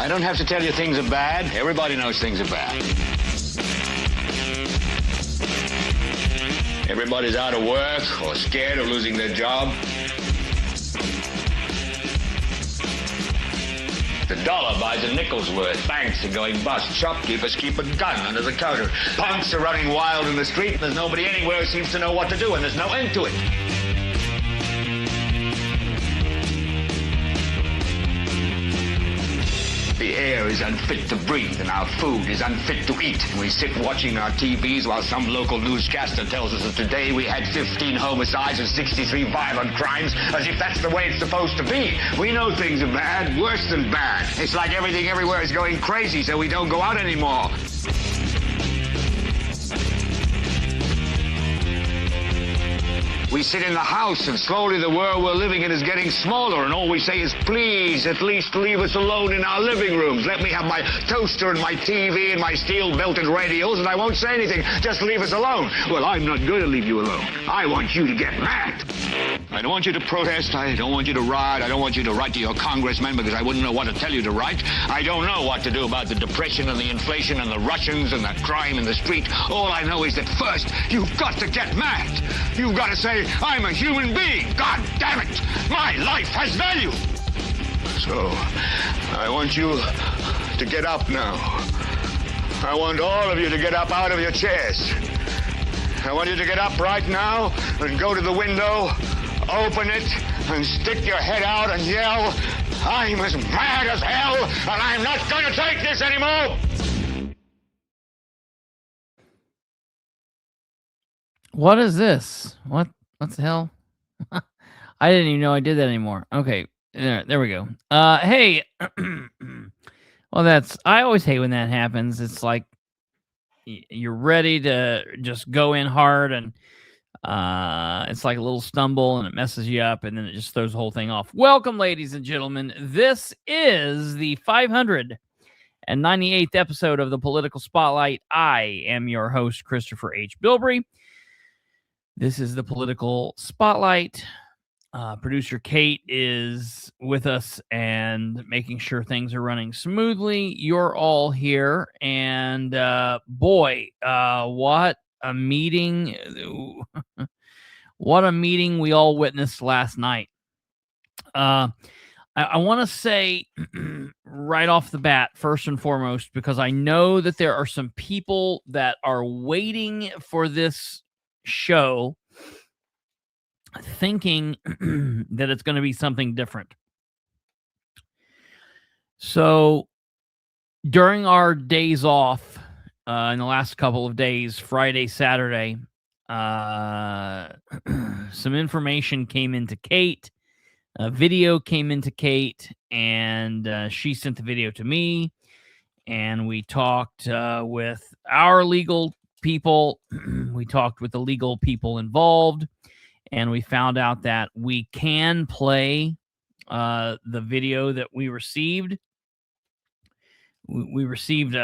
I don't have to tell you things are bad. Everybody knows things are bad. Everybody's out of work or scared of losing their job. The dollar buys a nickel's worth. Banks are going bust. Shopkeepers keep a gun under the counter. Punks are running wild in the street, and there's nobody anywhere who seems to know what to do, and there's no end to it. The air is unfit to breathe, and our food is unfit to eat. And we sit watching our TVs while some local newscaster tells us that today we had 15 homicides and 63 violent crimes, as if that's the way it's supposed to be. We know things are bad, worse than bad. It's like everything everywhere is going crazy, so we don't go out anymore. We sit in the house, and slowly the world we're living in is getting smaller, and all we say is, please, at least leave us alone in our living rooms. Let me have my toaster and my TV and my steel-belted radios, and I won't say anything. Just leave us alone. Well, I'm not going to leave you alone. I want you to get mad. I don't want you to protest. I don't want you to riot. I don't want you to write to your congressman, because I wouldn't know what to tell you to write. I don't know what to do about the depression and the inflation and the Russians and the crime in the street. All I know is that first, you've got to get mad. You've got to say, I'm a human being. God damn it. My life has value. So, I want you to get up now. I want all of you to get up out of your chairs. I want you to get up right now and go to the window, open it, and stick your head out and yell, I'm as mad as hell, and I'm not going to take this anymore. What is this? What the hell? I didn't even know I did that anymore. Okay, there we go. Hey, well, I always hate when that happens. It's like you're ready to just go in hard, and it's like a little stumble, and it messes you up, and then it just throws the whole thing off. Welcome, ladies and gentlemen. This is the 598th episode of the Political Spotlight. I am your host, Kristopher H. Bilbrey. This is the Political Spotlight. Producer Kate is with us and making sure things are running smoothly. You're all here. And boy, what a meeting. What a meeting we all witnessed last night. I want to say right off the bat, first and foremost, because I know that there are some people that are waiting for this show thinking that it's going to be something different. So during our days off in the last couple of days, Friday, Saturday, some information came into Kate, a video came into Kate, and she sent the video to me, and we talked with our legal people. We talked with the legal people involved, and we found out that we can play the video that we received. We received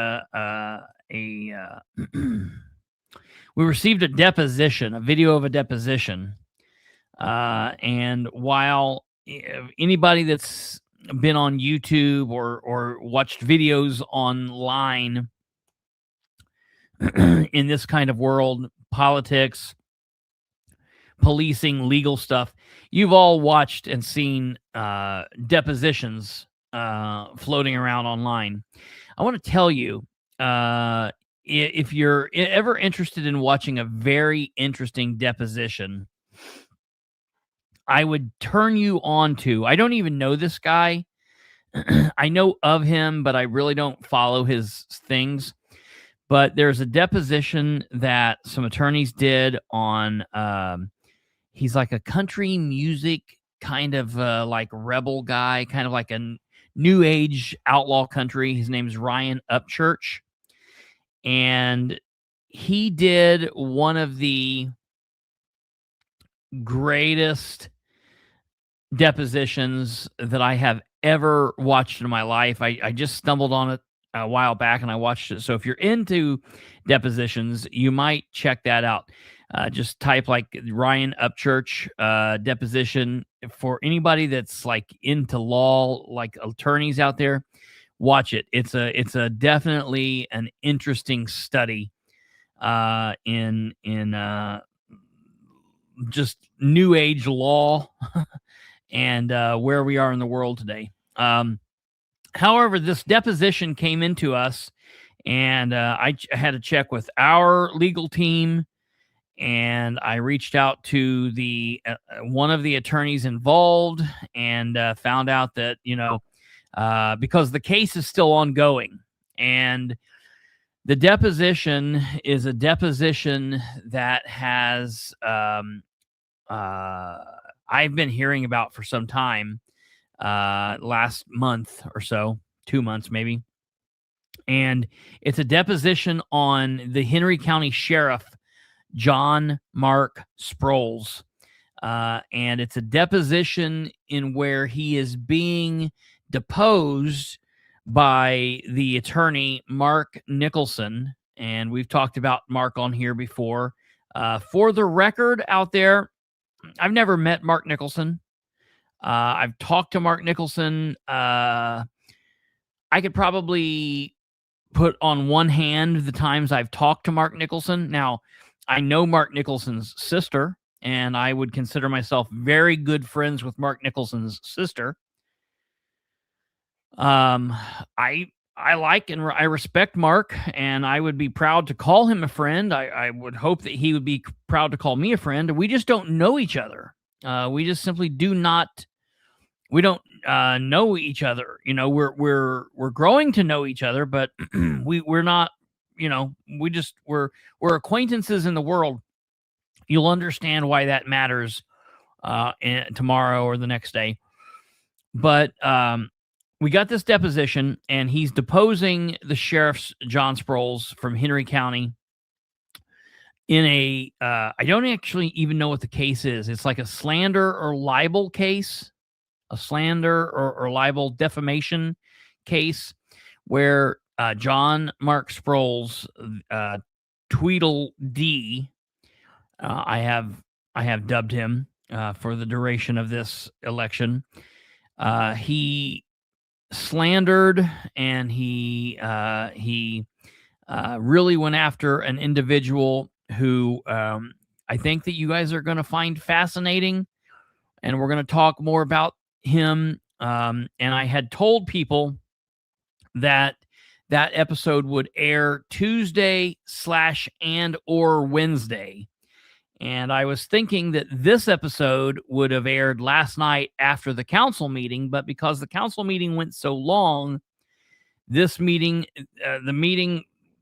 we received a deposition, a video of a deposition. And while anybody that's been on YouTube or watched videos online in this kind of world, politics, policing, legal stuff, you've all watched and seen depositions floating around online. I want to tell you, if you're ever interested in watching a very interesting deposition, I would turn you on to, I don't even know this guy. I know of him, but I really don't follow his things. But there's a deposition that some attorneys did on, he's like a country music kind of like rebel guy, kind of like a new age outlaw country. His name's Ryan Upchurch. And he did one of the greatest depositions that I have ever watched in my life. I just stumbled on it a while back and I watched it. So if you're into depositions, you might check that out. Just type like Ryan Upchurch deposition. For anybody that's like into law, like attorneys out there, watch it. It's a definitely an interesting study in just new age law and where we are in the world today. However, this deposition came into us, and I had to check with our legal team, and I reached out to the one of the attorneys involved, and found out that, because the case is still ongoing, and the deposition is a deposition that has I've been hearing about for some time, last month or so, 2 months maybe. And it's a deposition on the Henry County Sheriff, John Mark Sproles. And it's a deposition in where he is being deposed by the attorney, Mark Nicholson. And we've talked about Mark on here before. For the record out there, I've never met Mark Nicholson. I've talked to Mark Nicholson. I could probably put on one hand the times I've talked to Mark Nicholson. Now, I know Mark Nicholson's sister, and I would consider myself very good friends with Mark Nicholson's sister. I like and I respect Mark, and I would be proud to call him a friend. I would hope that he would be proud to call me a friend. We just don't know each other. We just simply do not. We don't know each other. We're growing to know each other, but we're not. We're acquaintances in the world. You'll understand why that matters tomorrow or the next day. But we got this deposition, and he's deposing the sheriff's John Sproles from Henry County in a, I don't actually even know what the case is. It's like a slander or libel case, a slander or libel defamation case where John Mark Sproles, Tweedle D, I have dubbed him for the duration of this election. He slandered, and he really went after an individual who I think that you guys are going to find fascinating, and we're going to talk more about him. And I had told people that episode would air Tuesday /and/or Wednesday. And I was thinking that this episode would have aired last night after the council meeting, but because the council meeting went so long, the meeting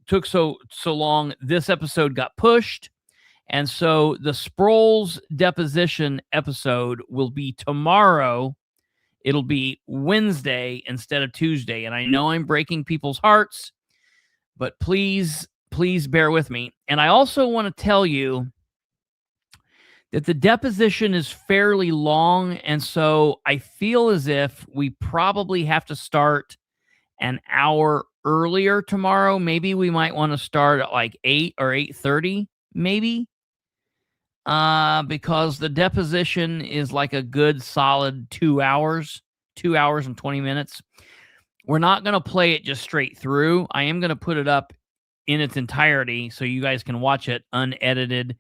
took so long, this episode got pushed. And so the Sproles deposition episode will be tomorrow. It'll be Wednesday instead of Tuesday. And I know I'm breaking people's hearts, but please bear with me. And I also want to tell you that the deposition is fairly long, and so I feel as if we probably have to start an hour earlier tomorrow. Maybe we might want to start at like 8 or 8:30, maybe, because the deposition is like a good solid 2 hours and 20 minutes. We're not going to play it just straight through. I am going to put it up in its entirety so you guys can watch it unedited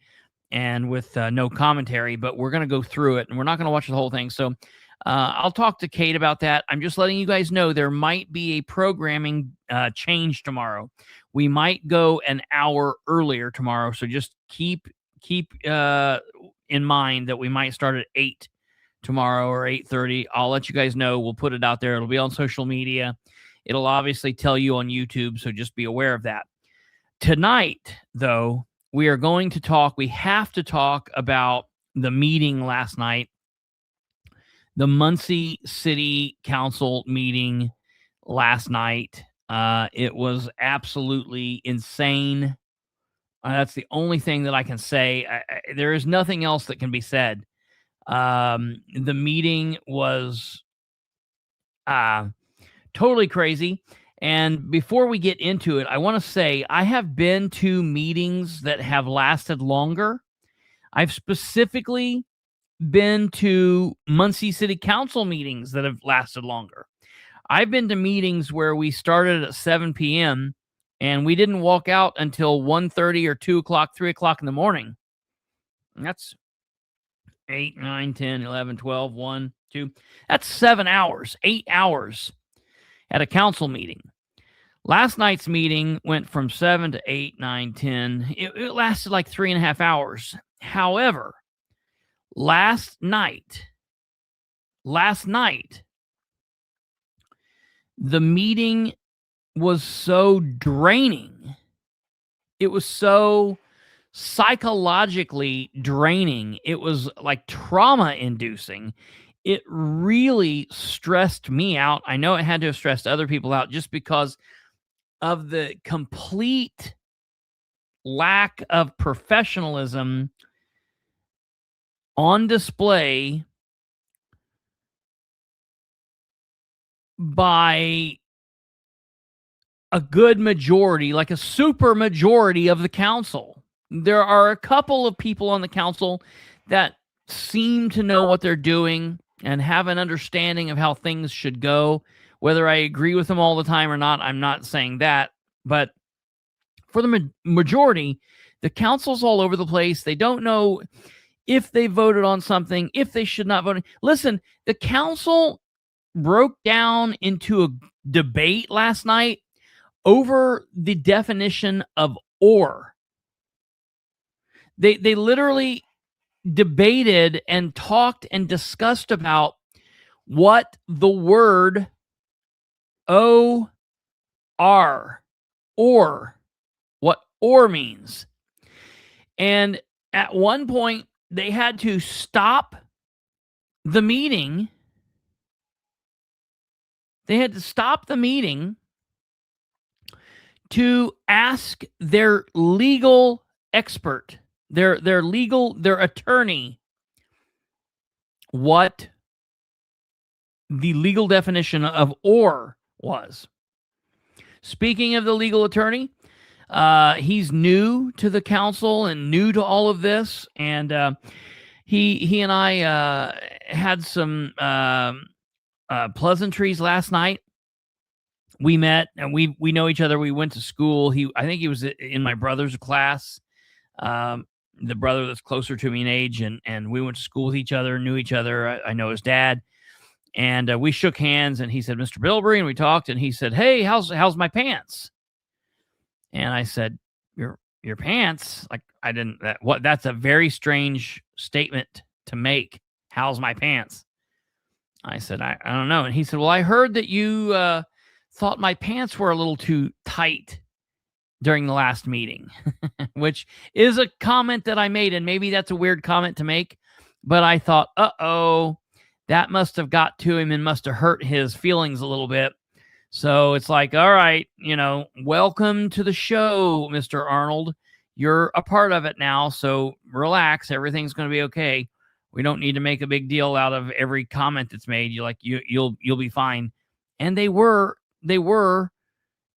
and with no commentary, but we're going to go through it, and we're not going to watch the whole thing. So I'll talk to Kate about that. I'm just letting you guys know there might be a programming change tomorrow. We might go an hour earlier tomorrow, so just keep in mind that we might start at 8 tomorrow or 8:30. I'll let you guys know. We'll put it out there. It'll be on social media. It'll obviously tell you on YouTube, so just be aware of that. Tonight, though, we are going to talk. We have to talk about the meeting last night, the Muncie City Council meeting last night. It was absolutely insane. That's the only thing that I can say. There is nothing else that can be said. The meeting was totally crazy. And before we get into it, I want to say I have been to meetings that have lasted longer. I've specifically been to Muncie City Council meetings that have lasted longer. I've been to meetings where we started at 7 p.m. and we didn't walk out until 1:30 or 2 o'clock, 3 o'clock in the morning. And that's 8, 9, 10, 11, 12, 1, 2. That's 7 hours, 8 hours at a council meeting. Last night's meeting went from 7 to 8, 9, 10. It lasted like 3.5 hours. However, last night, the meeting was so draining. It was so psychologically draining. It was like trauma inducing. It really stressed me out. I know it had to have stressed other people out just because of the complete lack of professionalism on display by a good majority, like a super majority of the council. There are a couple of people on the council that seem to know what they're doing and have an understanding of how things should go. Whether I agree with them all the time or not, I'm not saying that. But for the majority, the council's all over the place. They don't know if they voted on something, if they should not vote. Listen, the council broke down into a debate last night over the definition of or. They literally debated and talked and discussed about what the word O-R, or, what or means. And at one point, they had to stop the meeting. They had to stop the meeting to ask their legal expert, their attorney, what the legal definition of or was. Speaking of the legal attorney, he's new to the council and new to all of this, and he and I had some pleasantries last night. We met and we know each other. We went to school. I think he was in my brother's class, the brother that's closer to me in age, and we went to school with each other, knew each other. I know his dad, and we shook hands. And he said, "Mr. Bilbrey," and we talked. And he said, "Hey, how's my pants?" And I said, "Your pants?" Like I didn't. That's a very strange statement to make. How's my pants? I said, I don't know. And he said, "Well, I heard that you thought my pants were a little too tight during the last meeting," which is a comment that I made. And maybe that's a weird comment to make, but I thought, that must have got to him and must have hurt his feelings a little bit. So it's like, all right, welcome to the show, Mr. Arnold. You're a part of it now. So relax. Everything's going to be okay. We don't need to make a big deal out of every comment that's made. You'll be fine. And they were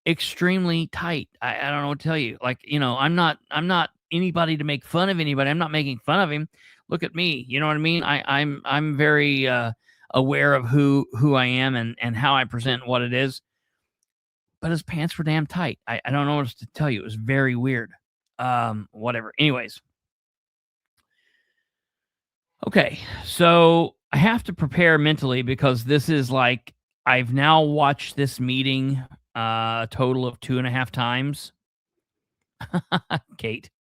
extremely tight. I don't know what to tell you. I'm not anybody to make fun of anybody. I'm not making fun of him. Look at me. You know what I mean? I'm very aware of who I am and how I present what it is. But his pants were damn tight. I don't know what else to tell you. It was very weird. Whatever. Anyways. Okay, so I have to prepare mentally because this is like, I've now watched this meeting a total of 2.5 times. Kate.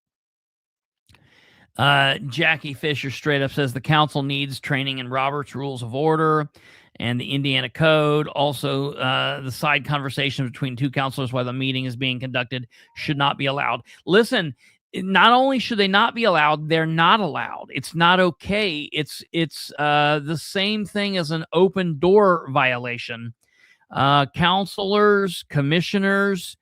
Jackie Fisher straight up says the council needs training in Robert's Rules of Order and the Indiana Code. Also, the side conversations between two counselors while the meeting is being conducted should not be allowed. Listen, not only should they not be allowed, they're not allowed. It's not okay. It's the same thing as an open door violation. Counselors, commissioners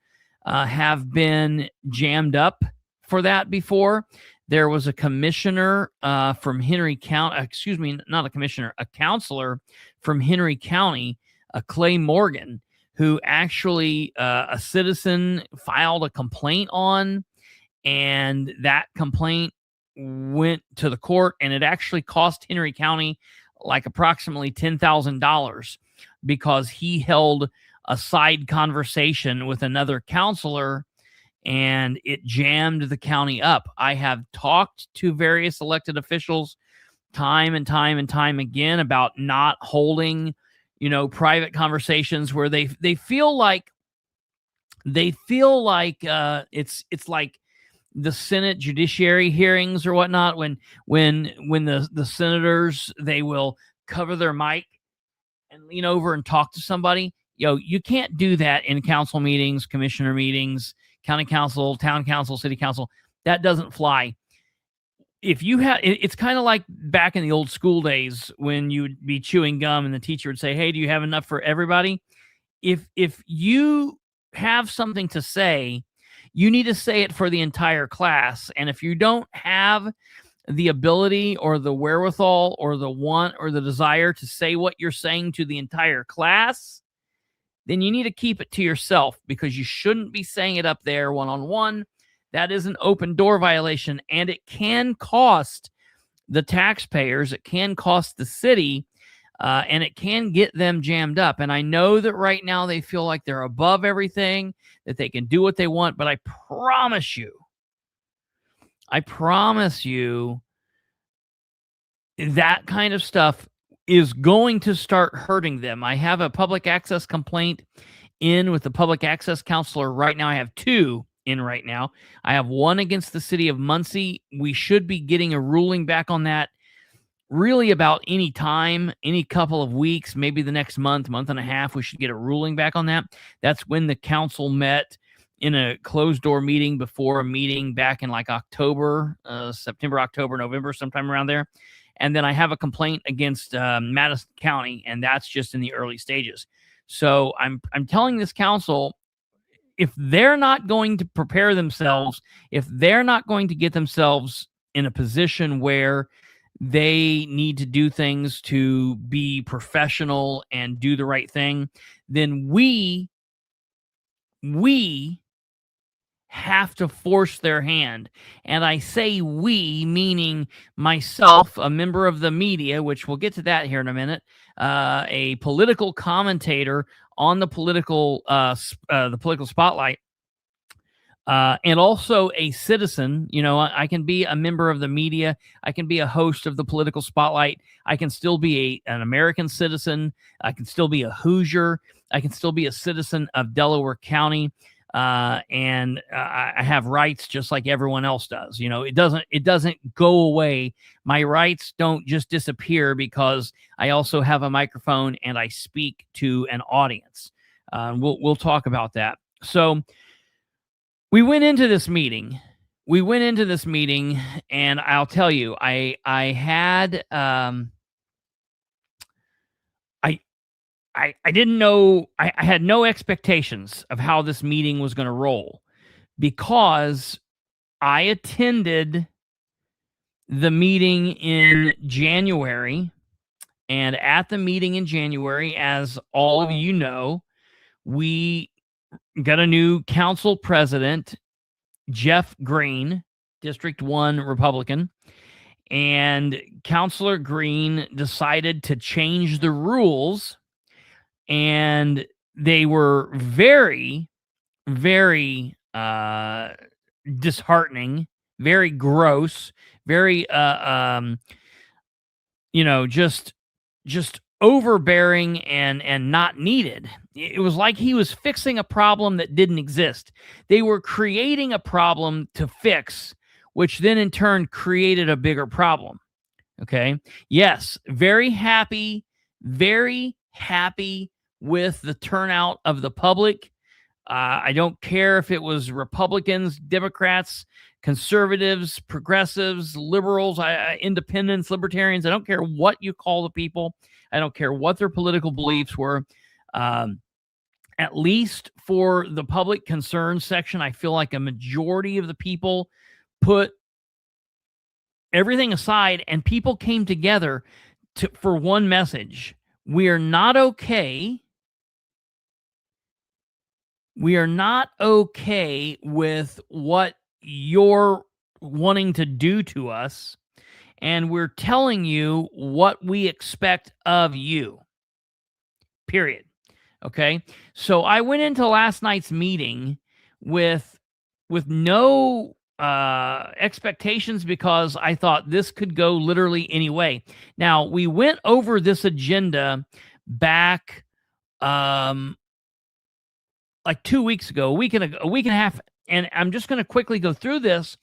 have been jammed up for that before. There was a commissioner from Henry County, not a commissioner, a counselor from Henry County, Clay Morgan, who actually a citizen filed a complaint on, and that complaint went to the court, and it actually cost Henry County like approximately $10,000 because he held a side conversation with another counselor and it jammed the county up. I have talked to various elected officials time and time and time again about not holding, private conversations where they feel like it's like the Senate judiciary hearings or whatnot, when the senators, they will cover their mic and lean over and talk to somebody. You can't do that in council meetings, commissioner meetings, county council, town council, city council. That doesn't fly. If you have, it's kind of like back in the old school days when you would be chewing gum and the teacher would say, "Hey, do you have enough for everybody?" If you have something to say, you need to say it for the entire class. And if you don't have the ability or the wherewithal or the want or the desire to say what you're saying to the entire class, then you need to keep it to yourself, because you shouldn't be saying it up there one-on-one. That is an open door violation, and it can cost the taxpayers, it can cost the city, and it can get them jammed up. And I know that right now they feel like they're above everything, that they can do what they want, but I promise you that kind of stuff is going to start hurting them. I have a public access complaint in with the public access counselor right now. I have 2 in right now. I have one against the city of Muncie. We should be getting a ruling back on that really about any time, any couple of weeks, maybe the next month and a half. We should get a ruling back on that. That's when the council met in a closed door meeting before a meeting back in like October, September, October, November, sometime around there. And then I have a complaint against Madison County, and that's just in the early stages. So I'm telling this council, if they're not going to prepare themselves, if they're not going to get themselves in a position where they need to do things to be professional and do the right thing, then we have to force their hand. And I say we, meaning myself, a member of the media, which we'll get to that here in a minute, a political commentator on the political spotlight, and also a citizen. I can be a member of the media. I can be a host of the political spotlight. I can still be an American citizen. I can still be a Hoosier. I can still be a citizen of Delaware County. And I have rights just like everyone else does. It doesn't go away. My rights don't just disappear because I also have a microphone and I speak to an audience. We'll talk about that. So we went into this meeting. And I'll tell you, I had I didn't know, I had no expectations of how this meeting was going to roll, because I attended the meeting in January. And at the meeting in January, as all of you know, we got a new council president, Jeff Green, District 1 Republican. And Councilor Green decided to change the rules. And they were very, very disheartening, very gross, very just overbearing and not needed. It was like he was fixing a problem that didn't exist. They were creating a problem to fix, which then in turn created a bigger problem. Okay. Yes. Very happy with the turnout of the public. I don't care if it was Republicans, Democrats, conservatives, progressives, liberals, independents, libertarians. I don't care what you call the people. I don't care what their political beliefs were. At least for the public concern section, I feel like a majority of the people put everything aside and people came together for one message. We are not okay. We are not okay with what you're wanting to do to us, and we're telling you what we expect of you. period. Okay. So I went into last night's meeting with no expectations because I thought this could go literally any way. Now, we went over this agenda back like 2 weeks ago, a week and a half, and I'm just going to quickly go through this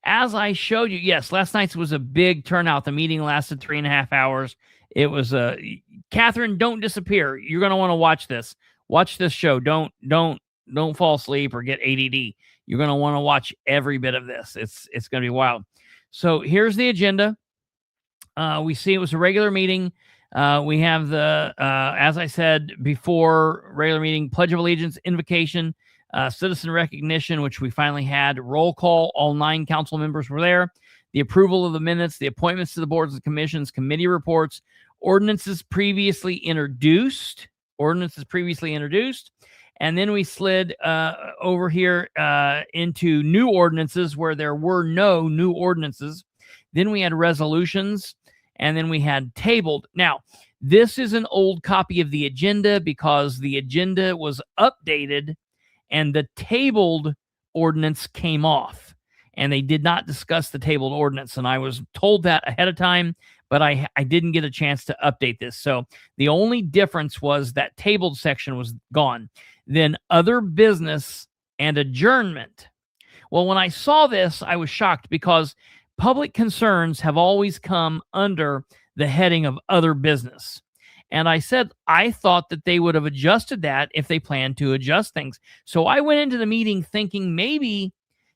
as I showed you. Yes, last night's was a big turnout. The meeting lasted 3.5 hours. It was Catherine, don't disappear. You're going to want to watch this. Watch this show. Don't fall asleep or get ADD. You're going to want to watch every bit of this. It's going to be wild. So here's the agenda. We see it was a regular meeting. We have the, as I said before, regular meeting, Pledge of Allegiance, invocation, citizen recognition, which we finally had, roll call. All 9 council members were there. The approval of the minutes, the appointments to the boards and commissions, committee reports, ordinances previously introduced. And then we slid over here into new ordinances where there were no new ordinances. Then we had resolutions, and then we had tabled. Now, this is an old copy of the agenda because the agenda was updated and the tabled ordinance came off, and they did not discuss the tabled ordinance. And I was told that ahead of time, but I didn't get a chance to update this. So the only difference was that tabled section was gone. Then other business and adjournment. Well, when I saw this, I was shocked because public concerns have always come under the heading of other business. And I said, I thought that they would have adjusted that if they planned to adjust things. So I went into the meeting thinking maybe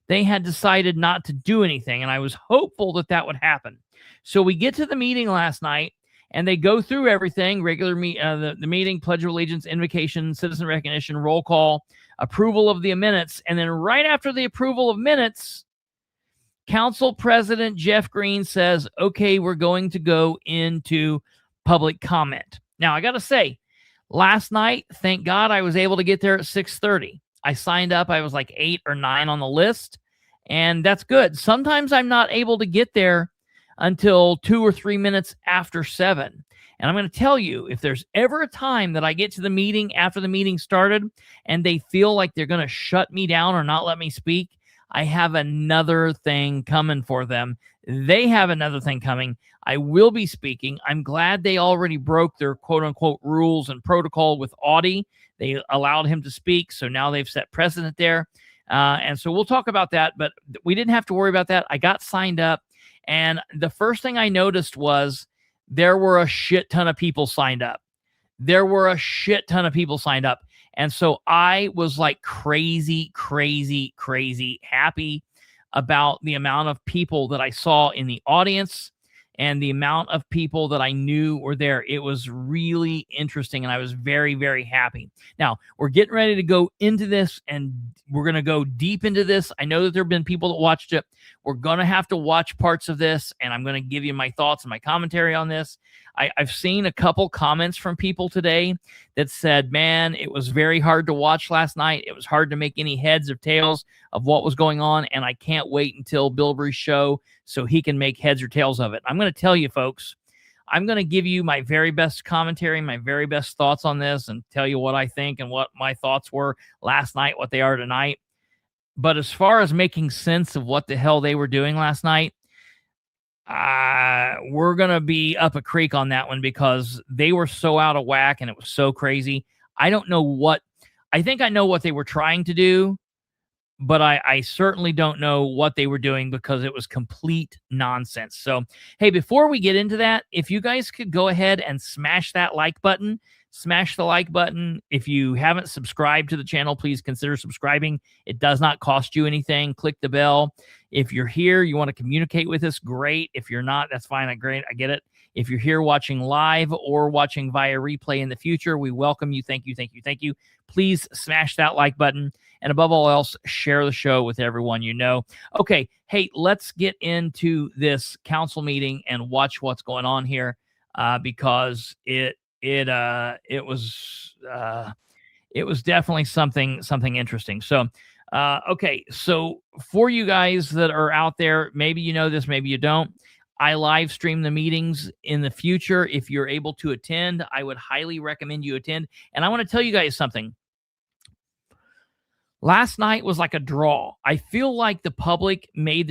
they had decided not to do anything. And I was hopeful that that would happen. So we get to the meeting last night and they go through everything, the meeting, Pledge of Allegiance, invocation, citizen recognition, roll call, approval of the minutes. And then right after the approval of minutes, Council President Jeff Green says, okay, we're going to go into public comment. Now, I got to say, last night, thank God I was able to get there at 6:30. I signed up. I was like 8 or 9 on the list, and that's good. Sometimes I'm not able to get there until 2 or 3 minutes after 7. And I'm going to tell you, if there's ever a time that I get to the meeting after the meeting started and they feel like they're going to shut me down or not let me speak, I have another thing coming for them. They have another thing coming. I will be speaking. I'm glad they already broke their quote-unquote rules and protocol with Audie. They allowed him to speak, so now they've set precedent there. And so we'll talk about that, but we didn't have to worry about that. I got signed up, and the first thing I noticed was there were a shit ton of people signed up. And so I was like crazy happy about the amount of people that I saw in the audience and the amount of people that I knew were there. It was really interesting, and I was very, very happy. Now, we're getting ready to go into this, and we're going to go deep into this. I know that there have been people that watched it. We're going to have to watch parts of this, and I'm going to give you my thoughts and my commentary on this. I've seen a couple comments from people today that said, man, it was very hard to watch last night. It was hard to make any heads or tails of what was going on, and I can't wait until Bilbrey's show so he can make heads or tails of it. I'm going to tell you, folks, I'm going to give you my very best commentary, my very best thoughts on this, and tell you what I think and what my thoughts were last night, what they are tonight. But as far as making sense of what the hell they were doing last night, we're going to be up a creek on that one because they were so out of whack and it was so crazy. I think I know what they were trying to do, but I certainly don't know what they were doing because it was complete nonsense. So, hey, before we get into that, if you guys could go ahead and smash that like button, smash the like button. If you haven't subscribed to the channel, please consider subscribing. It does not cost you anything. Click the bell. If you're here, you want to communicate with us, great. If you're not, that's fine. I get it. If you're here watching live or watching via replay in the future, we welcome you. Thank you. Please smash that like button. And above all else, share the show with everyone you know. Okay, hey, let's get into this council meeting and watch what's going on here because it was definitely something interesting. So, okay, so for you guys that are out there, maybe you know this, maybe you don't. I live stream the meetings in the future. If you're able to attend, I would highly recommend you attend. And I want to tell you guys something. Last night was like a draw. I feel like the public made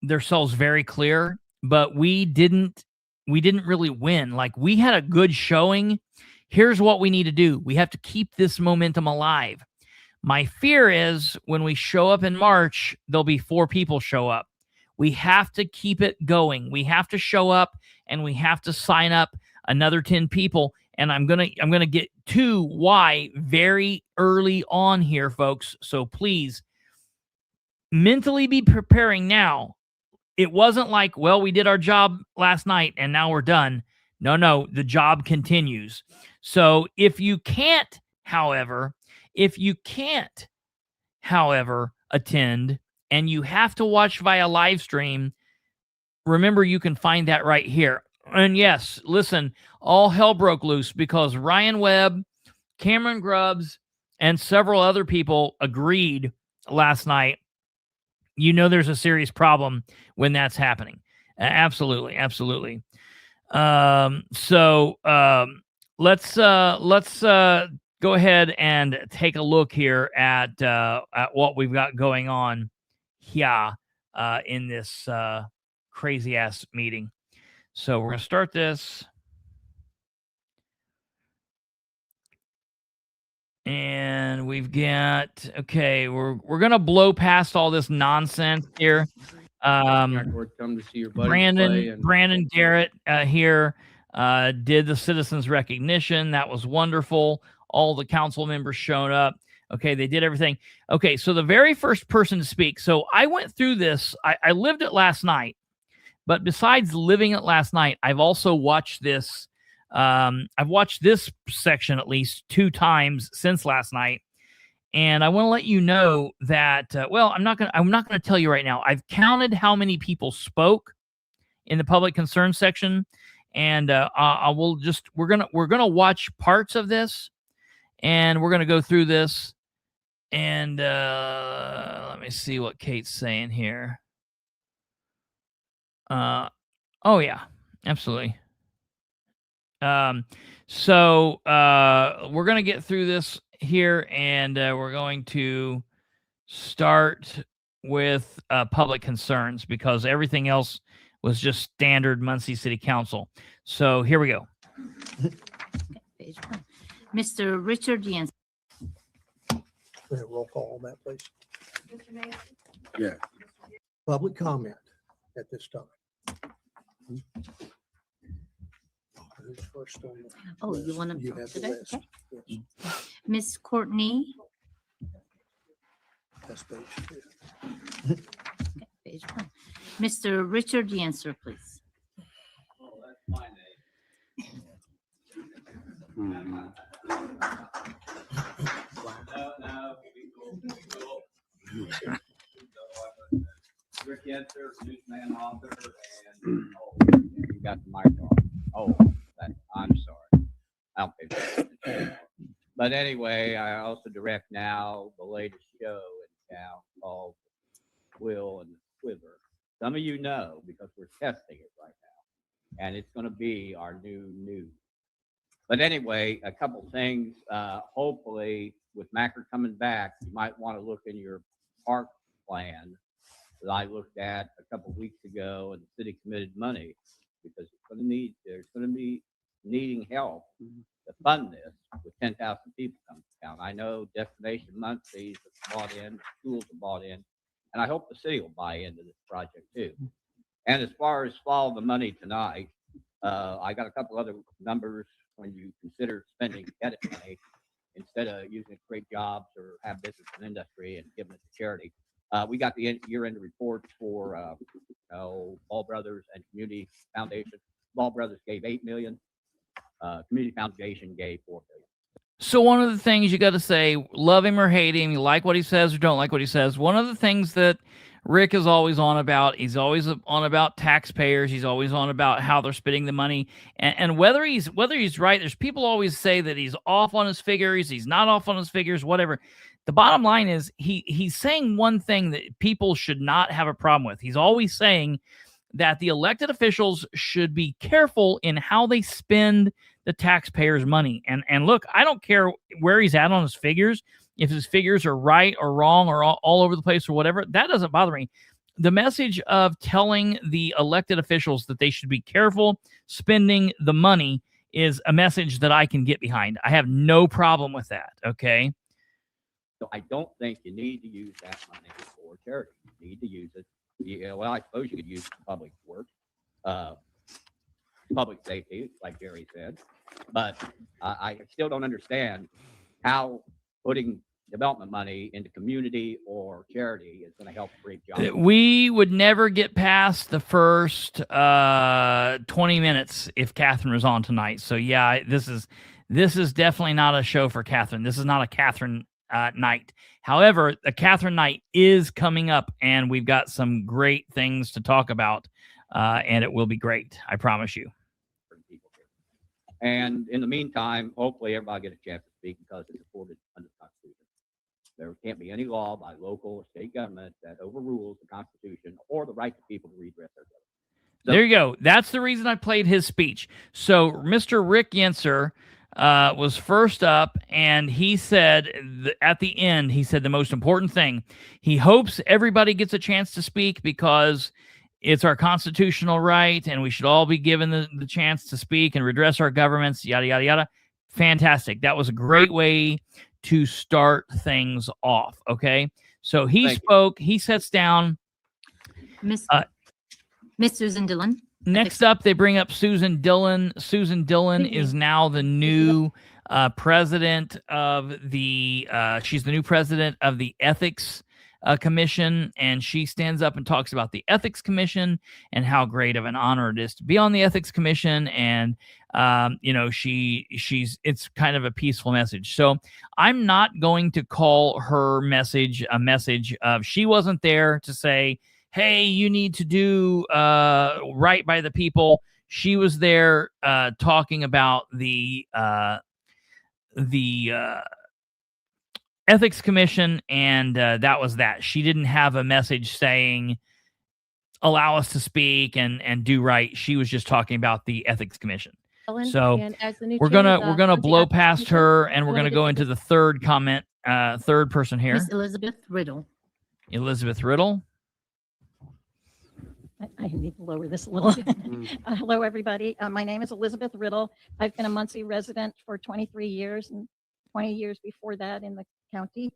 themselves very clear, but we didn't really win. Like, we had a good showing. Here's what we need to do. We have to keep this momentum alive. My fear is when we show up in March, there'll be 4 people show up. We have to keep it going. We have to show up, and we have to sign up another 10 people. And I'm gonna get to why very early on here, folks. So please mentally be preparing now. It wasn't like, well, we did our job last night and now we're done. No, the job continues. So if you can't, however, attend and you have to watch via live stream, remember you can find that right here. And yes, listen, all hell broke loose because Ryan Webb, Cameron Grubbs, and several other people agreed last night. You know there's a serious problem when that's happening. Absolutely. Let's go ahead and take a look here at what we've got going on here in this crazy ass meeting. So we're going to start this. And we've got, okay, we're going to blow past all this nonsense here. Come to see your buddy Brandon Garrett here did the citizens recognition. That was wonderful. All the council members showed up. Okay, they did everything. Okay, so the very first person to speak. So I went through this. I lived it last night. But besides living it last night, I've also watched this. I've watched this section at least 2 times since last night, and I want to let you know that. Well, I'm not gonna tell you right now. I've counted how many people spoke in the public concern section, and we're gonna watch parts of this, and we're gonna go through this, and let me see what Kate's saying here. Oh yeah, absolutely. So we're going to get through this here, and we're going to start with public concerns because everything else was just standard Muncie City Council. So here we go. Page 1. Mr. Richard Yancey. Roll call on that, please. Yeah. Public comment at this time. Who's first on the Oh, list? you want to You have the today? list. Okay. Yes, Miss Courtney. that's page 2. Okay, page 1. Mr. Richard Yancey, please. Rick Yetzer, newsman, author, and you got the mic on. I'm sorry. I don't pay attention. But anyway, I also direct now the latest show in town called Quill and the Quiver. Some of you know because we're testing it right now, and it's going to be our new news. But anyway, a couple things. Hopefully, with Macker coming back, you might want to look in your park plan that I looked at a couple of weeks ago, and the city committed money because there's going to be needing help to fund this with 10,000 people coming to town. I know Destination Muncie have bought in, schools have bought in, and I hope the city will buy into this project too. And as far as follow the money tonight, I got a couple other numbers when you consider spending edit money instead of using it to create jobs or have business and industry and giving it to charity. We got the year-end reports for Ball Brothers and Community Foundation. Ball Brothers gave $8 million. Community Foundation gave $4 million. So one of the things you got to say, love him or hate him, you like what he says or don't like what he says. One of the things that Rick is always on about, he's always on about taxpayers. He's always on about how they're spending the money, and whether he's right. There's people always say that he's off on his figures. He's not off on his figures. Whatever. The bottom line is he's saying one thing that people should not have a problem with. He's always saying that the elected officials should be careful in how they spend the taxpayers' money. And look, I don't care where he's at on his figures. If his figures are right or wrong or all over the place or whatever, that doesn't bother me. The message of telling the elected officials that they should be careful spending the money is a message that I can get behind. I have no problem with that, okay? So I don't think you need to use that money for charity. You need to use it. Well, I suppose you could use public works, public safety, like Jerry said. But I still don't understand how putting development money into community or charity is going to help create jobs. We would never get past the first 20 minutes if Catherine was on tonight. So yeah, this is definitely not a show for Catherine. This is not a Catherine night. However, a Catherine night is coming up, and we've got some great things to talk about, and it will be great. I promise you. And in the meantime, hopefully everybody get a chance to speak because it's supported under the Constitution. There can't be any law by local or state government that overrules the Constitution or the right of people to redress their government. So, there you go. That's the reason I played his speech. So Mr. Rick Yenser was first up, and he said at the end, he said the most important thing. He hopes everybody gets a chance to speak because it's our constitutional right, and we should all be given the chance to speak and redress our governments, yada, yada, yada. Fantastic. That was a great way to start things off, okay? So he spoke. He sits down. Miss Susan Dillon. Next up, they bring up Susan Dillon. Susan Dillon is now the new president of the, she's the new president of the Ethics Commission, and she stands up and talks about the Ethics Commission and how great of an honor it is to be on the Ethics Commission. And, you know, it's kind of a peaceful message. So I'm not going to call her message a message of, she wasn't there to say, hey, you need to do right by the people. She was there talking about the Ethics Commission, and that was that. She didn't have a message saying, allow us to speak and do right. She was just talking about the Ethics Commission. So we're gonna blow past her, and we're gonna go into the third comment, third person here. Miss Elizabeth Riddle. Elizabeth Riddle. I need to lower this a little. Hello, everybody. My name is Elizabeth Riddle. I've been a Muncie resident for 23 years and 20 years before that in the county.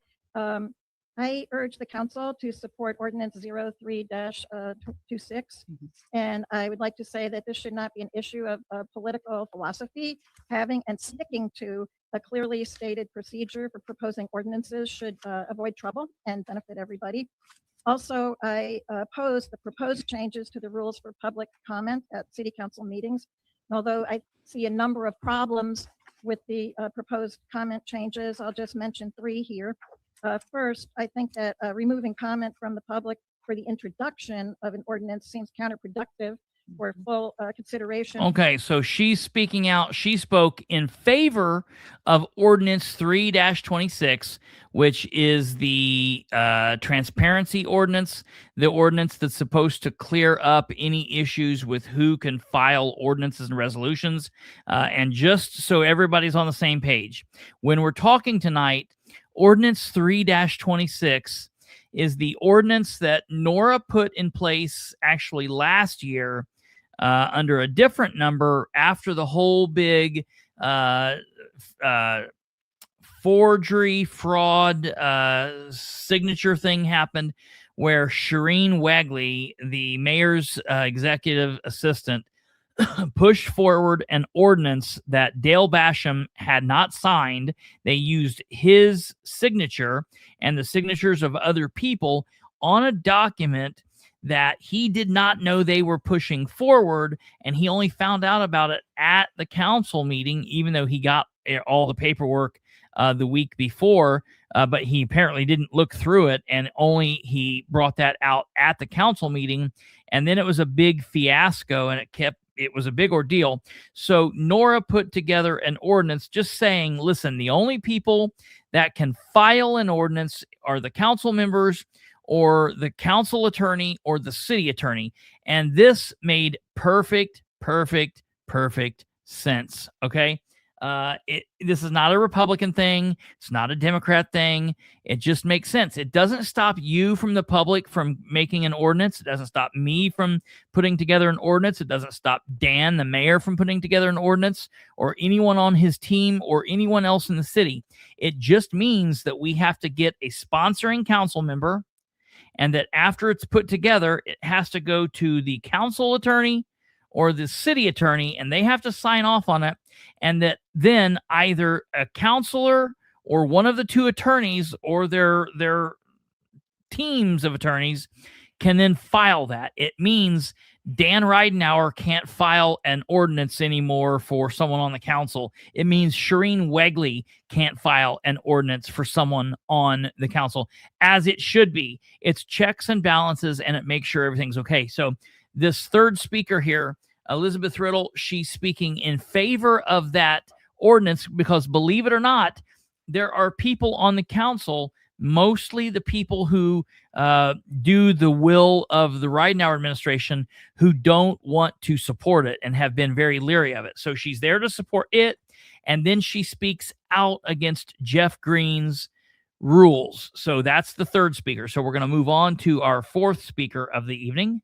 I urge the council to support Ordinance 03-26. And I would like to say that this should not be an issue of political philosophy. Having and sticking to a clearly stated procedure for proposing ordinances should avoid trouble and benefit everybody. Also, I oppose the proposed changes to the rules for public comment at city council meetings. Although I see a number of problems with the proposed comment changes, I'll just mention three here. First, I think that removing comment from the public for the introduction of an ordinance seems counterproductive for full consideration. Okay, so she's speaking out. She spoke in favor of Ordinance 3-26, which is the transparency ordinance, the ordinance that's supposed to clear up any issues with who can file ordinances and resolutions. And just so everybody's on the same page, when we're talking tonight, Ordinance 3-26 is the ordinance that Nora put in place actually last year under a different number after the whole big forgery, fraud, signature thing happened, where Shireen Wagley, the mayor's executive assistant, pushed forward an ordinance that Dale Basham had not signed. They used his signature and the signatures of other people on a document that he did not know they were pushing forward, and he only found out about it at the council meeting, even though he got all the paperwork the week before, but he apparently didn't look through it, and only he brought that out at the council meeting, and then it was a big fiasco, and it was a big ordeal. So Nora put together an ordinance just saying, listen, the only people that can file an ordinance are the council members or the council attorney or the city attorney. And this made perfect sense. Okay. This is not a Republican thing. It's not a Democrat thing. It just makes sense. It doesn't stop you from the public from making an ordinance. It doesn't stop me from putting together an ordinance. It doesn't stop Dan, the mayor, from putting together an ordinance, or anyone on his team or anyone else in the city. It just means that we have to get a sponsoring council member, and that after it's put together, it has to go to the council attorney or the city attorney, and they have to sign off on it. And that then either a counselor or one of the two attorneys or their teams of attorneys can then file that. It means Dan Ridenhour can't file an ordinance anymore for someone on the council. It means Shireen Wegley can't file an ordinance for someone on the council, as it should be. It's checks and balances, and it makes sure everything's okay. So this third speaker here, Elizabeth Riddle, she's speaking in favor of that ordinance because, believe it or not, there are people on the council, mostly the people who do the will of the Ridenhour administration, who don't want to support it and have been very leery of it. So she's there to support it, and then she speaks out against Jeff Green's rules. So that's the third speaker. So we're going to move on to our fourth speaker of the evening.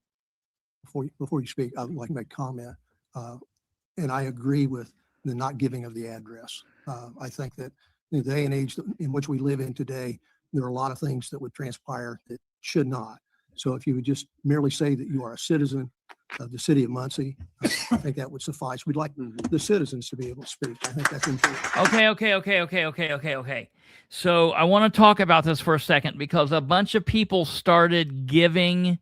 Before you speak, I would like to make a comment. And I agree with the not giving of the address. I think that in the day and age in which we live in today, there are a lot of things that would transpire that should not. So if you would just merely say that you are a citizen of the city of Muncie, I think that would suffice. We'd like the citizens to be able to speak. I think that's important. Okay. So I want to talk about this for a second, because a bunch of people started giving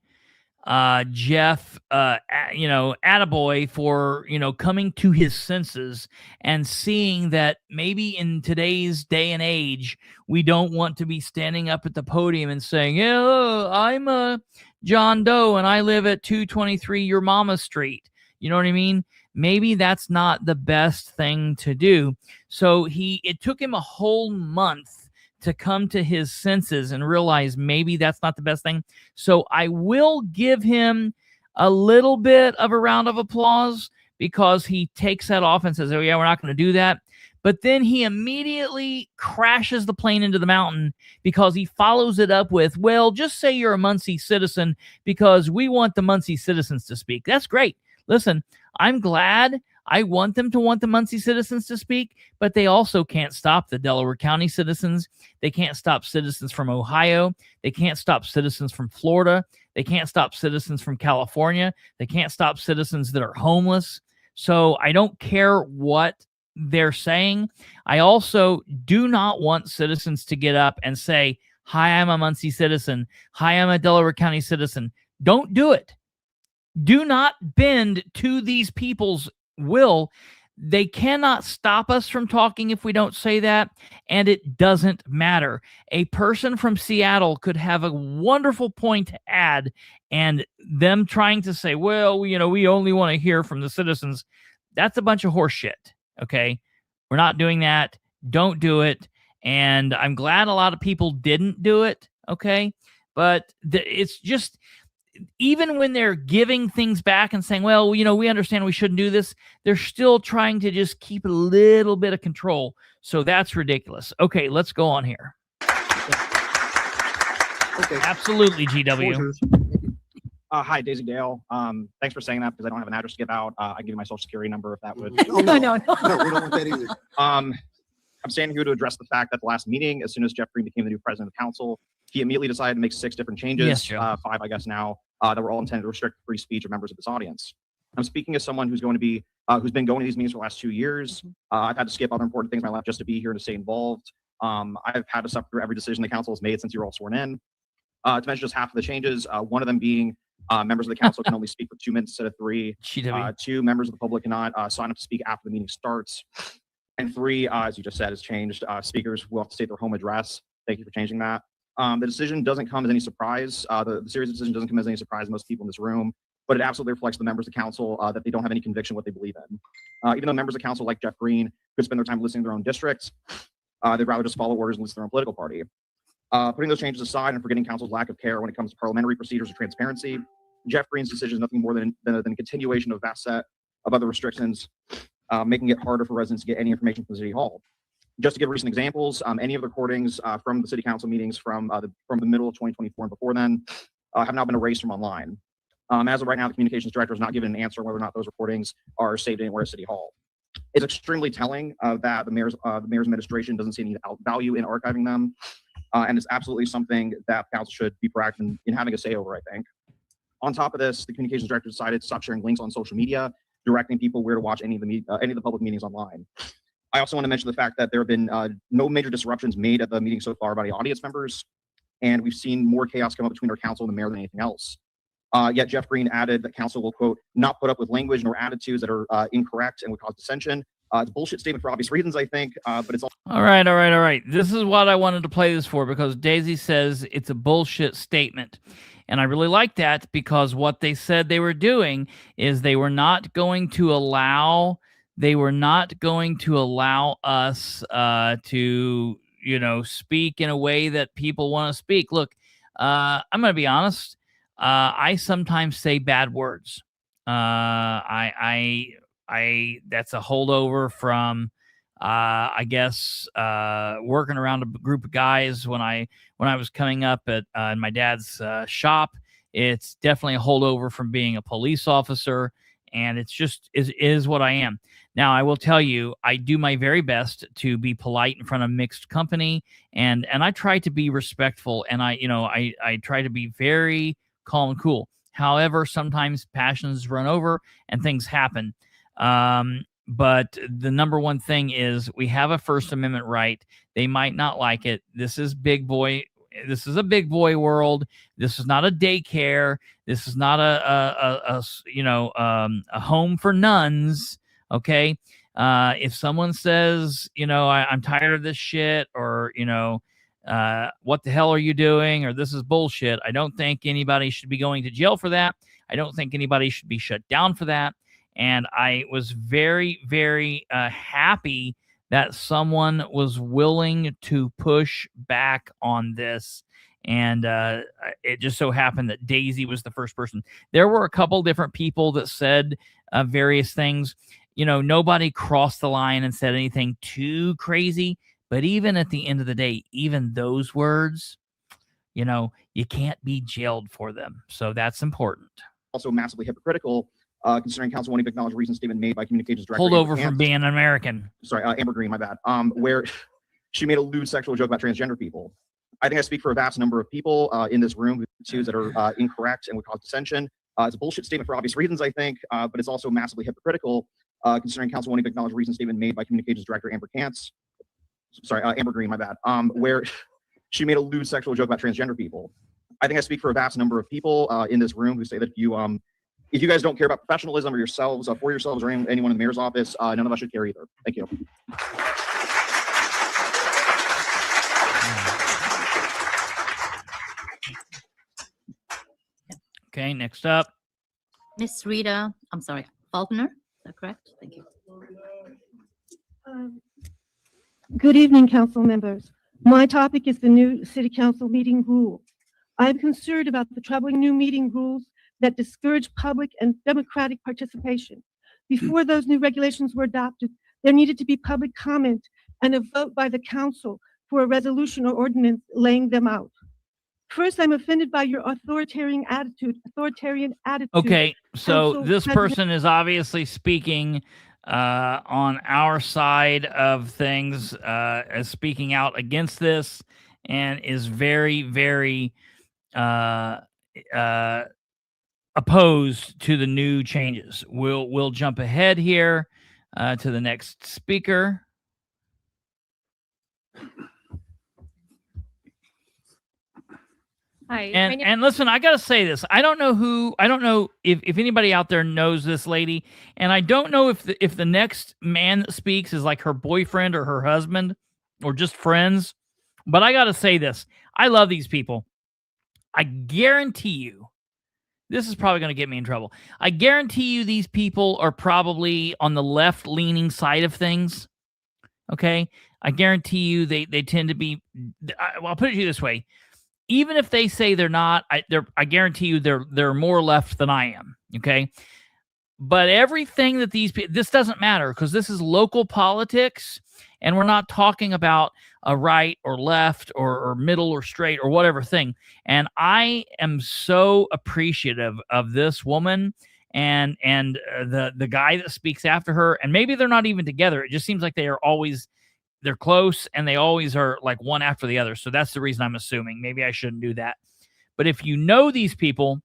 Jeff, attaboy for, coming to his senses and seeing that maybe in today's day and age, we don't want to be standing up at the podium and saying, yeah, I'm a John Doe and I live at 223 Your Mama Street. You know what I mean? Maybe that's not the best thing to do. So it took him a whole month to come to his senses and realize maybe that's not the best thing. So I will give him a little bit of a round of applause, because he takes that off and says, oh yeah, we're not going to do that. But then he immediately crashes the plane into the mountain, because he follows it up with, well, just say you're a Muncie citizen, because we want the Muncie citizens to speak. That's great. Listen, I'm glad. I want them to want the Muncie citizens to speak, but they also can't stop the Delaware County citizens. They can't stop citizens from Ohio. They can't stop citizens from Florida. They can't stop citizens from California. They can't stop citizens that are homeless. So I don't care what they're saying. I also do not want citizens to get up and say, hi, I'm a Muncie citizen. Hi, I'm a Delaware County citizen. Don't do it. Do not bend to these people's will. They cannot stop us from talking if we don't say that, and it doesn't matter. A person from Seattle could have a wonderful point to add, and them trying to say, well, we only want to hear from the citizens. That's a bunch of horse shit. Okay, we're not doing that. Don't do it. And I'm glad a lot of people didn't do it. Okay, but it's just, even when they're giving things back and saying, well, we understand we shouldn't do this, they're still trying to just keep a little bit of control. So that's ridiculous. Okay, let's go on here. Okay. Absolutely, GW. Hi, Daisy Dale. Thanks for saying that, because I don't have an address to give out. I can give you my social security number if that would. No, we don't want that either. I'm standing here to address the fact that the last meeting, as soon as Jeff Green became the new president of council, he immediately decided to make 6 different changes, Yes, Joe. 5, I guess now, that were all intended to restrict free speech of members of this audience. I'm speaking as someone who's been going to these meetings for the last 2 years. I've had to skip other important things in my life just to be here and to stay involved. I've had to suffer through every decision the council has made since you were all sworn in. To mention just half of the changes, one of them being members of the council can only speak for 2 minutes instead of 3. 2 members of the public cannot sign up to speak after the meeting starts. And 3, as you just said, has changed. Speakers will have to state their home address. Thank you for changing that. The decision doesn't come as any surprise. The series of decisions doesn't come as any surprise to most people in this room, but it absolutely reflects the members of council that they don't have any conviction what they believe in. Even though members of council like Jeff Green could spend their time listening to their own districts, they'd rather just follow orders and listen to their own political party. Putting those changes aside and forgetting council's lack of care when it comes to parliamentary procedures and transparency, Jeff Green's decision is nothing more than a continuation of a vast set of other restrictions, making it harder for residents to get any information from City Hall. Just to give recent examples, any of the recordings from the City Council meetings from the middle of 2024 and before then have now been erased from online. As of right now, the communications director has not given an answer whether or not those recordings are saved anywhere at City Hall. It's extremely telling that the mayor's administration doesn't see any value in archiving them, and it's absolutely something that council should be proactive in having a say over, I think. On top of this, the communications director decided to stop sharing links on social media, directing people where to watch any of the public meetings online. I also want to mention the fact that there have been no major disruptions made at the meeting so far by the audience members, and we've seen more chaos come up between our council and the mayor than anything else. Yet Jeff Green added that council will, quote, not put up with language nor attitudes that are incorrect and would cause dissension. It's a bullshit statement for obvious reasons, I think, but it's All right. This is what I wanted to play this for, because Daisy says it's a bullshit statement. And I really like that, because what they said they were doing is they were not going to allow us to, speak in a way that people want to speak. Look, I'm going to be honest. I sometimes say bad words. That's a holdover from, I guess, working around a group of guys when I was coming up at in my dad's shop. It's definitely a holdover from being a police officer, and it's just is what I am. Now, I will tell you, I do my very best to be polite in front of mixed company, and I try to be respectful, and I try to be very calm and cool. However, sometimes passions run over and things happen. But the number one thing is we have a First Amendment right. They might not like it. This is big boy. This is a big boy world. This is not a daycare. This is not a home for nuns. Okay. If someone says, I'm tired of this shit, or, what the hell are you doing? Or this is bullshit. I don't think anybody should be going to jail for that. I don't think anybody should be shut down for that. And I was very, very happy that someone was willing to push back on this. And it just so happened that Daisy was the first person. There were a couple different people that said various things. Nobody crossed the line and said anything too crazy. But even at the end of the day, even those words, you can't be jailed for them. So that's important. Also massively hypocritical, considering council won't even acknowledge a recent statement made by communications director. Hold over from being an American. Sorry, Amber Green, my bad. Where she made a lewd sexual joke about transgender people. I think I speak for a vast number of people in this room who choose that are incorrect and would cause dissension. It's a bullshit statement for obvious reasons, I think, but it's also massively hypocritical, considering council won't even acknowledge a recent statement made by communications director Amber Green, my bad. Where she made a lewd sexual joke about transgender people. I think I speak for a vast number of people in this room who say that if you guys don't care about professionalism or yourselves, for yourselves, or anyone in the mayor's office, none of us should care either. Thank you. Okay, next up. Miss Rita, Faulkner, is that correct? Thank you. Good evening, council members. My topic is the new city council meeting rule. I'm concerned about the troubling new meeting rules that discourage public and democratic participation. Before those new regulations were adopted, there needed to be public comment and a vote by the council for a resolution or ordinance laying them out. First, I'm offended by your authoritarian attitude. Okay, so Council this President- person is obviously speaking on our side of things, as speaking out against this, and is very, very opposed to the new changes. We'll jump ahead here to the next speaker. Hi. And listen, I gotta say this. I don't know if anybody out there knows this lady, and I don't know if the next man that speaks is like her boyfriend or her husband or just friends. But I gotta say this. I love these people. I guarantee you, this is probably gonna get me in trouble. I guarantee you these people are probably on the left-leaning side of things. Okay? I guarantee you they tend to be, I'll put it to you this way. Even if they say they're not, I guarantee you they're more left than I am, okay? But everything that this doesn't matter because this is local politics, and we're not talking about a right or left or middle or straight or whatever thing. And I am so appreciative of this woman and the guy that speaks after her. And maybe they're not even together. It just seems like they're close and they always are like one after the other. So that's the reason I'm assuming. Maybe I shouldn't do that. But if you know these people,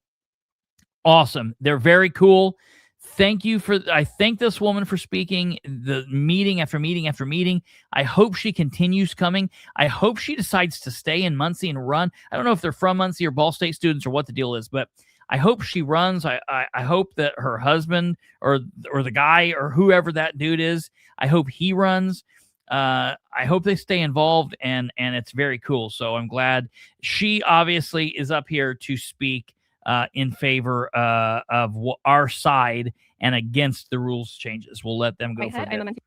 awesome. They're very cool. I thank this woman for speaking the meeting after meeting after meeting. I hope she continues coming. I hope she decides to stay in Muncie and run. I don't know if they're from Muncie or Ball State students or what the deal is, but I hope she runs. I hope that her husband or the guy or whoever that dude is, I hope he runs. I hope they stay involved and it's very cool. So I'm glad she obviously is up here to speak in favor of our side and against the rules changes. We'll let them go for a bit. I'm a Muncie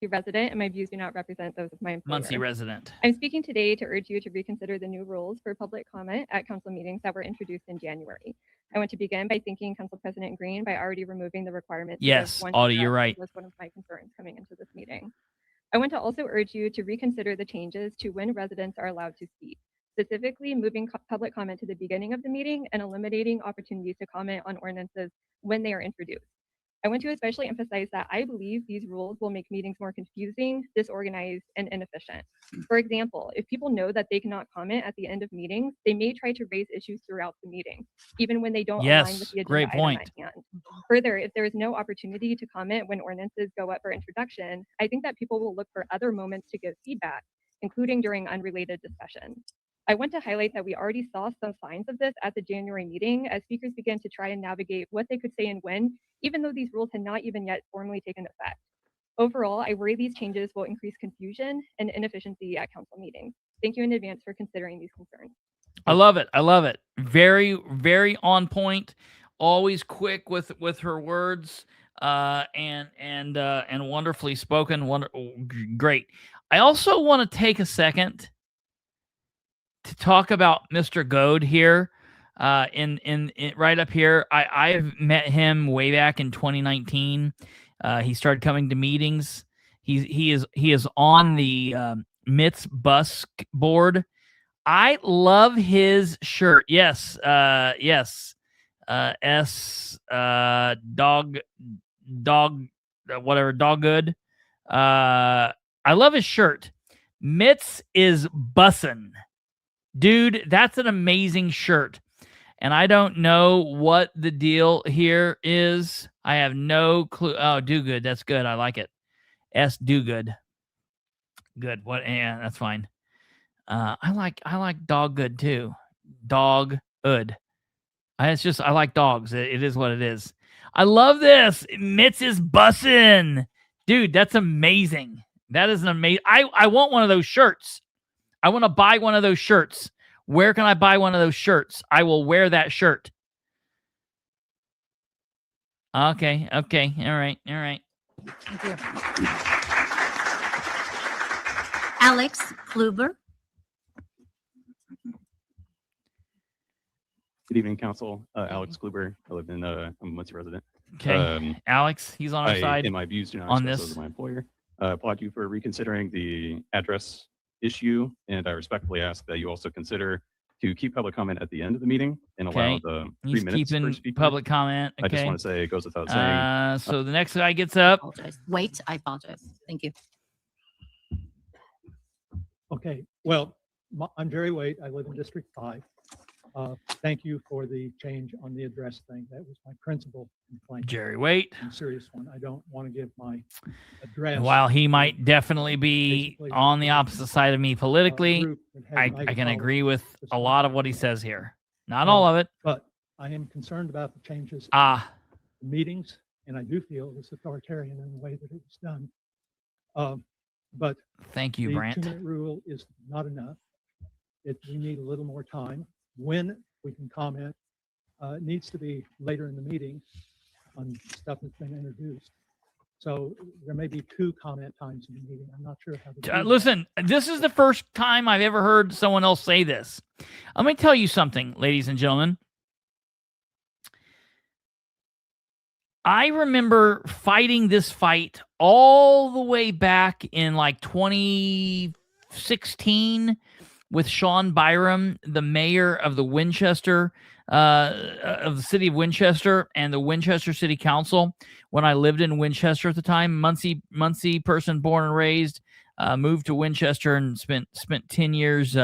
resident, and my views do not represent those of my employer. Muncie resident. I'm speaking today to urge you to reconsider the new rules for public comment at council meetings that were introduced in January. I want to begin by thanking Council President Green by already removing the requirement. Yes, Audie, you're right. Was one of my concerns coming into this meeting. I want to also urge you to reconsider the changes to when residents are allowed to speak. Specifically, moving public comment to the beginning of the meeting and eliminating opportunities to comment on ordinances when they are introduced. I want to especially emphasize that I believe these rules will make meetings more confusing, disorganized, and inefficient. For example, if people know that they cannot comment at the end of meetings, they may try to raise issues throughout the meeting, even when they don't align with the agenda item at hand. Further, if there is no opportunity to comment when ordinances go up for introduction, I think that people will look for other moments to give feedback, including during unrelated discussions. I want to highlight that we already saw some signs of this at the January meeting as speakers began to try and navigate what they could say and when, even though these rules had not even yet formally taken effect. Overall, I worry these changes will increase confusion and inefficiency at council meetings. Thank you in advance for considering these concerns. I love it. I love it. Very, very on point. Always quick with her words, and wonderfully spoken. Great. I also want to take a second to talk about Mr. Goad here, in right up here. I've met him way back in 2019. He started coming to meetings. He is on the MITS bus board. I love his shirt. Yes, yes. Dog whatever, dog good. I love his shirt. MITS is bussin'. Dude, that's an amazing shirt. And I don't know what the deal here is. I have no clue. Oh, do good. That's good. I like it. Do good. Good. What? Yeah, that's fine. I like dog good too. Dog good. I like dogs. It is what it is. I love this. Mitz is bussin'. Dude, that's amazing. That is an amazing. I want one of those shirts. I want to buy one of those shirts. Where can I buy one of those shirts? I will wear that shirt. Okay. All right. Thank you. Alex Kluber. Good evening, Council. Alex Kluber. I live in, I'm a Muncie resident. Okay. Alex, he's on our side. In my views, do not on express this. those of my employer. Applaud you for reconsidering the address issue, and I respectfully ask that you also consider to keep public comment at the end of the meeting and allow the 3 minutes per speaker. Public comment. Okay. I just want to say it goes without saying. So the next guy gets up. Wait, I apologize. Thank you. Okay, well, I'm Jerry Waite. I live in District 5. Thank you for the change on the address thing. That was my principal complaint. Jerry Waite. A serious one. I don't want to give my address. While he might definitely be on the opposite side of me politically, I can agree with a lot of what he says here. Not all of it. But I am concerned about the changes. In meetings, and I do feel it's authoritarian in the way that it was done. But thank you, Brant. The 2-minute rule is not enough. We need a little more time. When we can comment, it needs to be later in the meeting on stuff that's been introduced. So there may be 2 comment times in the meeting. I'm not sure how to do that. Listen, this is the first time I've ever heard someone else say this. Let me tell you something, ladies and gentlemen. I remember fighting this fight all the way back in like 2016 with Sean Byram, the mayor of the Winchester, of the city of Winchester, and the Winchester City Council. When I lived in Winchester at the time, Muncie person, born and raised, moved to Winchester and spent 10 years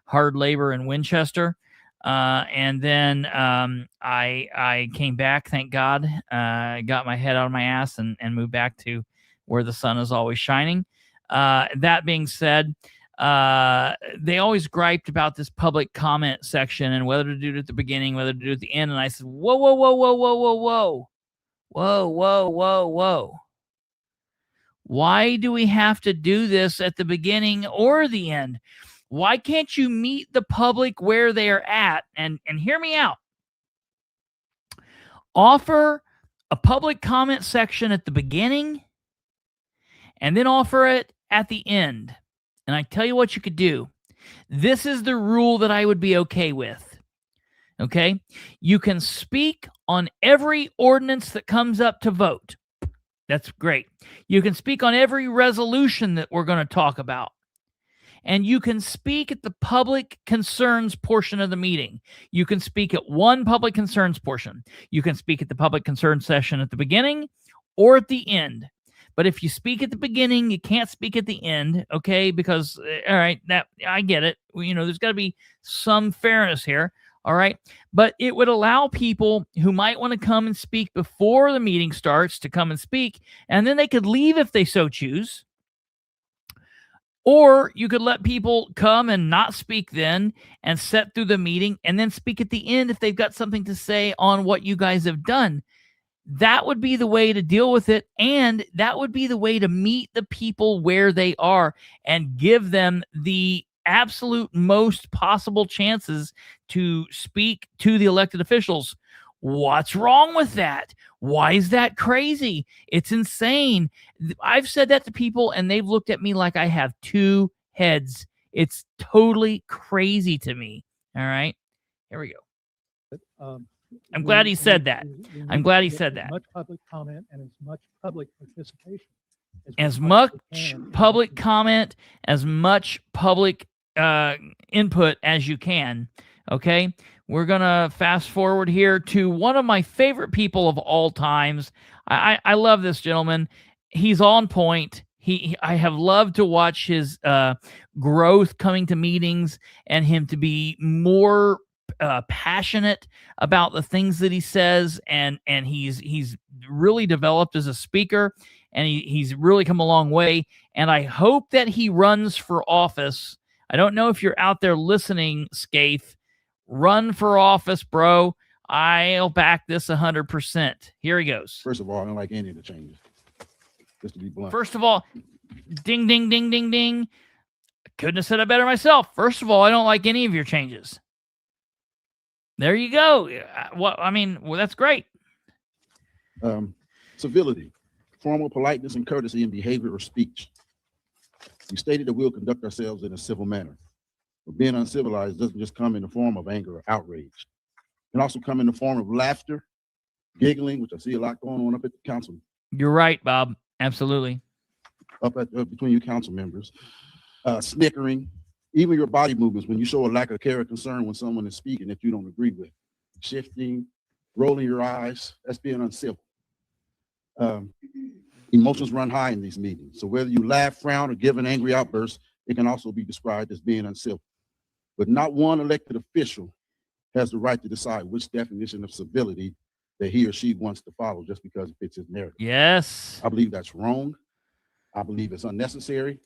hard labor in Winchester. And then I came back, thank God, got my head out of my ass and moved back to where the sun is always shining. That being said, they always griped about this public comment section and whether to do it at the beginning, whether to do it at the end. And I said, whoa, whoa, whoa, whoa, whoa, whoa, whoa, whoa, whoa, whoa, whoa. Why do we have to do this at the beginning or the end? Why can't you meet the public where they are at? And hear me out. Offer a public comment section at the beginning and then offer it at the end. And I tell you what you could do. This is the rule that I would be okay with. Okay? You can speak on every ordinance that comes up to vote. That's great. You can speak on every resolution that we're going to talk about. And you can speak at the public concerns portion of the meeting. You can speak at one public concerns portion. You can speak at the public concerns session at the beginning or at the end. But if you speak at the beginning, you can't speak at the end, okay? Because, all right, that I get it. You know, there's got to be some fairness here, all right? But it would allow people who might want to come and speak before the meeting starts to come and speak, and then they could leave if they so choose. Or you could let people come and not speak then and sit through the meeting and then speak at the end if they've got something to say on what you guys have done. That would be the way to deal with it, and that would be the way to meet the people where they are and give them the absolute most possible chances to speak to the elected officials. What's wrong with that? Why is that crazy? It's insane. I've said that to people, and they've looked at me like I have 2 heads. It's totally crazy to me. All right? Here we go. I'm glad he said that. I'm glad he said that. As much public comment and as much public participation. As much public comment, as much public input as you can. Okay? We're going to fast forward here to one of my favorite people of all times. I love this gentleman. He's on point. I have loved to watch his growth coming to meetings and him to be more passionate about the things that he says. And he's really developed as a speaker, and he's really come a long way. And I hope that he runs for office. I don't know if you're out there listening, Scaife. Run for office, bro. I'll back this 100%. Here he goes. First of all, I don't like any of the changes. Just to be blunt. First of all, ding, ding, ding, ding, ding. Couldn't have said it better myself. First of all, I don't like any of your changes. There you go. Well, that's great. Civility, formal politeness and courtesy in behavior or speech. We stated that we'll conduct ourselves in a civil manner. But being uncivilized doesn't just come in the form of anger or outrage. It can also come in the form of laughter, giggling, which I see a lot going on up at the council. You're right, Bob. Absolutely. Up between you council members. Snickering, even your body movements when you show a lack of care or concern when someone is speaking that you don't agree with. Shifting, rolling your eyes, that's being uncivil. Emotions run high in these meetings. So whether you laugh, frown, or give an angry outburst, it can also be described as being uncivil. But not one elected official has the right to decide which definition of civility that he or she wants to follow just because it fits his narrative. Yes. I believe that's wrong. I believe it's unnecessary.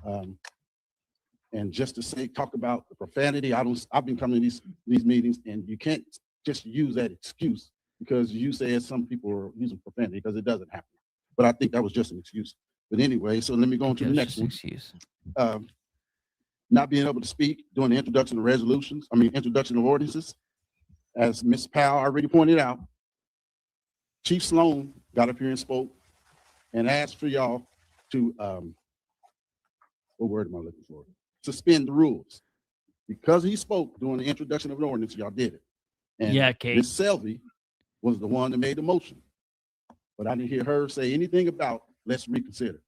And just to talk about the profanity, I've been coming to these meetings, and you can't just use that excuse because you said some people are using profanity, because it doesn't happen. But I think that was just an excuse. But anyway, so let me go on to the next one. Excuse. Not being able to speak during the introduction of introduction of ordinances. As Ms. Powell already pointed out, Chief Sloan got up here and spoke. and ask for y'all to, what word am I looking for? Suspend the rules. Because he spoke during the introduction of an ordinance, y'all did it. And Yeah, Kate. Ms. Selvey was the one that made the motion. But I didn't hear her say anything about let's reconsider.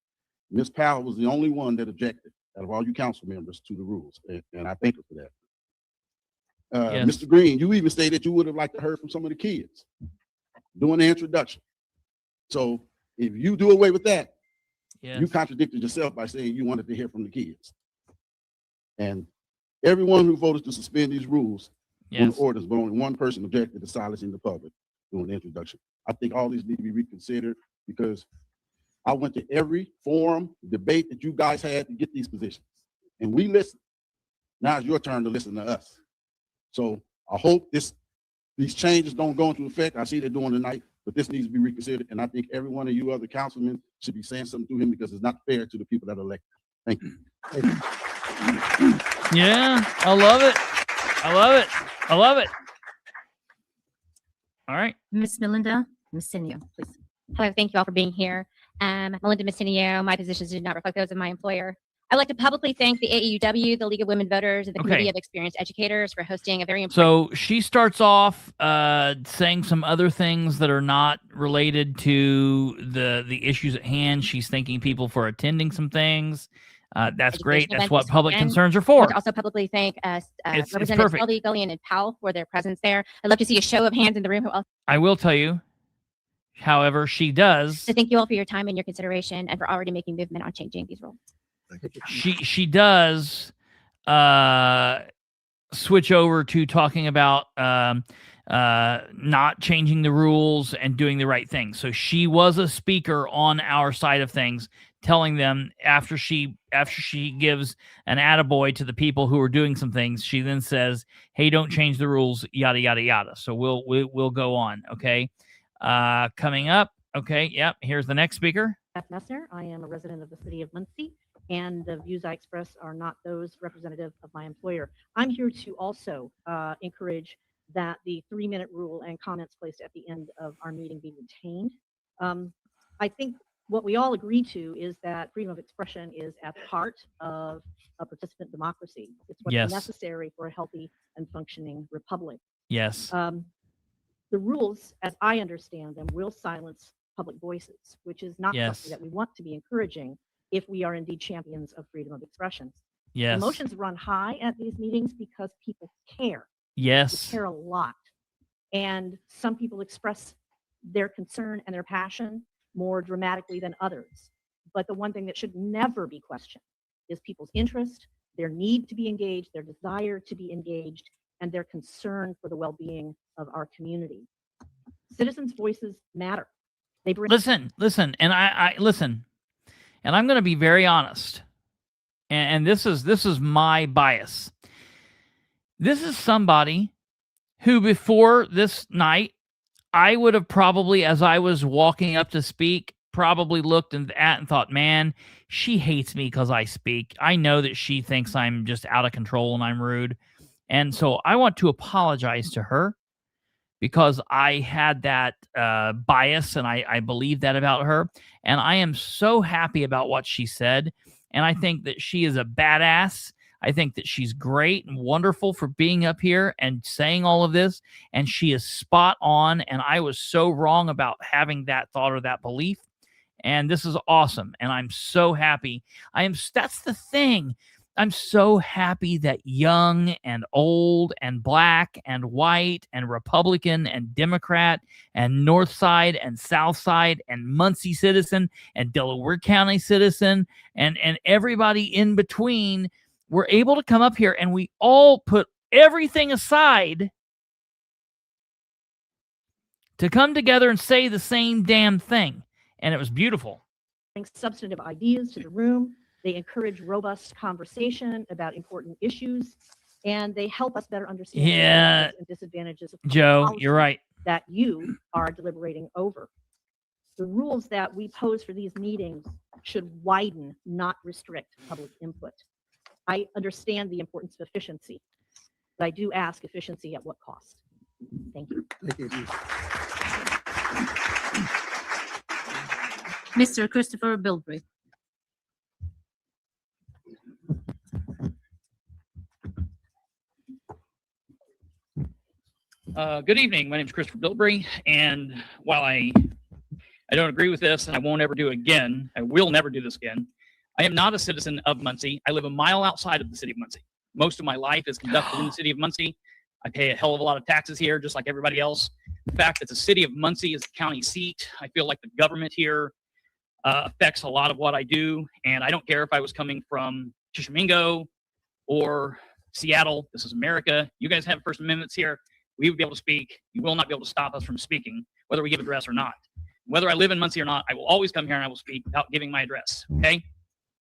Ms. Powell was the only one that objected out of all you council members to the rules, and I thank her for that. Yes. Mr. Green, you even stated you would have liked to hear from some of the kids during the introduction. So if you do away with that, Yes. you contradicted yourself by saying you wanted to hear from the kids. And everyone who voted to suspend these rules on the orders, but only one person objected to silencing the public during the introduction. I think all these need to be reconsidered because I went to every forum, debate that you guys had to get these positions, and we listened. Now it's your turn to listen to us. So I hope these changes don't go into effect. I see they're doing tonight, but this needs to be reconsidered. And I think every one of you other councilmen should be saying something to him because it's not fair to the people that are elected. Thank you. Yeah, I love it. I love it. I love it. All right. Miss Melinda Messinio, please. Hello, thank you all for being here. Melinda Messinio, my positions do not reflect those of my employer. I'd like to publicly thank the AEW, the League of Women Voters, and the Committee of Experienced Educators for hosting a very important... So she starts off saying some other things that are not related to the issues at hand. She's thanking people for attending some things. That's great. That's what public concerns are for. I'd like to also publicly thank Representatives Selby, Gullion, and Powell for their presence there. I'd love to see a show of hands in the room. Who else? I will tell you, however, she does. So thank you all for your time and your consideration and for already making movement on changing these rules. She does switch over to talking about not changing the rules and doing the right thing. So she was a speaker on our side of things, telling them after she gives an attaboy to the people who are doing some things, she then says, "Hey, don't change the rules," yada yada yada. So we'll go on. Okay, coming up. Okay, yep. Here's the next speaker. Beth Messner. I am a resident of the city of Muncie, and the views I express are not those representative of my employer. I'm here to also encourage that the 3-minute rule and comments placed at the end of our meeting be retained. I think what we all agree to is that freedom of expression is at the heart of a participant democracy. It's what's necessary for a healthy and functioning republic. Yes. The rules, as I understand them, will silence public voices, which is not something that we want to be encouraging if we are indeed champions of freedom of expression. Yes. Emotions run high at these meetings because people care. Yes. They care a lot. And some people express their concern and their passion more dramatically than others. But the one thing that should never be questioned is people's interest, their need to be engaged, their desire to be engaged, and their concern for the well-being of our community. Citizens' voices matter. They bring listen, and I listen, and I'm going to be very honest. And this is my bias. This is somebody who before this night, I would have probably, as I was walking up to speak, probably looked at and thought, man, she hates me because I speak. I know that she thinks I'm just out of control and I'm rude. And so I want to apologize to her because I had that bias and I believe that about her. And I am so happy about what she said. And I think that she is a badass. I think that she's great and wonderful for being up here and saying all of this. And she is spot on. And I was so wrong about having that thought or that belief. And this is awesome. And I'm so happy. That's the thing. I'm so happy that young and old and black and white and Republican and Democrat and North Side and South Side and Muncie citizen and Delaware County citizen and everybody in between were able to come up here and we all put everything aside to come together and say the same damn thing. And it was beautiful. Bring substantive ideas to the room. They encourage robust conversation about important issues, and they help us better understand the advantages and disadvantages of Joe, policy you're right. that you are deliberating over. The rules that we pose for these meetings should widen, not restrict public input. I understand the importance of efficiency, but I do ask efficiency at what cost? Thank you. Thank you. Mr. Kristopher Bilbrey. Good evening. My name is Kristopher Bilbrey, and while I don't agree with this, and I won't ever do it again, I will never do this again, I am not a citizen of Muncie. I live a mile outside of the city of Muncie. Most of my life is conducted in the city of Muncie. I pay a hell of a lot of taxes here, just like everybody else. The fact that the city of Muncie is the county seat, I feel like the government here affects a lot of what I do, and I don't care if I was coming from Tishomingo or Seattle. This is America. You guys have First Amendments here. We would be able to speak. You will not be able to stop us from speaking, whether we give address or not. Whether I live in Muncie or not, I will always come here and I will speak without giving my address, okay?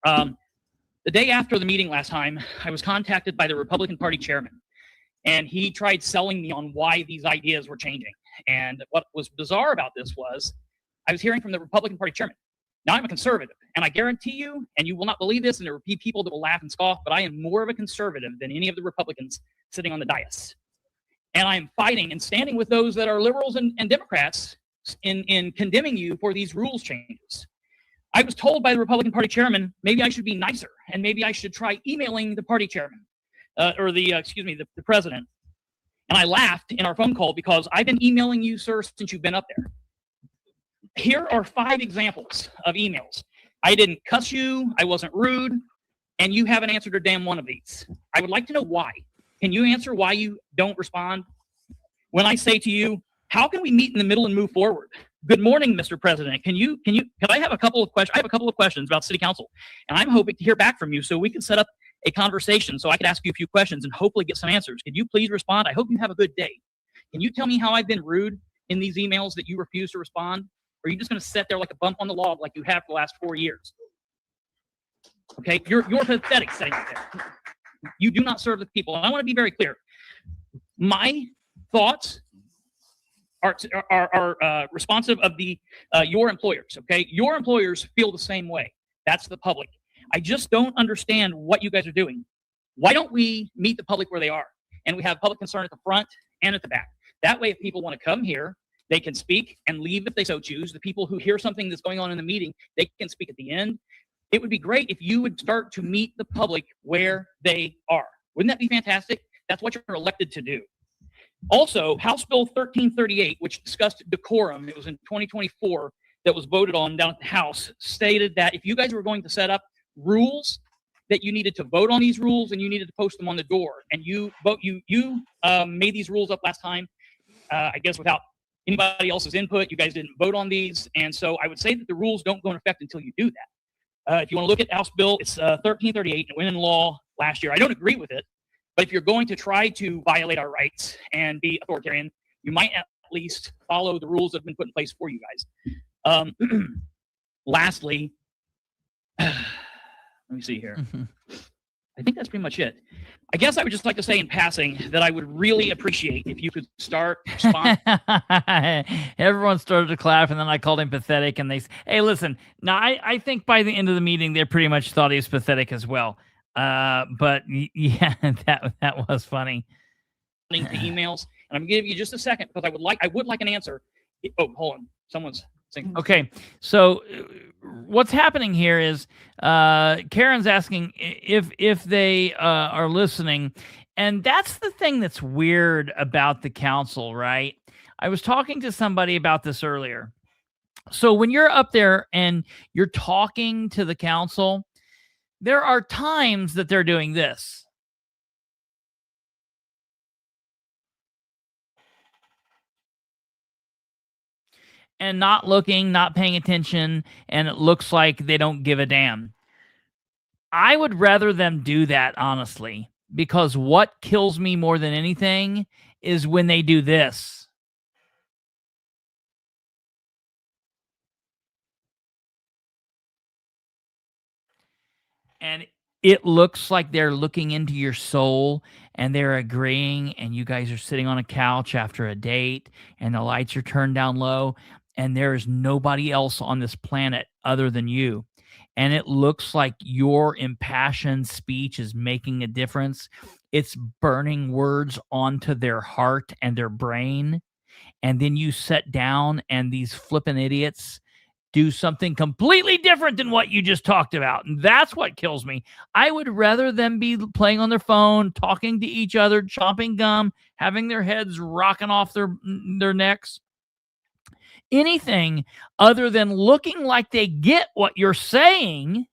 The day after the meeting last time, I was contacted by the Republican Party chairman, and he tried selling me on why these ideas were changing. And what was bizarre about this was I was hearing from the Republican Party chairman. Now, I'm a conservative, and I guarantee you, and you will not believe this, and there will be people that will laugh and scoff, but I am more of a conservative than any of the Republicans sitting on the dais. And I am fighting and standing with those that are liberals and Democrats in condemning you for these rules changes. I was told by the Republican Party chairman, maybe I should be nicer, and maybe I should try emailing the party chairman, the president. And I laughed in our phone call because I've been emailing you, sir, since you've been up there. Here are 5 examples of emails. I didn't cuss you, I wasn't rude, and you haven't answered a damn one of these. I would like to know why. Can you answer why you don't respond? When I say to you, how can we meet in the middle and move forward? Good morning, Mr. President. Can I have a couple of questions? I have a couple of questions about City Council, and I'm hoping to hear back from you so we can set up a conversation so I could ask you a few questions and hopefully get some answers. Could you please respond? I hope you have a good day. Can you tell me how I've been rude in these emails that you refuse to respond? Or are you just going to sit there like a bump on the log like you have for the last 4 years? Okay, you're pathetic sitting there. You do not serve the people. And I want to be very clear. My thoughts are responsive of your employers, okay? Your employers feel the same way. That's the public. I just don't understand what you guys are doing. Why don't we meet the public where they are? And we have public concern at the front and at the back. That way, if people want to come here, they can speak and leave if they so choose. The people who hear something that's going on in the meeting, they can speak at the end. It would be great if you would start to meet the public where they are. Wouldn't that be fantastic? That's what you're elected to do. Also, House Bill 1338, which discussed decorum, it was in 2024 that was voted on down at the House, stated that if you guys were going to set up rules, that you needed to vote on these rules and you needed to post them on the door. And you made these rules up last time, I guess without anybody else's input. You guys didn't vote on these. And so I would say that the rules don't go into effect until you do that. If you want to look at House Bill, it's 1338, it went in law last year. I don't agree with it, but if you're going to try to violate our rights and be authoritarian, you might at least follow the rules that have been put in place for you guys. Lastly, let me see here. I think that's pretty much it. I guess I would just like to say in passing that I would really appreciate if you could start responding. Everyone started to clap, and then I called him pathetic, and they said, hey, listen, now I think by the end of the meeting, they pretty much thought he was pathetic as well. But yeah, that was funny. To emails, and I'm gonna give you just a second because I would like an answer. Oh, hold on. Someone's saying. Okay, so what's happening here is Karen's asking if they are listening, and that's the thing that's weird about the council, right? I was talking to somebody about this earlier. So when you're up there and you're talking to the council, there are times that they're doing this. And not looking, not paying attention, and it looks like they don't give a damn. I would rather them do that, honestly, because what kills me more than anything is when they do this. And it looks like they're looking into your soul and they're agreeing, and you guys are sitting on a couch after a date and the lights are turned down low and there is nobody else on this planet other than you. And it looks like your impassioned speech is making a difference. It's burning words onto their heart and their brain. And then you sit down and these flippin' idiots do something completely different than what you just talked about. And that's what kills me. I would rather them be playing on their phone, talking to each other, chomping gum, having their heads rocking off their necks. Anything other than looking like they get what you're saying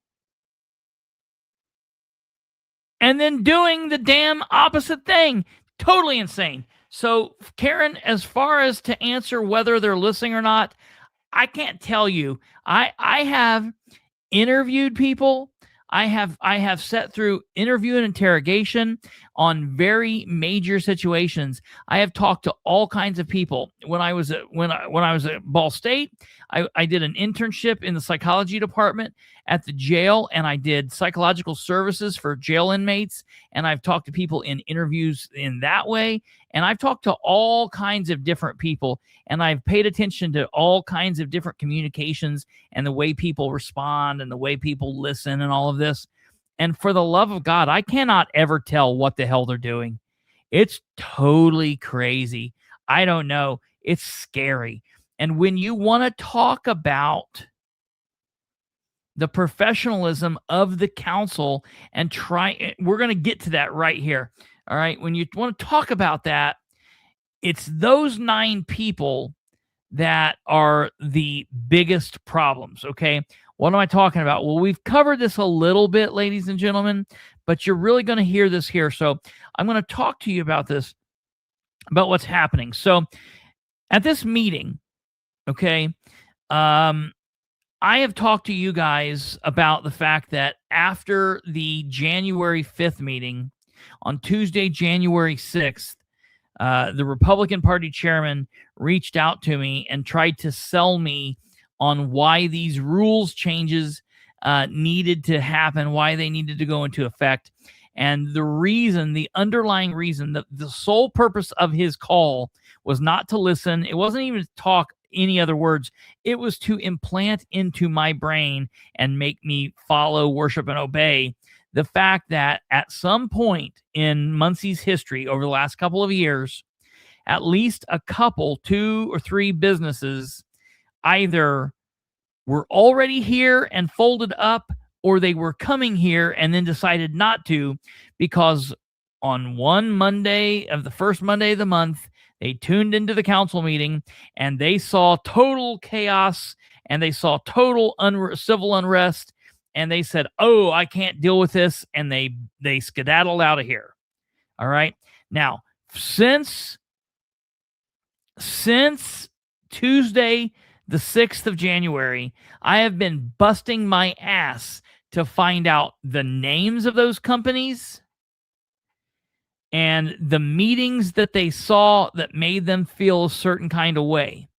and then doing the damn opposite thing. Totally insane. So, Karen, as far as to answer whether they're listening or not, I can't tell you. I have interviewed people. I have sat through interview and interrogation on very major situations. I have talked to all kinds of people. When I was at Ball State, I did an internship in the psychology department at the jail, and I did psychological services for jail inmates. And I've talked to people in interviews in that way. And I've talked to all kinds of different people, and I've paid attention to all kinds of different communications and the way people respond and the way people listen and all of this. And for the love of God, I cannot ever tell what the hell they're doing. It's totally crazy. I don't know. It's scary. And when you want to talk about the professionalism of the council and we're going to get to that right here. All right. When you want to talk about that, it's those 9 people that are the biggest problems. Okay. What am I talking about? Well, we've covered this a little bit, ladies and gentlemen, but you're really going to hear this here. So I'm going to talk to you about this, about what's happening. So at this meeting, okay, I have talked to you guys about the fact that after the January 5th meeting, on Tuesday, January 6th, the Republican Party chairman reached out to me and tried to sell me on why these rules changes needed to happen, why they needed to go into effect. And the reason, the underlying reason, the sole purpose of his call was not to listen. It wasn't even to talk any other words. It was to implant into my brain and make me follow, worship, and obey the fact that at some point in Muncie's history over the last couple of years, at least a couple, 2 or 3 businesses either were already here and folded up, or they were coming here and then decided not to, because on one Monday of the first Monday of the month, they tuned into the council meeting and they saw total chaos and they saw total civil unrest. And they said, oh, I can't deal with this. And they skedaddled out of here. All right. Now, since Tuesday, the 6th of January, I have been busting my ass to find out the names of those companies and the meetings that they saw that made them feel a certain kind of way.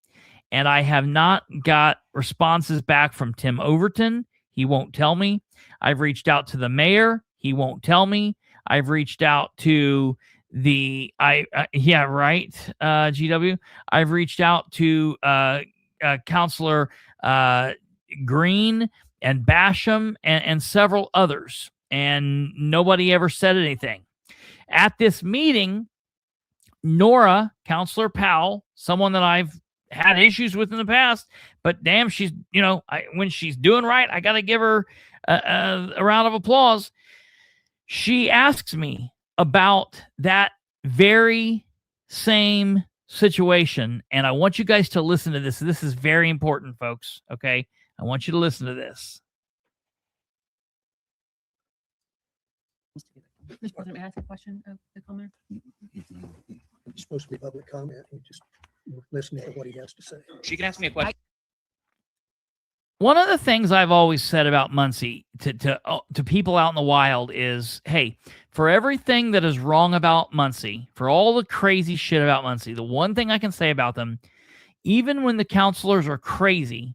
And I have not got responses back from Tim Overton. He won't tell me. I've reached out to the mayor. He won't tell me. I've reached out to GW. I've reached out to Councilor Green and Basham and several others, and nobody ever said anything. At this meeting, Nora, Councilor Powell, someone that I've had issues with in the past, but damn, she's, when she's doing right, I got to give her a round of applause. She asks me about that very same situation, and I want you guys to listen to this. This is very important, folks. Okay, I want you to listen to this. Mr. President, may I ask a question of the caller? It's supposed to be public comment. You just listen to what he has to say. She can ask me a question. One of the things I've always said about Muncie to people out in the wild is, hey, for everything that is wrong about Muncie, for all the crazy shit about Muncie, the one thing I can say about them, even when the counselors are crazy,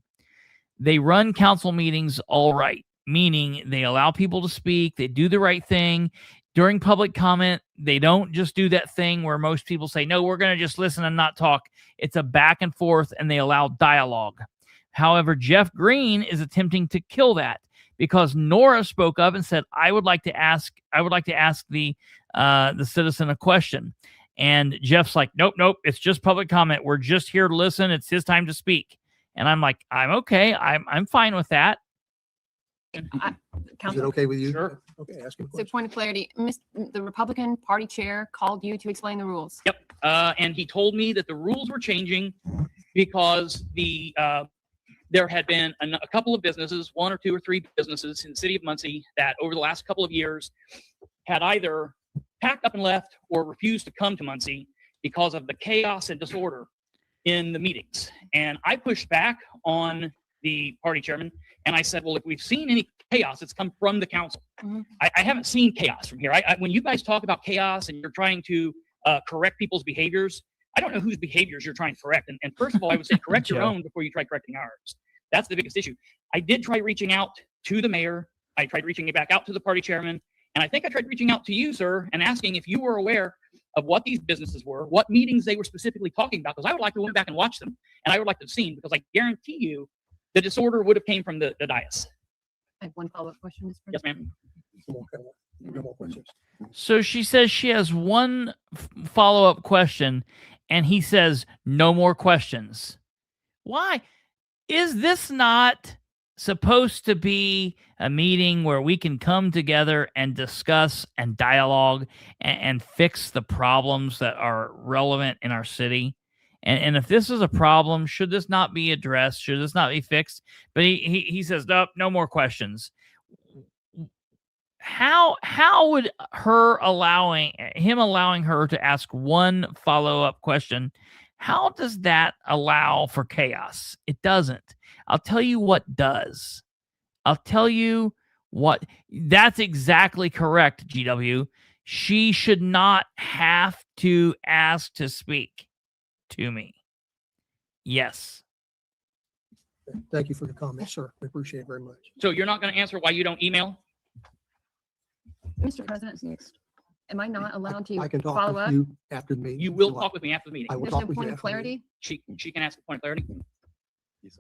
they run council meetings all right, meaning they allow people to speak, they do the right thing. During public comment, they don't just do that thing where most people say, no, we're going to just listen and not talk. It's a back and forth, and they allow dialogue. However, Jeff Green is attempting to kill that because Nora spoke up and said, I would like to ask the citizen a question. And Jeff's like, nope, it's just public comment. We're just here to listen. It's his time to speak. And I'm like, I'm okay. I'm fine with that. Is it Council, okay with you? Sure. Okay, ask him a so question. point of clarity, the Republican Party Chair called you to explain the rules. Yep. And he told me that the rules were changing because there had been a couple of businesses, 1 or 2 or 3 businesses in the city of Muncie that over the last couple of years had either packed up and left or refused to come to Muncie because of the chaos and disorder in the meetings. And I pushed back on the party chairman and I said, well, if we've seen any chaos, it's come from the council. I haven't seen chaos from here. When you guys talk about chaos and you're trying to correct people's behaviors, I don't know whose behaviors you're trying to correct. And first of all, I would say correct your own before you try correcting ours. That's the biggest issue. I did try reaching out to the mayor. I tried reaching back out to the party chairman. And I think I tried reaching out to you, sir, and asking if you were aware of what these businesses were, what meetings they were specifically talking about, because I would like to go back and watch them. And I would like to have seen, because I guarantee you the disorder would have came from the dais. I have one follow-up question, Mr. Yes, President. ma'am. No more questions. So she says she has one follow-up question, and he says, no more questions. Why? Is this not supposed to be a meeting where we can come together and discuss and dialogue and fix the problems that are relevant in our city? And if this is a problem, should this not be addressed? Should this not be fixed? But he says, nope, no more questions. How would him allowing her to ask one follow-up question, how does that allow for chaos? It doesn't. I'll tell you what does. I'll tell you what. That's exactly correct, GW. She should not have to ask to speak to me. Yes. Thank you for the comment, sir. We appreciate it very much. So you're not going to answer why you don't email? Mr. President, am I not allowed to I can talk follow with up? you after the meeting. You will talk with me after the meeting. I will There's talk no with you point of after the meeting. clarity? She can ask a point of clarity. That's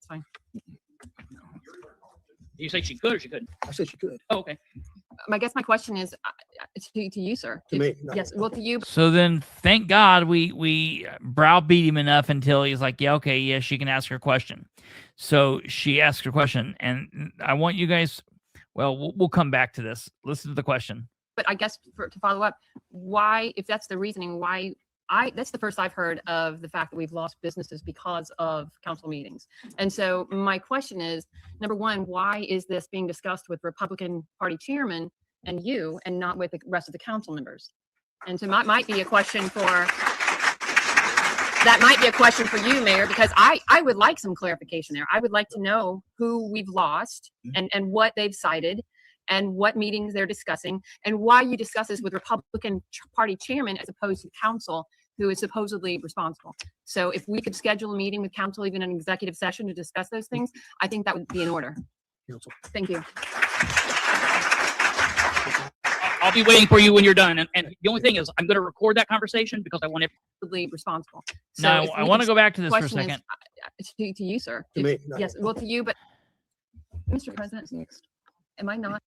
fine. Did you say she could or she couldn't? I said she could. Oh, okay. I guess my question is to you, sir. To me, no. Yes, well, to you. So then, thank God we browbeat him enough until he's like, yeah, okay, yeah, she can ask her question. So she asked her question, and I want you guys. Well, we'll come back to this. Listen to the question. But I guess to follow up, why, if that's the reasoning, why that's the first I've heard of the fact that we've lost businesses because of council meetings. And so my question is, number one, why is this being discussed with Republican Party chairman and you and not with the rest of the council members? And so might be a question for, that might be a question for you, Mayor, because I would like some clarification there. I would like to know who we've lost and what they've cited and what meetings they're discussing and why you discuss this with Republican Party chairman as opposed to council, who is supposedly responsible. So if we could schedule a meeting with council, even an executive session to discuss those things, I think that would be in order. Council. Thank you. I'll be waiting for you when you're done. And the only thing is, I'm going to record that conversation because I want everybody responsible. So Now, if I we want to could- go back to this for a question is, second. To you, sir. To me, no. Yes, well, to you, but Mr. President, am I not?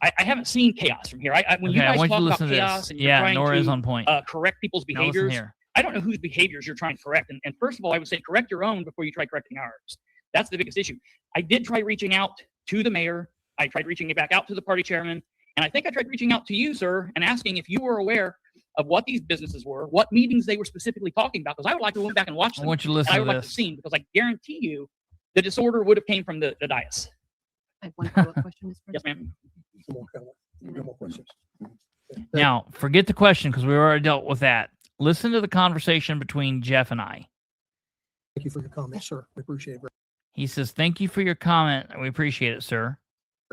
I haven't seen chaos from here. When you Okay, I guys want you talk to about listen to chaos this. and you're Yeah, trying Nora is to on point. Correct people's Now listen behaviors, here. I don't know whose behaviors you're trying to correct. And first of all, I would say correct your own before you try correcting ours. That's the biggest issue. I did try reaching out to the mayor. I tried reaching back out to the party chairman. And I think I tried reaching out to you, sir, and asking if you were aware of what these businesses were, what meetings they were specifically talking about, because I would like to go back and watch them. I want you to listen and I to would like this. to see, because I guarantee you the disorder would have came from the dais. I have one follow-up question, Mr. Yes, President. ma'am. No more comment. No more questions. Now, forget the question because we already dealt with that. Listen to the conversation between Jeff and I. Thank you for your comment, sir. We appreciate it He says, thank you for your comment. We appreciate it, sir.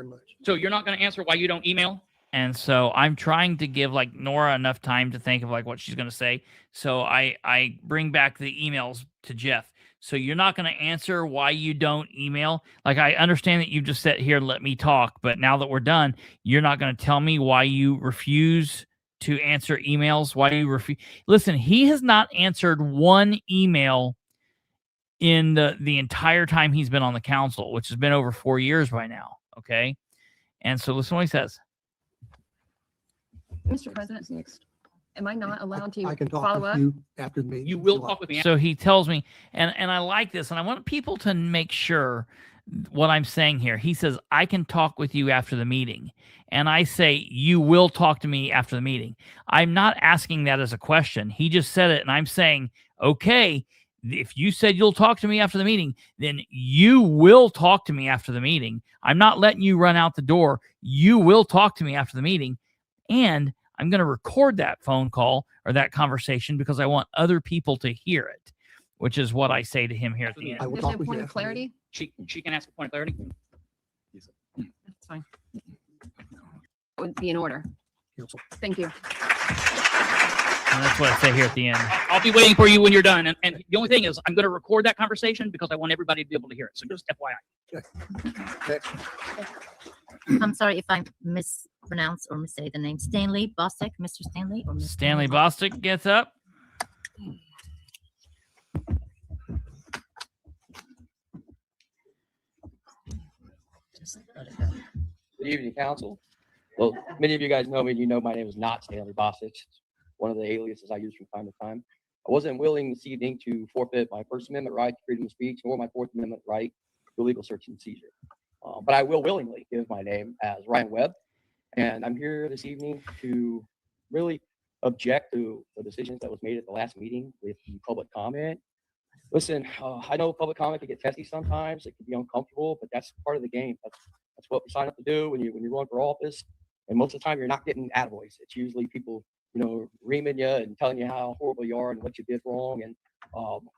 very much. So you're not going to answer why you don't email? And so I'm trying to give like Nora enough time to think of like what she's going to say. So I bring back the emails to Jeff. So you're not going to answer why you don't email. Like, I understand that you just sat here and let me talk, but now that we're done, you're not going to tell me why you refuse to answer emails. Why do you refuse? Listen, he has not answered one email in the entire time he's been on the council, which has been over 4 years by now. Okay. And so listen to what he says. Mr. President, Am I not allowed to I can talk follow with up? you after the meeting. You if will like. talk with me. So he tells me, and I like this, and I want people to make sure what I'm saying here. He says, I can talk with you after the meeting. And I say, you will talk to me after the meeting. I'm not asking that as a question. He just said it, and I'm saying, okay, if you said you'll talk to me after the meeting, then you will talk to me after the meeting. I'm not letting you run out the door. You will talk to me after the meeting. And I'm going to record that phone call or that conversation because I want other people to hear it, which is what I say to him here at the end. I will Just talk a with point you of after the clarity. She can ask a point of clarity. That's fine. That would be in order. Council. Thank you. And that's what I say here at the end. I'll be waiting for you when you're done. And the only thing is, I'm going to record that conversation because I want everybody to be able to hear it. So just FYI. Next. I'm sorry if I mispronounce or missay the name. Stanley Bostic, Mr. Stanley or Ms. Stanley Bostic gets up. Good evening, council. Well, many of you guys know me, and you know my name is not Stanley Bostic. It's one of the aliases I use from time to time. I wasn't willing this evening to forfeit my First Amendment right to freedom of speech or my Fourth Amendment right to illegal search and seizure. But I will willingly give my name as Ryan Webb, and I'm here this evening to really object to the decisions that was made at the last meeting with the public comment. Listen, I know public comment can get testy sometimes. It can be uncomfortable, but that's part of the game. That's what we sign up to do when you run for office. And most of the time, you're not getting attaboys. It's usually people, reaming you and telling you how horrible you are and what you did wrong. And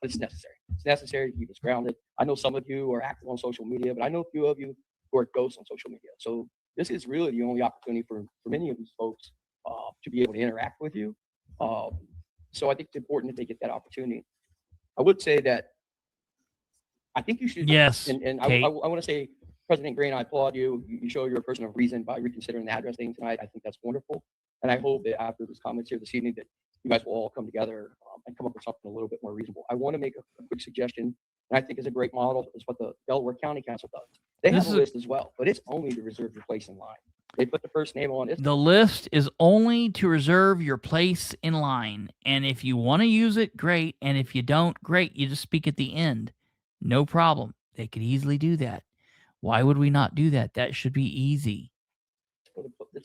it's necessary. It's necessary to keep us grounded. I know some of you are active on social media, but I know a few of you who are ghosts on social media. So this is really the only opportunity for many of these folks to be able to interact with you. So I think it's important that they get that opportunity. I would say that I think you should. Yes. And I want to say, President Green, I applaud you. You show you're a person of reason by reconsidering the address thing tonight. I think that's wonderful. And I hope that after these comments here this evening that you guys will all come together and come up with something a little bit more reasonable. I want to make a quick suggestion, and I think is a great model, is what the Delaware County Council does. They have a list as well, but it's only to reserve your place in line. They put the first name on it. The list is only to reserve your place in line. And if you want to use it, great. And if you don't, great. You just speak at the end. No problem. They could easily do that. Why would we not do that? That should be easy.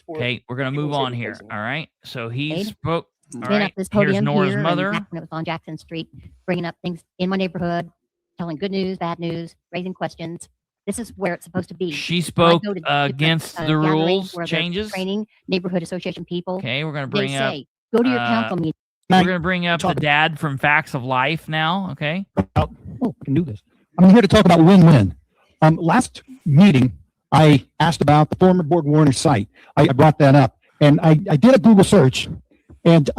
Okay, we're going to move on here. All right. So he spoke. All Been right. up this Here's podium Nora's here mother. and it was on Jackson Street, bringing up things in my neighborhood, telling good news, bad news, raising questions. This is where it's supposed to be. She When I spoke go to different, against the gatherings rules where they're changes. Training neighborhood association people. Okay, we're going to They bring up. say, go to your council meeting. We're going to bring up the dad from Facts of Life now. Okay. Oh, I can do this. I'm here to talk about win-win. Last meeting, I asked about the former Board Warner site. I brought that up, and I did a Google search, and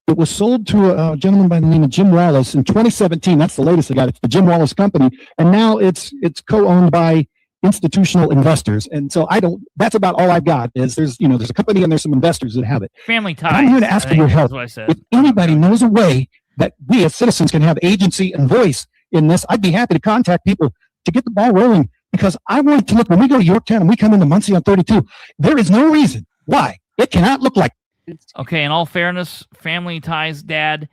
it was sold to a gentleman by the name of Jim Wallace in 2017. That's the latest I got. It's the Jim Wallace Company, and now it's co-owned by institutional investors. And so that's about all I've got. There's a company and there's some investors that have it. Family ties. I'm here to ask for your help. What I said. If anybody knows a way that we as citizens can have agency and voice in this, I'd be happy to contact people to get the ball rolling, because I want to look, when we go to Yorktown and we come into Muncie on 32, there is no reason why it cannot look like. Okay, in all fairness, Family Ties dad,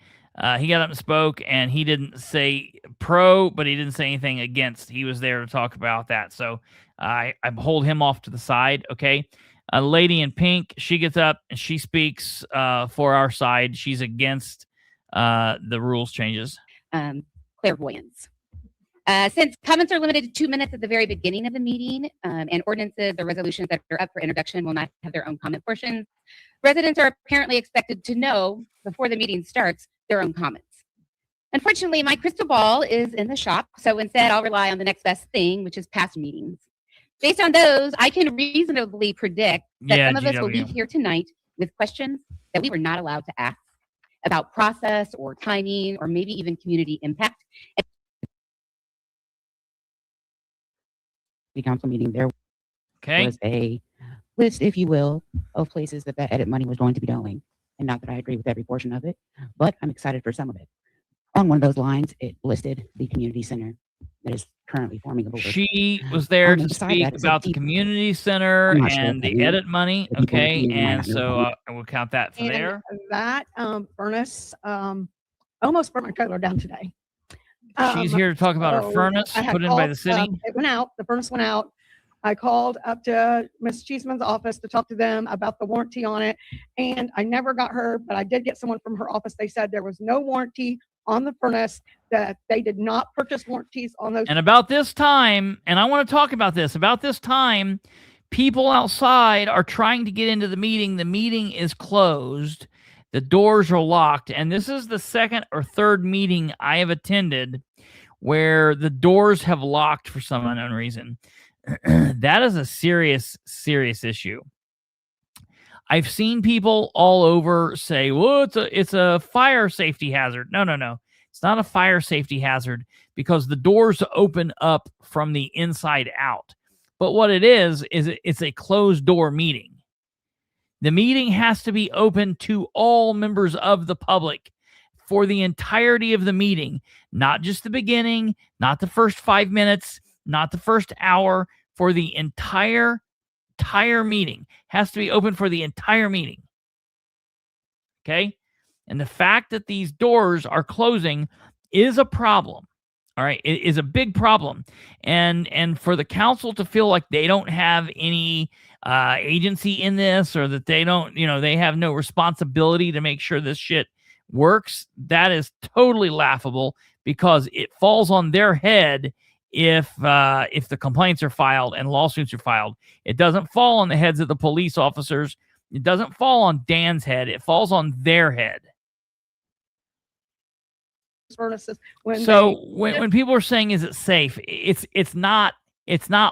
he got up and spoke, and he didn't say pro, but he didn't say anything against. He was there to talk about that. So I hold him off to the side, okay? A lady in pink, she gets up and she speaks for our side. She's against the rules changes. Clairvoyance. Since comments are limited to 2 minutes at the very beginning of the meeting, and ordinances or resolutions that are up for introduction will not have their own comment portions, residents are apparently expected to know before the meeting starts their own comments. Unfortunately, my crystal ball is in the shop, so instead I'll rely on the next best thing, which is past meetings. Based on those, I can reasonably predict that some of us will be here tonight with questions that we were not allowed to ask about process or timing or maybe even community impact. The council meeting, there was a list, if you will, of places that edit money was going to be going. And not that I agree with every portion of it, but I'm excited for some of it. On one of those lines, it listed the community center that is currently forming a board. She was there and to beside speak that is a about the deep- community center I'm not sure and if I the knew edit money. the people in the Okay, community might and not know so that. we'll count that for And there. that furnace almost burnt my trailer down today. She's here to talk about her So furnace I had put in by called, the city. it went out. The furnace went out. I called up to Ms. Cheeseman's office to talk to them about the warranty on it, and I never got her, but I did get someone from her office. They said there was no warranty on the furnace, that they did not purchase warranties on those. And about this time, and I want to talk about this, about this time, people outside are trying to get into the meeting. The meeting is closed. The doors are locked. And this is the second or third meeting I have attended where the doors have locked for some unknown reason. That is a serious, serious issue. I've seen people all over say, well, it's a fire safety hazard. No, no, no. It's not a fire safety hazard because the doors open up from the inside out. But what it is it's a closed door meeting. The meeting has to be open to all members of the public for the entirety of the meeting, not just the beginning, not the first 5 minutes, not the first hour, for the entire meeting. Has to be open for the entire meeting. Okay? And the fact that these doors are closing is a problem. All right? It is a big problem. And for the council to feel like they don't have any agency in this, or that they don't, they have no responsibility to make sure this shit works, that is totally laughable, because it falls on their head if the complaints are filed and lawsuits are filed. It doesn't fall on the heads of the police officers. It doesn't fall on Dan's head. It falls on their head. Furnaces when people are saying, is it safe? It's not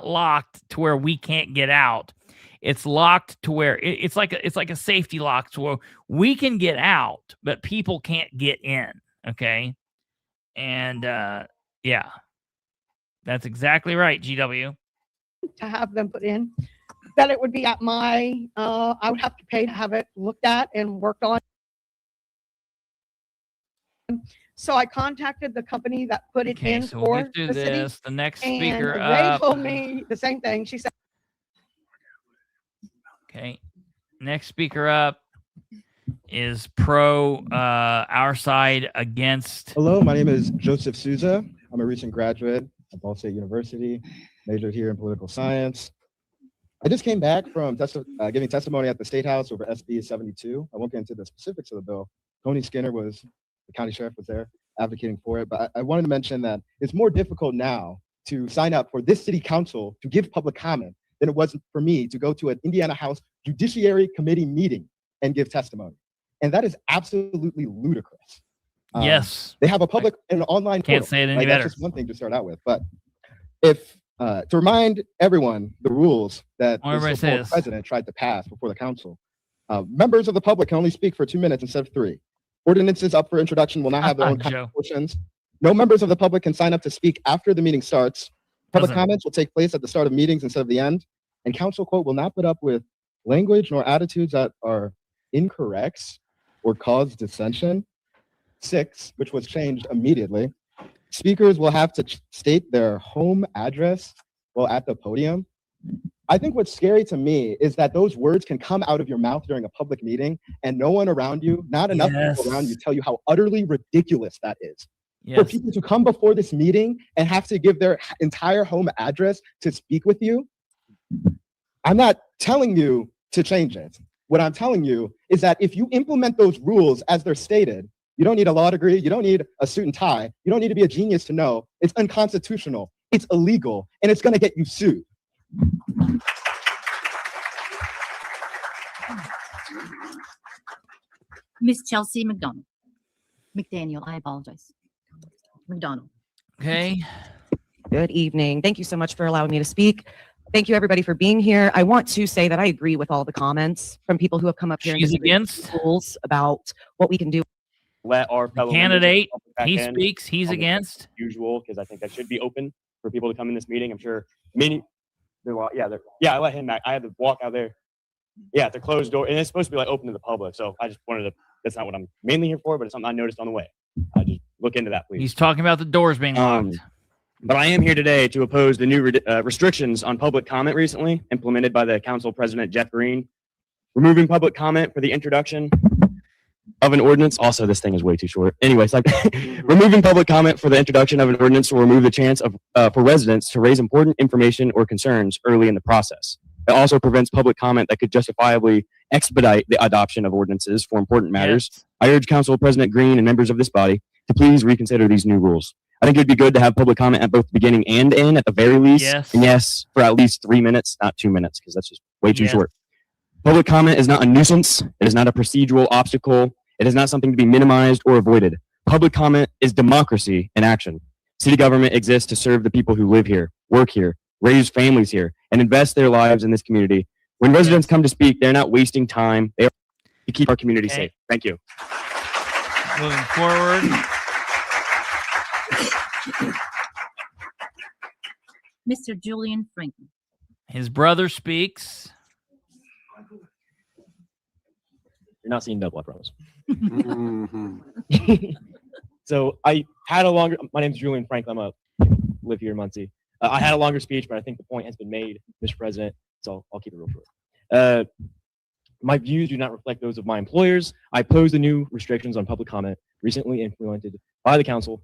locked to where we can't get out. It's locked to where it's like a safety lock to where we can get out, but people can't get in. Okay. And yeah, that's exactly right, GW. To have them put in, that it would be at my, I would have to pay to have it looked at and worked on. So I contacted the company that put it in so for we'll get through the city. this. The next speaker and up. they told me the same thing. She said, Okay. Next speaker up is pro our side against. Hello, my name is Joseph Souza. I'm a recent graduate of Ball State University, majored here in political science. I just came back from giving testimony at the State House over SB 72. I won't get into the specifics of the bill. Tony Skinner the county sheriff was there advocating for it, but I wanted to mention that it's more difficult now to sign up for this city council to give public comment than it was for me to go to an Indiana House Judiciary Committee meeting and give testimony. And that is absolutely ludicrous. Yes. They have a public and an online Can't portal, say it any right? better. That's just one thing to start out with. But if, to remind everyone the rules that Well, the everybody say so-called this. president tried to pass before the council, members of the public can only speak for 2 minutes instead of 3. Ordinances up for introduction will not have their own comment portions. No members of the public can sign up to speak after the meeting starts. Public comments will take place at the start of meetings instead of the end. And council, quote, will not put up with language nor attitudes that are incorrect or cause dissension. 6, which was changed immediately. Speakers will have to state their home address while at the podium. I think what's scary to me is that those words can come out of your mouth during a public meeting and no one around you, not enough people around you, tell you how utterly ridiculous that is. For people to come before this meeting and have to give their entire home address to speak with you, I'm not telling you to change it. What I'm telling you is that if you implement those rules as they're stated, you don't need a law degree, you don't need a suit and tie, you don't need to be a genius to know it's unconstitutional, it's illegal, and it's gonna get you sued. Miss Chelsea McDaniel, I apologize. McDonald. Okay. Good evening. Thank you so much for allowing me to speak. Thank you, everybody, for being here. I want to say that I agree with all the comments from people who have come up here. She's and against rules about what we can do. Let our fellow candidate, members back he in speaks, he's on the against. Usual, because I think that should be open for people to come in this meeting. I'm sure many. I let him back. I had to walk out there. Yeah, the closed door, and it's supposed to be like open to the public. So I just wanted to. That's not what I'm mainly here for, but it's something I noticed on the way. Just look into that, please. He's talking about the doors being locked. But I am here today to oppose the new restrictions on public comment recently implemented by the council president, Jeff Green, removing public comment for the introduction of an ordinance. Also, this thing is way too short. Anyways, like removing public comment for the introduction of an ordinance will remove the chance of for residents to raise important information or concerns early in the process. It also prevents public comment that could justifiably expedite the adoption of ordinances for important matters. Yes. I urge Council President Green and members of this body to please reconsider these new rules. I think it'd be good to have public comment at both the beginning and end at the very least. Yes. And yes, for at least 3 minutes, not 2 minutes, because that's just way too short. Public comment is not a nuisance. It is not a procedural obstacle. It is not something to be minimized or avoided. Public comment is democracy in action. City government exists to serve the people who live here, work here, raise families here, and invest their lives in this community. When residents come to speak, they're not wasting time. They are to keep our community safe. Thank you. Moving forward. Mr. Julian Franklin. His brother speaks. You're not seeing double, I promise. So I had a longer, my name is Julian Franklin. Live here in Muncie. I had a longer speech, but I think the point has been made, Mr. President, so I'll keep it real short. My views do not reflect those of my employers. I oppose the new restrictions on public comment recently implemented by the council.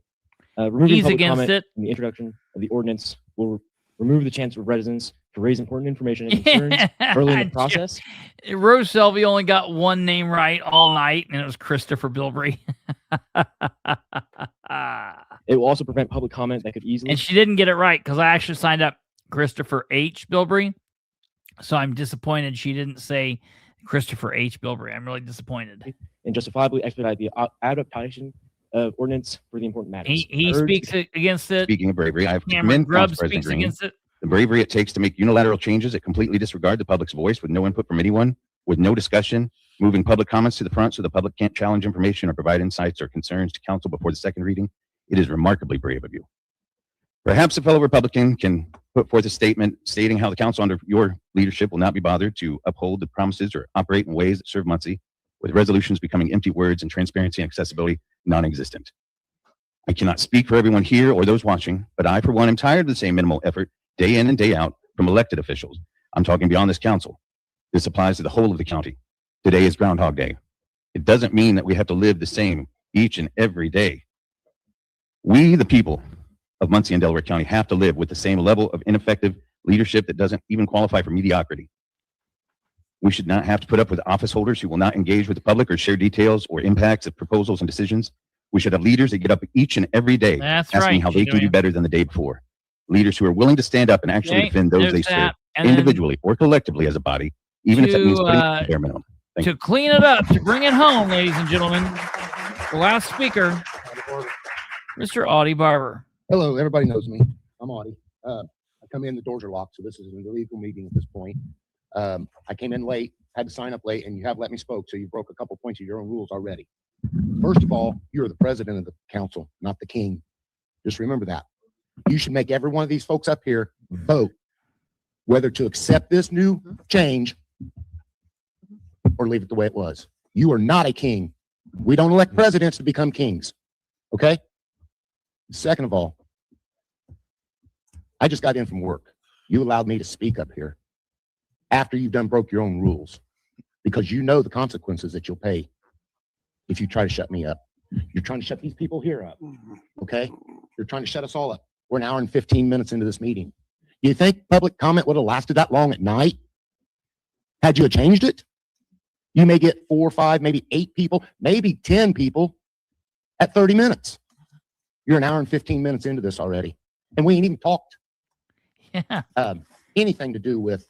Removing He's public against comment it. in the introduction of the ordinance will remove the chance for residents to raise important information and concerns early in the process. Rose Selby only got one name right all night, and it was Kristopher Bilbrey. It will also prevent public comment that could easily... And she didn't get it right because I actually signed up Kristopher H. Bilbrey. So I'm disappointed she didn't say Kristopher H. Bilbrey. I'm really disappointed. And justifiably expedite the adaptation of ordinance for the important matters. He speaks against it. Speaking of bravery, I have to Cameron commend Grubb Council President speaks Green. against it. The bravery it takes to make unilateral changes that completely disregard the public's voice with no input from anyone, with no discussion, moving public comments to the front so the public can't challenge information or provide insights or concerns to council before the second reading. It is remarkably brave of you. Perhaps a fellow Republican can put forth a statement stating how the council under your leadership will not be bothered to uphold the promises or operate in ways that serve Muncie, with resolutions becoming empty words and transparency and accessibility non-existent. I cannot speak for everyone here or those watching, but I, for one, am tired of the same minimal effort day in and day out from elected officials. I'm talking beyond this council. This applies to the whole of the county. Today is Groundhog Day. It doesn't mean that we have to live the same each and every day. We, the people of Muncie and Delaware County, have to live with the same level of ineffective leadership that doesn't even qualify for mediocrity. We should not have to put up with office holders who will not engage with the public or share details or impacts of proposals and decisions. We should have leaders that get up each and every day asking how they can do better than the day before. Leaders who are willing to stand up and actually defend those they serve, individually or collectively as a body, even if that means putting up the bare minimum. Thank you. To clean it up, to bring it home, ladies and gentlemen, the last speaker, Mr. Audie Barber. Hello, everybody knows me. I'm Audie. I come in, the doors are locked, so this is an illegal meeting at this point. I came in late, had to sign up late, and you have let me spoke, so you broke a couple points of your own rules already. First of all, you're the president of the council, not the king. Just remember that. You should make every one of these folks up here vote whether to accept this new change or leave it the way it was. You are not a king. We don't elect presidents to become kings. Okay? Second of all, I just got in from work. You allowed me to speak up here after you've done broke your own rules because you know the consequences that you'll pay if you try to shut me up. You're trying to shut these people here up. Okay? You're trying to shut us all up. We're an hour and 15 minutes into this meeting. Do you think public comment would have lasted that long at night? Had you changed it? You may get 4 or 5, maybe 8 people, maybe 10 people at 30 minutes. You're an hour and 15 minutes into this already. And we ain't even talked anything to do with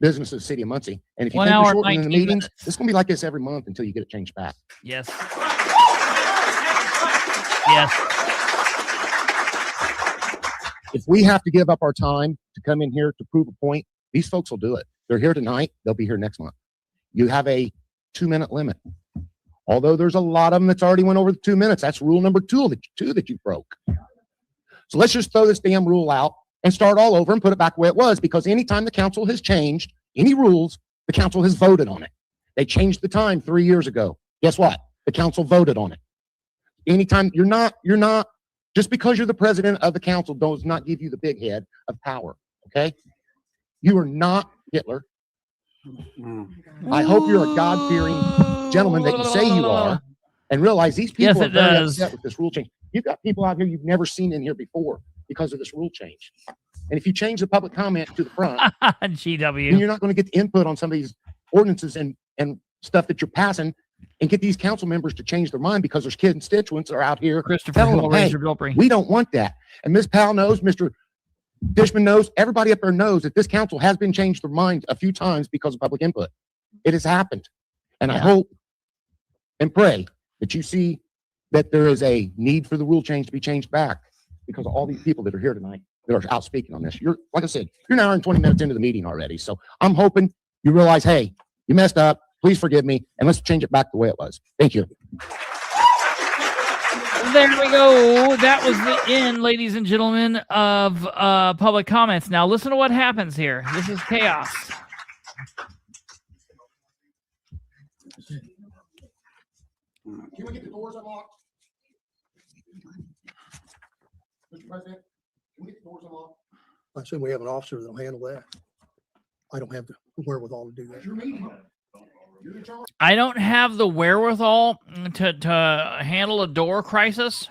business of the city of Muncie. And if you 1 think hour we're and shortening the 19 meetings, minutes. it's going to be like this every month until you get it changed back. Yes. Yes. If we have to give up our time to come in here to prove a point, these folks will do it. They're here tonight. They'll be here next month. You have a 2-minute limit. Although there's a lot of them that's already went over the 2 minutes. That's rule number two that you broke. So let's just throw this damn rule out and start all over and put it back the way it was, because anytime the council has changed any rules, the council has voted on it. They changed the time 3 years ago. Guess what? The council voted on it. Anytime you're not Just because you're the president of the council does not give you the big head of power, okay? You are not Hitler. I hope you're a God-fearing gentleman that you say you are, and realize these people are very upset with this rule change. You've got people out here you've never seen in here before because of this rule change. And if you change the public comment to the front, GW, then you're not going to get the input on some of these ordinances and stuff that you're passing, and get these council members to change their mind because there's constituents that are out here telling them, hey, we don't want that. And Ms. Powell knows, Mr. Dishman knows, everybody up there knows that this council has been changed their mind a few times because of public input. It has happened. And I hope and pray that you see that there is a need for the rule change to be changed back because of all these people that are here tonight that are out speaking on this. You're, like I said, you're an hour and 20 minutes into the meeting already. So I'm hoping you realize, hey, you messed up. Please forgive me, and let's change it back the way it was. Thank you. There we go. That was the end, ladies and gentlemen, of public comments. Now listen to what happens here. This is chaos. Can we get the doors unlocked? Mr. President, can we get the doors unlocked? I assume we have an officer that'll handle that. I don't have the wherewithal to do that. I don't have the wherewithal to handle a door crisis.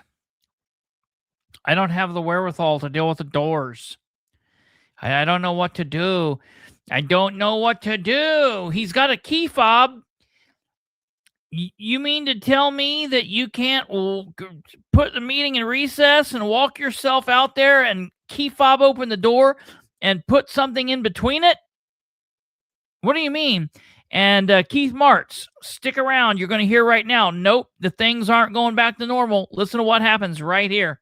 I don't have the wherewithal to deal with the doors. I don't know what to do. I don't know what to do. He's got a key fob. You mean to tell me that you can't put the meeting in recess and walk yourself out there and key fob open the door and put something in between it? What do you mean? And Keith Martz, stick around. You're going to hear right now, nope, the things aren't going back to normal. Listen to what happens right here.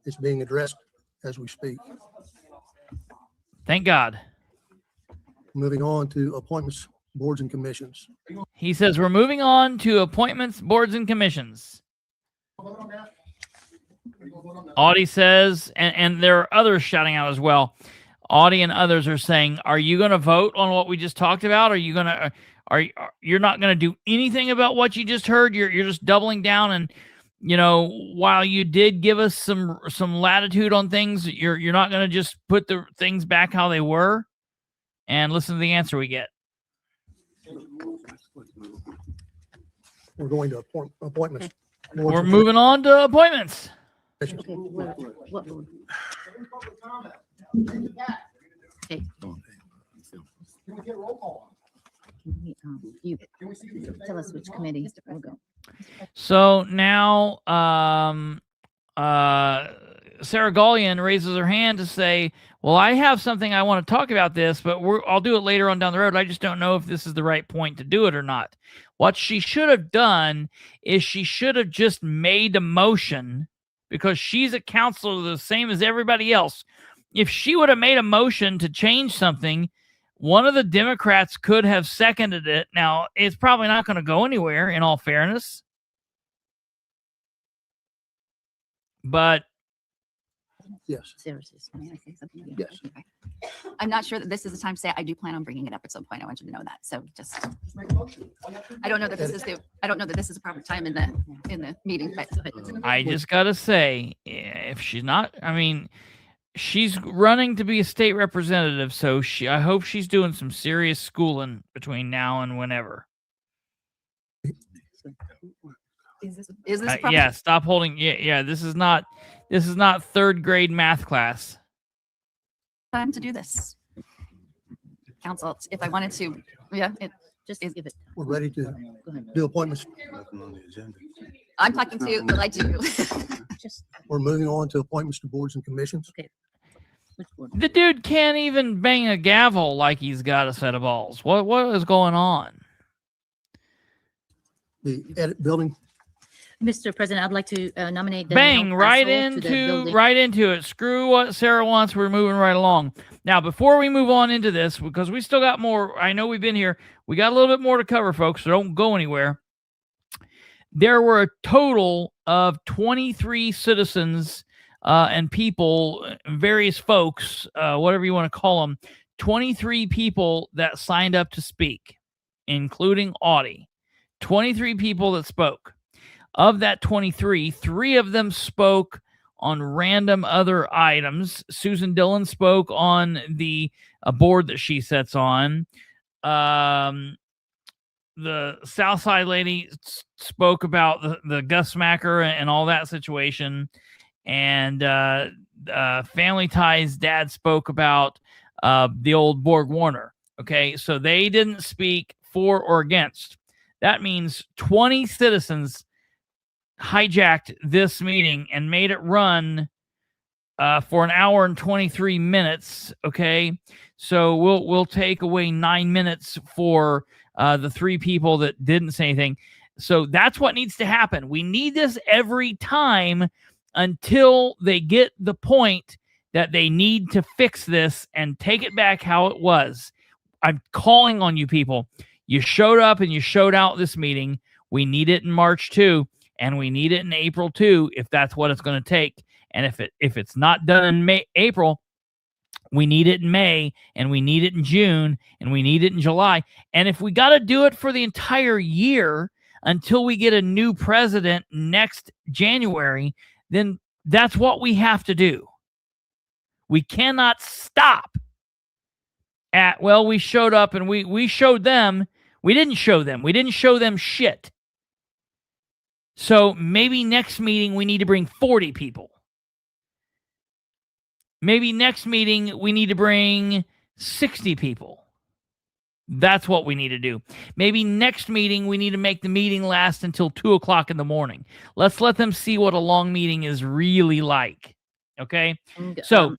It's being addressed as we speak. Thank God. Moving on to appointments, boards, and commissions. He says we're moving on to appointments, boards, and commissions. Audie says, and there are others shouting out as well. Audie and others are saying, are you going to vote on what we just talked about? Are you going to, you're not going to do anything about what you just heard? You're just doubling down. And, you know, while you did give us some latitude on things, you're not going to just put the things back how they were. And listen to the answer we get. We're going to appointments. We're moving on to appointments. Okay, what? Okay. Can we get a roll call? You tell us which committee we'll go. So now, Sarah Gullion raises her hand to say, well, I have something I want to talk about this, but I'll do it later on down the road. I just don't know if this is the right point to do it or not. What she should have done is she should have just made a motion, because she's a counselor the same as everybody else. If she would have made a motion to change something, one of the Democrats could have seconded it. Now, it's probably not going to go anywhere, in all fairness. But yes. May I say something? Yes. Okay. I'm not sure that this is the time to say I do plan on bringing it up at some point. I want you to know that. So just I don't know that this is the proper time in the meeting. But I just got to say, if she's not, I mean, she's running to be a state representative, so I hope she's doing some serious schooling between now and whenever. is this proper? Yeah, stop holding. Yeah, this is not third grade math class. Time to do this. Council, if I wanted to, just give it. We're ready to do appointments. I'm talking to you, but I do. We're moving on to appointments to boards and commissions. Okay. The dude can't even bang a gavel like he's got a set of balls. What is going on? The edit building. Mr. President, I'd like to nominate Bang, right into it. Screw what Sarah wants. We're moving right along. Now, before we move on into this, because we still got more, I know we've been here. We got a little bit more to cover, folks, so don't go anywhere. There were a total of 23 citizens and people, various folks, whatever you want to call them, 23 people that signed up to speak, including Audie. 23 people that spoke. Of that 23, 3 of them spoke on random other items. Susan Dillon spoke on the board that she sits on. The Southside lady spoke about the Gus Smacker and all that situation. And Family Ties dad spoke about the old Borg Warner. Okay, so they didn't speak for or against. That means 20 citizens hijacked this meeting and made it run for an hour and 23 minutes. Okay, so we'll take away 9 minutes for the 3 people that didn't say anything. So that's what needs to happen. We need this every time until they get the point that they need to fix this and take it back how it was. I'm calling on you people. You showed up and you showed out this meeting. We need it in March too, and we need it in April too, if that's what it's going to take. And if it's not done in April, we need it in May, and we need it in June, and we need it in July. And if we got to do it for the entire year until we get a new president next January, then that's what we have to do. We cannot stop at, well, we showed up and we showed them. We didn't show them. We didn't show them shit. So maybe next meeting we need to bring 40 people. Maybe next meeting we need to bring 60 people. That's what we need to do. Maybe next meeting we need to make the meeting last until 2 o'clock in the morning. Let's let them see what a long meeting is really like. Okay? So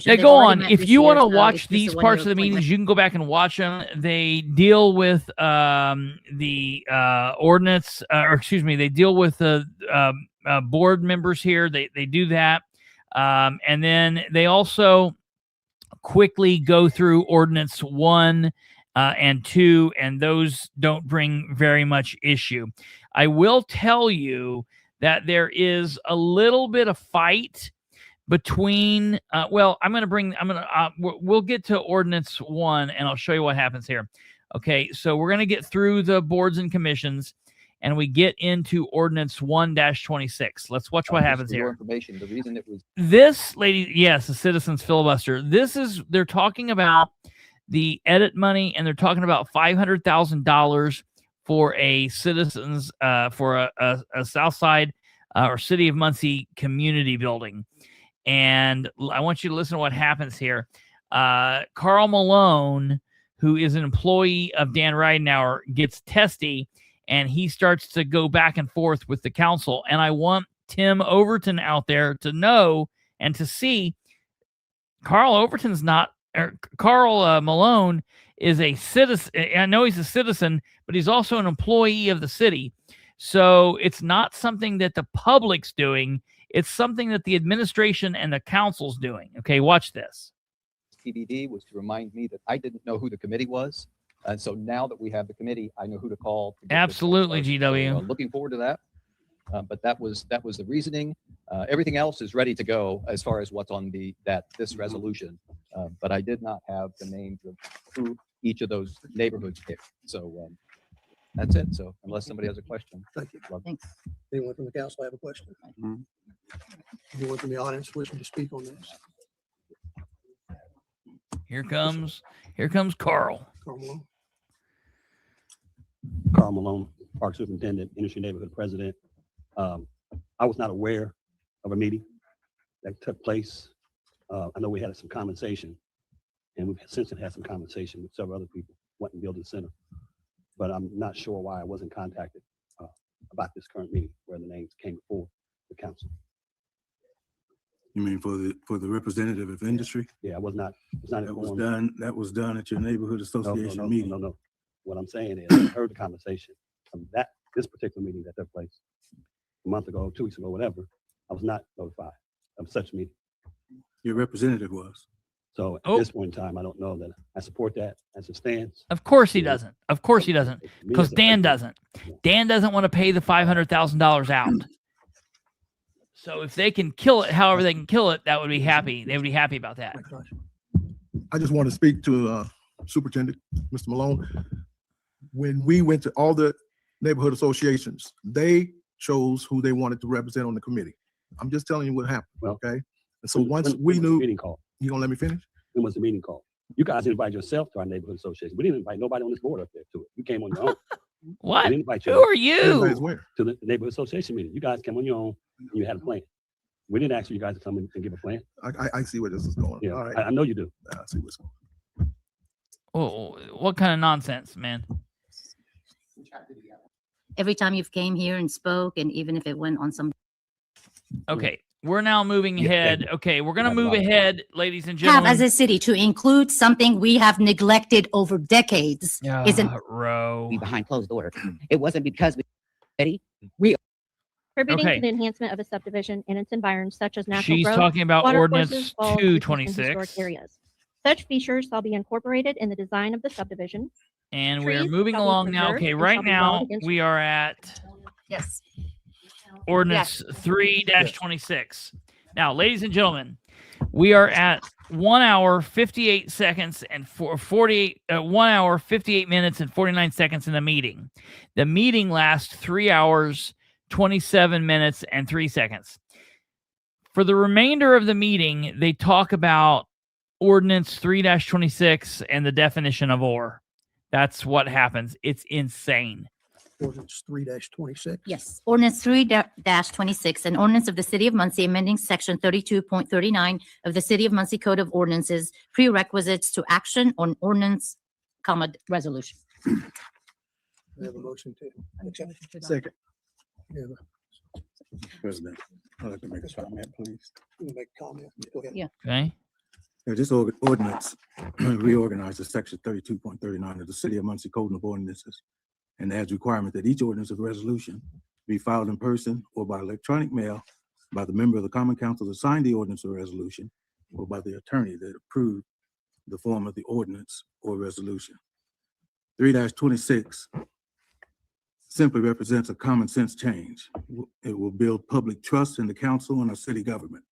they go on. If you want to watch these parts of the meetings, you can go back and watch them. They deal with the ordinance, or excuse me, they deal with the board members here. They do that. And then they also quickly go through ordinance 1 and 2, and those don't bring very much issue. I will tell you that there is a little bit of fight between, we'll get to ordinance 1 and I'll show you what happens here. Okay, so we're going to get through the boards and commissions and we get into ordinance 1-26. Let's watch what happens here. Information. The reason it was This lady, yes, the citizens filibuster. They're talking about the edit money, and they're talking about $500,000 for a citizens, for a Southside or City of Muncie community building. And I want you to listen to what happens here. Carl Malone, who is an employee of Dan Ridenauer, gets testy, and he starts to go back and forth with the council. And I want Tim Overton out there to know and to see Carl Malone is a citizen. I know he's a citizen, but he's also an employee of the city. So it's not something that the public's doing. It's something that the administration and the council's doing. Okay, watch this. TBD was to remind me that I didn't know who the committee was. And so now that we have the committee, I know who to call. Absolutely, GW. So, looking forward to that. But that was the reasoning. Everything else is ready to go as far as what's on this resolution. But I did not have the names of who each of those neighborhoods picked. So that's it. So unless somebody has a question. Thank you. Thanks. Anyone from the council have a question? Anyone from the audience wishing to speak on this? Here comes Carl. Carl Malone. Carl Malone, Park Superintendent, Industry Neighborhood President. I was not aware of a meeting that took place. I know we had some conversation, and we've since had some conversation with several other people, Wetton Building Center. But I'm not sure why I wasn't contacted about this current meeting where the names came before the council. You mean for the representative of industry? Yeah, I was not. That was done at your neighborhood association meeting. No. What I'm saying is, I heard the conversation from this particular meeting that took place a month ago, 2 weeks ago, whatever. I was not notified of such a meeting. Your representative was. So at this point in time, I don't know that I support that as it stands. Of course he doesn't. Of course he doesn't. Because Dan doesn't. Dan doesn't want to pay the $500,000 out. So if they can kill it, however they can kill it, that would be happy. They would be happy about that. I just want to speak to Superintendent, Mr. Malone. When we went to all the neighborhood associations, they chose who they wanted to represent on the committee. I'm just telling you what happened, Well, okay? And so when- once when we was the knew, meeting called? you gonna let me finish? When was the meeting called? You guys invited yourself to our neighborhood association. We didn't invite nobody on this board up there to it. You came on your own. What? We didn't invite Who are you? Everybody's where? To the neighborhood association meeting. You guys came on your own and you had a plan. We didn't ask you guys to come in and give a plan. I see where this is going. Yeah, All right. I know you do. I see what's going Oh, what kind of nonsense, man? Every time you've came here and spoke, and even if it went on some. Okay, we're now moving ahead. Okay, we're gonna move ahead, ladies and Have gentlemen. as a city to include something we have neglected over decades isn't. Row. Behind closed door. It wasn't because we Forbidding Okay. the enhancement of a subdivision and its environs such as natural She's growth, talking about water ordinance courses, falls, beaches, and historic 226. areas. Such features shall be incorporated in the design of the subdivision. And we're Trees moving shall be along now. preserved Okay, and right shall be now walled against- we are at Yes. ordinance 3-26. Now, ladies and gentlemen, we are at 1 hour 58 seconds and 1 hour 58 minutes and 49 seconds in the meeting. The meeting lasts 3 hours 27 minutes and 3 seconds. For the remainder of the meeting, they talk about ordinance 3-26 and the definition of ore. That's what happens. It's insane. Ordinance 3-26. Yes, ordinance 3-26, an ordinance of the city of Muncie amending section 32.39 of the city of Muncie Code of Ordinances, prerequisites to action on ordinance, resolution. I have a motion to accept. Second. Yeah, President, I'd like to make a comment, please. you can make a comment. Go ahead. Yeah. Okay. This ordinance reorganizes section 32.39 of the City of Muncie Code of Ordinances and adds requirement that each ordinance or resolution be filed in person or by electronic mail by the member of the Common Council to sign the ordinance or resolution, or by the attorney that approved the form of the ordinance or resolution. 3-26 simply represents a common sense change. It will build public trust in the council and our city government.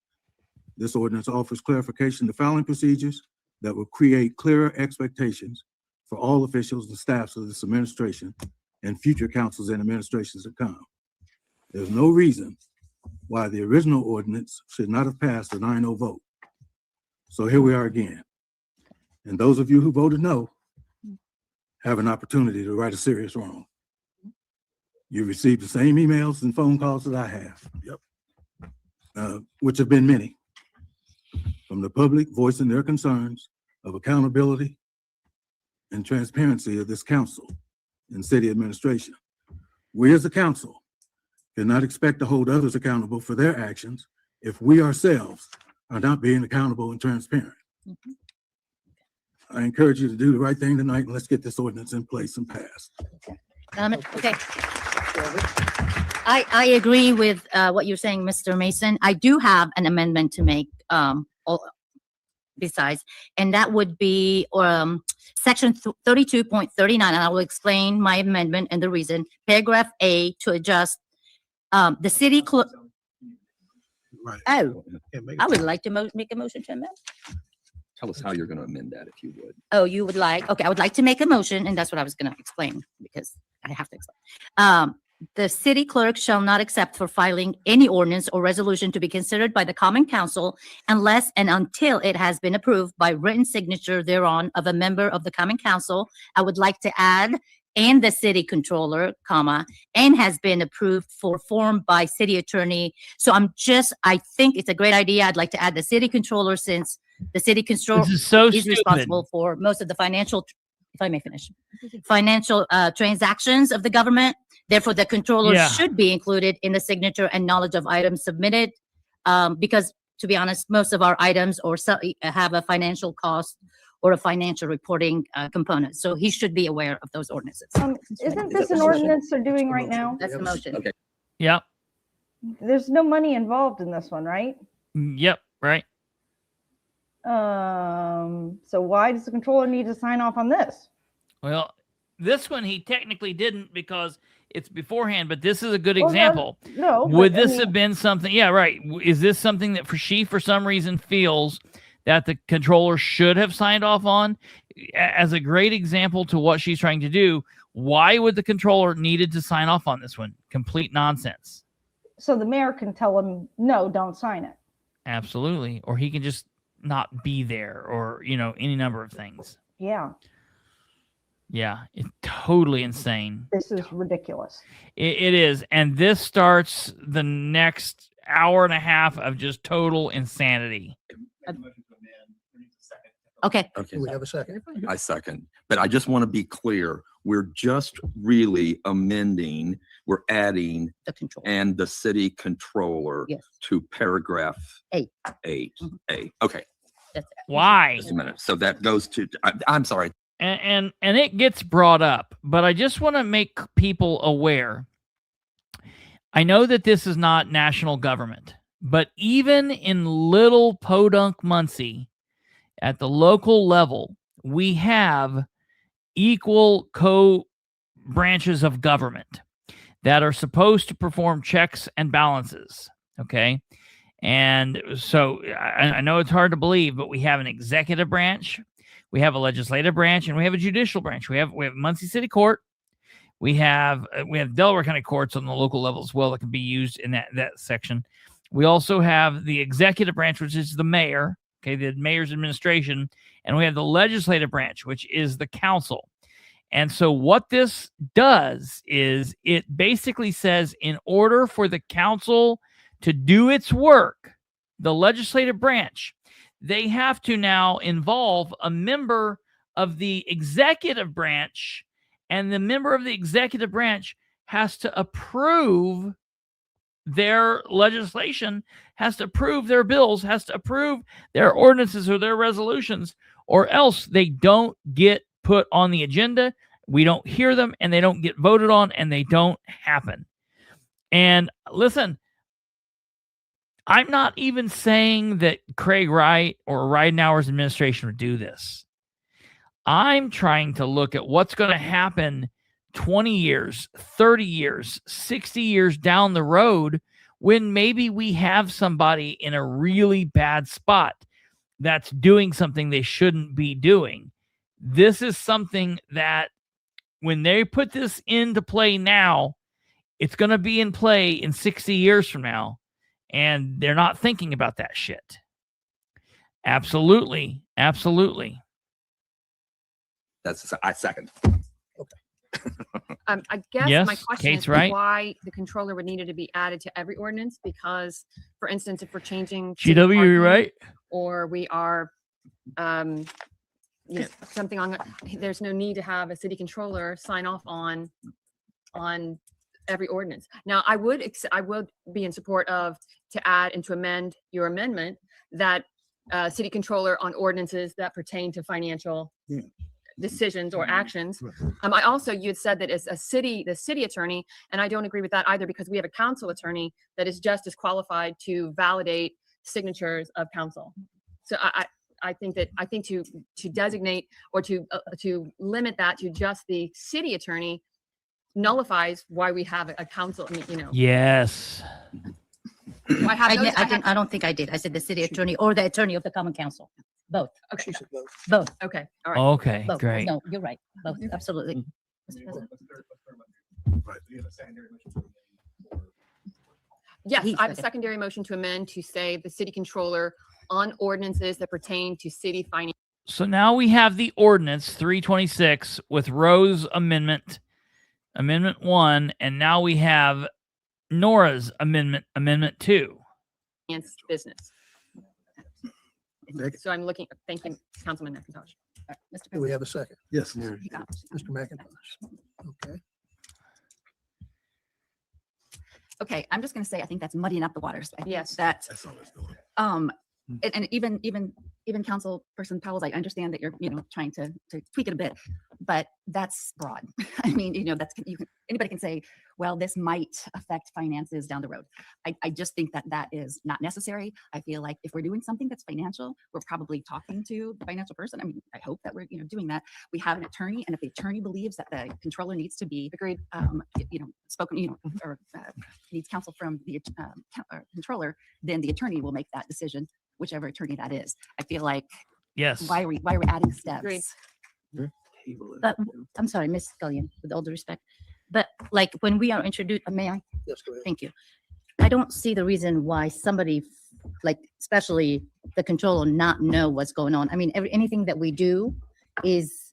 This ordinance offers clarification to filing procedures that will create clearer expectations for all officials and staffs of this administration and future councils and administrations to come. There's no reason why the original ordinance should not have passed a 9-0 vote. So here we are again. And those of you who voted no have an opportunity to right a serious wrong. You received the same emails and phone calls that I have. Yep. Which have been many, from the public voicing their concerns of accountability and transparency of this council and city administration. We as a council cannot expect to hold others accountable for their actions if we ourselves are not being accountable and transparent. I encourage you to do the right thing tonight, and let's get this ordinance in place and passed. Okay. I agree with what you're saying, Mr. Mason. I do have an amendment to make besides, and that would be section 32.39, and I will explain my amendment and the reason. Paragraph A to adjust the city clerk. Right. Oh, I would like to make a motion to amend. Tell us how you're going to amend that if you would. Oh, you would like, okay, I would like to make a motion, and that's what I was going to explain because I have to explain. The city clerk shall not accept for filing any ordinance or resolution to be considered by the common council unless and until it has been approved by written signature thereon of a member of the common council. I would like to add, and the city controller, comma, and has been approved for form by city attorney. So I think it's a great idea. I'd like to add the city controller since the city controller This is so is stupid. responsible for most of the financial, if I may finish, financial transactions of the government. Therefore, the controller Yeah. should be included in the signature and knowledge of items submitted. Because to be honest, most of our items have a financial cost or a financial reporting component. So he should be aware of those ordinances. Isn't this an ordinance they're doing right now? That's the motion. Okay. Yep. There's no money involved in this one, right? Yep. Right. So why does the controller need to sign off on this? Well, this one he technically didn't because it's beforehand, but this is a good Well, no, example. no, Would but I this mean- have been something? Yeah, right. Is this something that she, for some reason, feels that the controller should have signed off on? As a great example to what she's trying to do, Why would the controller needed to sign off on this one? Complete nonsense. So the mayor can tell him, no, don't sign it. Absolutely. Or he can just not be there, or, any number of things. Yeah, Yeah, it's totally insane. this is ridiculous. It is. And this starts the next hour and a half of just total insanity. Okay. Okay. Do we have a second? I second, but I just want to be clear. We're just really amending, we're adding The control. and the city controller Yes. to paragraph 8. 8A. Okay, That's it. Why? just a minute. So that goes to, I'm sorry. And it gets brought up, but I just want to make people aware. I know that this is not national government, but even in little podunk Muncie, at the local level, we have equal co-branches of government that are supposed to perform checks and balances. Okay. And so I know it's hard to believe, but we have an executive branch, we have a legislative branch, and we have a judicial branch. We have Muncie City Court. We have Delaware County courts on the local level as well that can be used in that section. We also have the executive branch, which is the mayor. Okay, the mayor's administration, and we have the legislative branch, which is the council. And so what this does is it basically says, in order for the council to do its work, the legislative branch, they have to now involve a member of the executive branch, and the member of the executive branch has to approve their legislation, has to approve their bills, has to approve their ordinances or their resolutions, or else they don't get put on the agenda. We don't hear them, and they don't get voted on, and they don't happen. And listen, I'm not even saying that Craig Wright or Ridenhour's administration would do this. I'm trying to look at what's going to happen 20 years, 30 years, 60 years down the road, when maybe we have somebody in a really bad spot that's doing something they shouldn't be doing. This is something that when they put this into play now, it's going to be in play in 60 years from now, and they're not thinking about that shit. Absolutely. Absolutely. I second. I guess Yes, my question Kate's is right. why the controller would need it to be added to every ordinance, because, for instance, if we're changing city GW, you parking, right? or we are, something on, there's no need to have a city controller sign off on every ordinance. Now, I would be in support of to add and to amend your amendment that city controller on ordinances that pertain to financial decisions or actions. I also, you had said that as the city attorney, and I don't agree with that either, because we have a council attorney that is just as qualified to validate signatures of council. So I think to designate or to limit that to just the city attorney nullifies why we have a council. Yes. I have those- I don't think I did. I said the city attorney or the attorney of the common council. Both. Okay. Both. Okay. All right. Okay, Both. great. No, you're right. Both. Absolutely. Mr. President. Yes, He I have a seconded. secondary motion to amend to say the city controller on ordinances that pertain to city finance. So now we have the ordinance 326 with Rose's amendment 1, and now we have Nora's amendment 2. Business. So I'm looking, thank you, Councilman McIntosh. Mr. Do we have a second? Yes. Mr. McIntosh. Okay. Okay, I'm just gonna say, I think that's muddying up the waters. I think Yes. That, That's all it's doing. and even Councilperson Powell's, I understand that you're, trying to tweak it a bit, but that's broad. I mean, anybody can say, well, this might affect finances down the road. I just think that is not necessary. I feel like if we're doing something that's financial, we're probably talking to the financial person. I mean, I hope that we're, doing that. We have an attorney, and if the attorney believes that the controller needs to be, agreed, spoken, or needs counsel from the controller, then the attorney will make that decision, whichever attorney that is. I feel like, Yes. why are we adding steps? Agreed. But I'm sorry, Miss Scullion, with all due respect, but like when we are introduced, may I? Yes, go ahead. Thank you. I don't see the reason why somebody, like especially the controller, not know what's going on. I mean, anything that we do is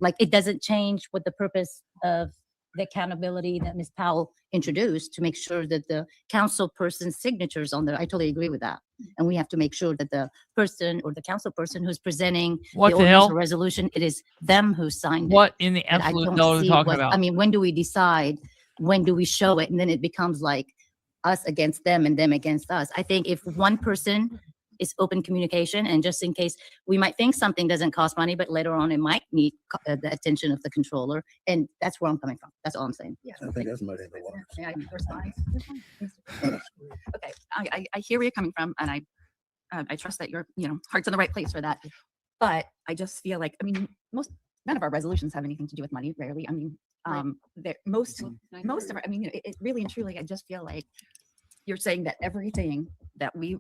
like it doesn't change what the purpose of the accountability that Ms. Powell introduced to make sure that the council person's signatures on there. I totally agree with that. And we have to make sure that the person or the council person who's presenting What the ordinance hell? or resolution, it is them who signed it. What in the And I absolute don't hell are we see talking what- about? I mean, when do we decide? When do we show it? And then it becomes like us against them and them against us. I think if one person is open communication, and just in case, we might think something doesn't cost money, but later on it might need the attention of the controller. And that's where I'm coming from. That's all I'm saying. Yeah. I think that's muddy in the water. May I respond? Okay, I hear where you're coming from, and I trust that your, heart's in the right place for that. But I just feel like, I mean, none of our resolutions have anything to do with money, rarely. I mean, most of our, I mean, it really and truly, I just feel like you're saying that everything that we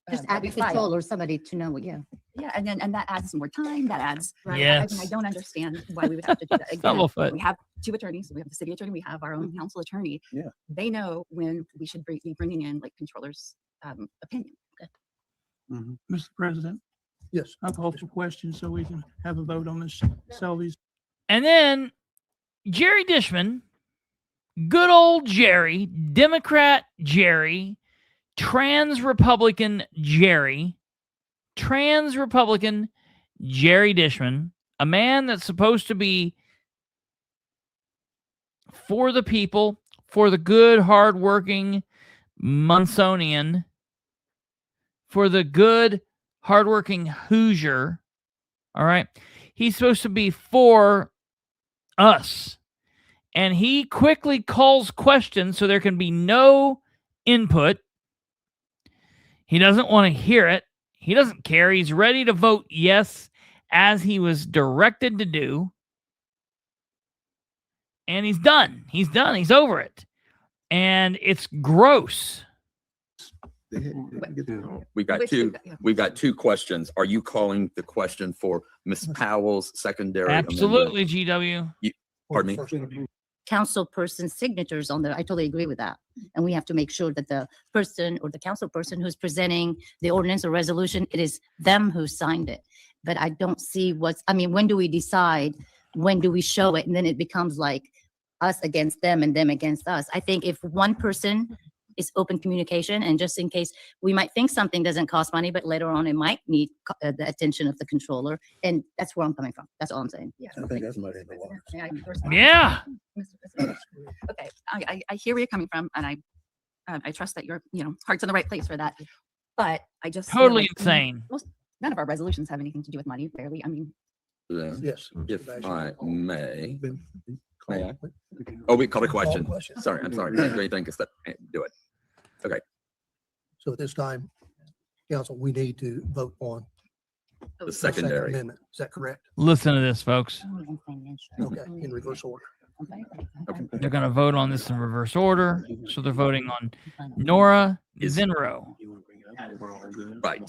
Just that add we the file- controller, somebody to know, yeah. Yeah, and that adds more time, that adds. Yes. I don't understand why we would have to do that. Again, Stumblefoot. we have two attorneys, we have the city attorney, we have our own council attorney. Yeah. They know when we should be bringing in like controllers' opinion. Mr. President, Yes. I call for questions so we can have a vote on this, sell these. And then Jerry Dishman, good old Jerry, Democrat Jerry, trans Republican Jerry Dishman, a man that's supposed to be for the people, for the good, hardworking Munsonian, for the good, hardworking Hoosier. All right. He's supposed to be for us. And he quickly calls questions so there can be no input. He doesn't want to hear it. He doesn't care. He's ready to vote yes, as he was directed to do. And he's done. He's done. He's over it. And it's gross. We've got two questions. Are you calling the question for Ms. Powell's secondary? Absolutely, amendment? GW. Pardon me? Council person's signatures on there. I totally agree with that. And we have to make sure that the person or the council person who's presenting the ordinance or resolution, it is them who signed it. But I don't see I mean, when do we decide? When do we show it? And then it becomes like us against them and them against us. I think if one person is open communication, and just in case, we might think something doesn't cost money, but later on it might need the attention of the controller. And that's where I'm coming from. That's all I'm saying. Yeah. I think that's muddy in the water. May I respond? Yeah. Okay, I hear where you're coming from, and I trust that your, heart's in the right place for that. But I just feel Totally like insane. none of our resolutions have anything to do with money, rarely. I mean, Yes. If I may. May I? Oh, we called a question. Sorry, I'm sorry. Great, thank you. Do it. Okay. So at this time, council, we need to vote on The secondary. amendment. Is that correct? Listen to this, folks. Okay, in reverse order. They're going to vote on this in reverse order. So they're voting on Nora Zinro. Right.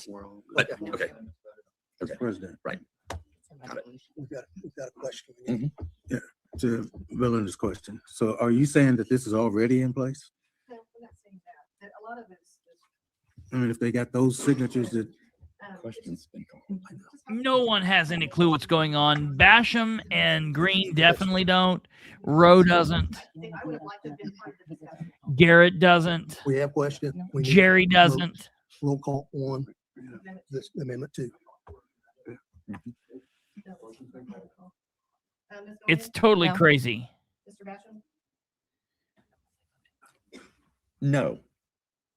But, okay. Okay. President. Right. Got it. We've got a question. Yeah, to Belinda's question. So are you saying that this is already in place? no, I'm not saying that. A lot of it's I mean, if they got those signatures that, Questions. No one has any clue what's going on. Basham and Green definitely don't. Rowe doesn't. Garrett doesn't. We have question. We need Jerry to vote. doesn't. Roll call on this amendment 2. It's totally No. crazy. Mr. Basham? No.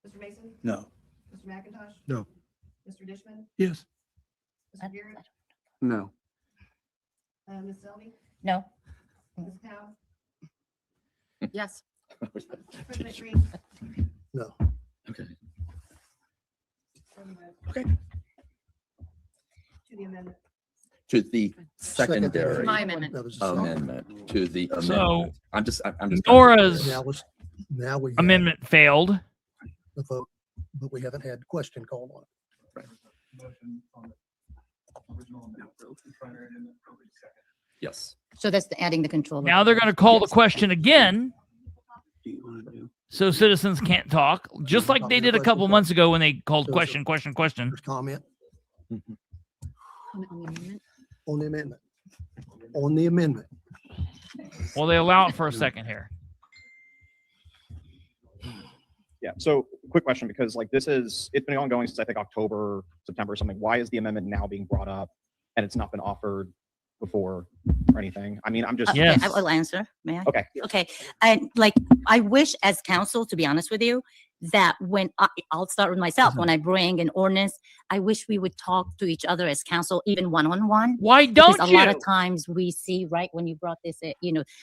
Mr. Mason? no. Mr. McIntosh? No. Mr. Dishman? Yes. Mr. Garrett? No. Ms. Selby? No. Ms. Powell? Yes. President Green? No. Okay. Okay. To the amendment. To the secondary My amendment. That was the second. amendment, to the So, amendment. I'm just. Nora's Now we have amendment failed. the vote, but we haven't had question called on it. Yes. So that's adding the controller. Now they're going to call the question again. So citizens can't talk, just like they did a couple months ago when they called question. There's comment on the amendment. On the amendment. Well, they allow it for a second here. Yeah. So quick question, because like it's been ongoing since I think October, September or something. Why is the amendment now being brought up and it's not been offered before or anything? I mean, I'm just. Okay, I will answer. May I? Okay. Okay. And like, I wish as council, to be honest with you, that when I'll start with myself, when I bring an ordinance, I wish we would talk to each other as council, even one-on-one. Why don't Because a lot of times we see, right, when you brought this,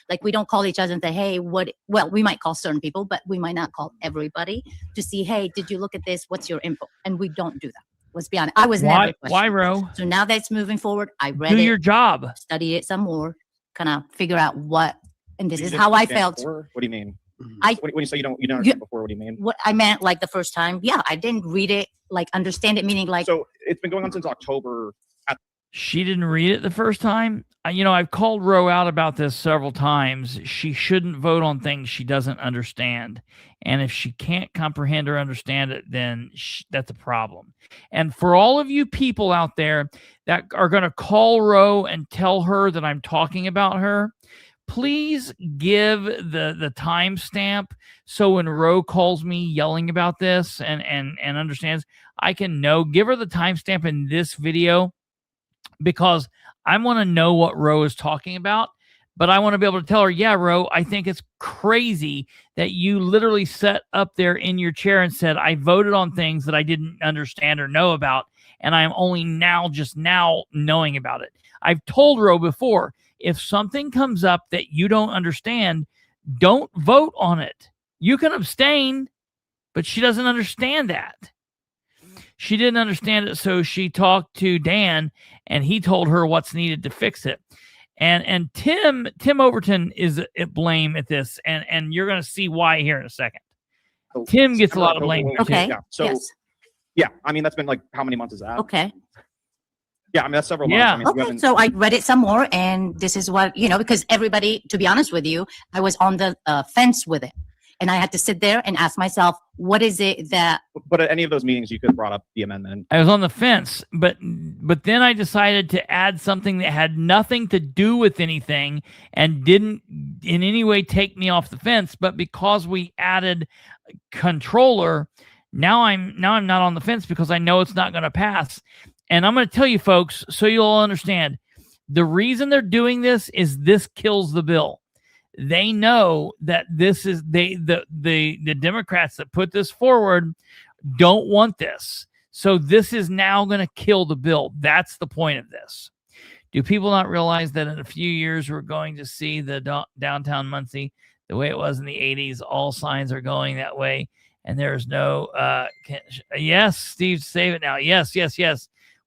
like we don't call each other and say, hey, well, we might call certain people, but we might not call everybody to see, hey, did you look at this? What's your input? And we don't do that. Let's be honest. I was never. Why, Ro? So now that it's moving forward, I read Do it. your job. Study it some more, kind of figure out what, and this You is didn't how I understand felt. before? What do you mean? I When you say you don't understand before, what do you mean? What I meant, like the first time, yeah, I didn't read it, like understand it, meaning like. So it's been going on since October. She didn't read it the first time. I've called Ro out about this several times. She shouldn't vote on things she doesn't understand. And if she can't comprehend or understand it, then that's a problem. And for all of you people out there that are going to call Ro and tell her that I'm talking about her, please give the timestamp so when Ro calls me yelling about this and understands, I can know. Give her the timestamp in this video, because I want to know what Ro is talking about, but I want to be able to tell her, yeah, Ro, I think it's crazy that you literally sat up there in your chair and said, I voted on things that I didn't understand or know about, and I'm only just now knowing about it. I've told Ro before, if something comes up that you don't understand, don't vote on it. You can abstain, but she doesn't understand that. She didn't understand it, so she talked to Dan, and he told her what's needed to fix it. And Tim Overton is at blame at this, and you're going to see why here in a second. Tim gets a lot of blame. Okay. Yeah. So, yes. yeah, I mean, that's been like, how many months is that? Okay. Yeah, I mean, that's several months. Yeah. I mean, we Okay, haven't- so I read it some more, and this is what, because everybody, to be honest with you, I was on the fence with it. And I had to sit there and ask myself, what is it that... But at any of those meetings, you could have brought up the amendment. I was on the fence, but then I decided to add something that had nothing to do with anything and didn't in any way take me off the fence. But because we added controller, now I'm not on the fence because I know it's not going to pass. And I'm going to tell you folks, so you'll all understand, the reason they're doing this is this kills the bill. They know that this is the Democrats that put this forward don't want this. So this is now going to kill the bill. That's the point of this. Do people not realize that in a few years we're going to see the downtown Muncie the way it was in the 80s? All signs are going that way, and there's no yes, Steve, save it now. Yes.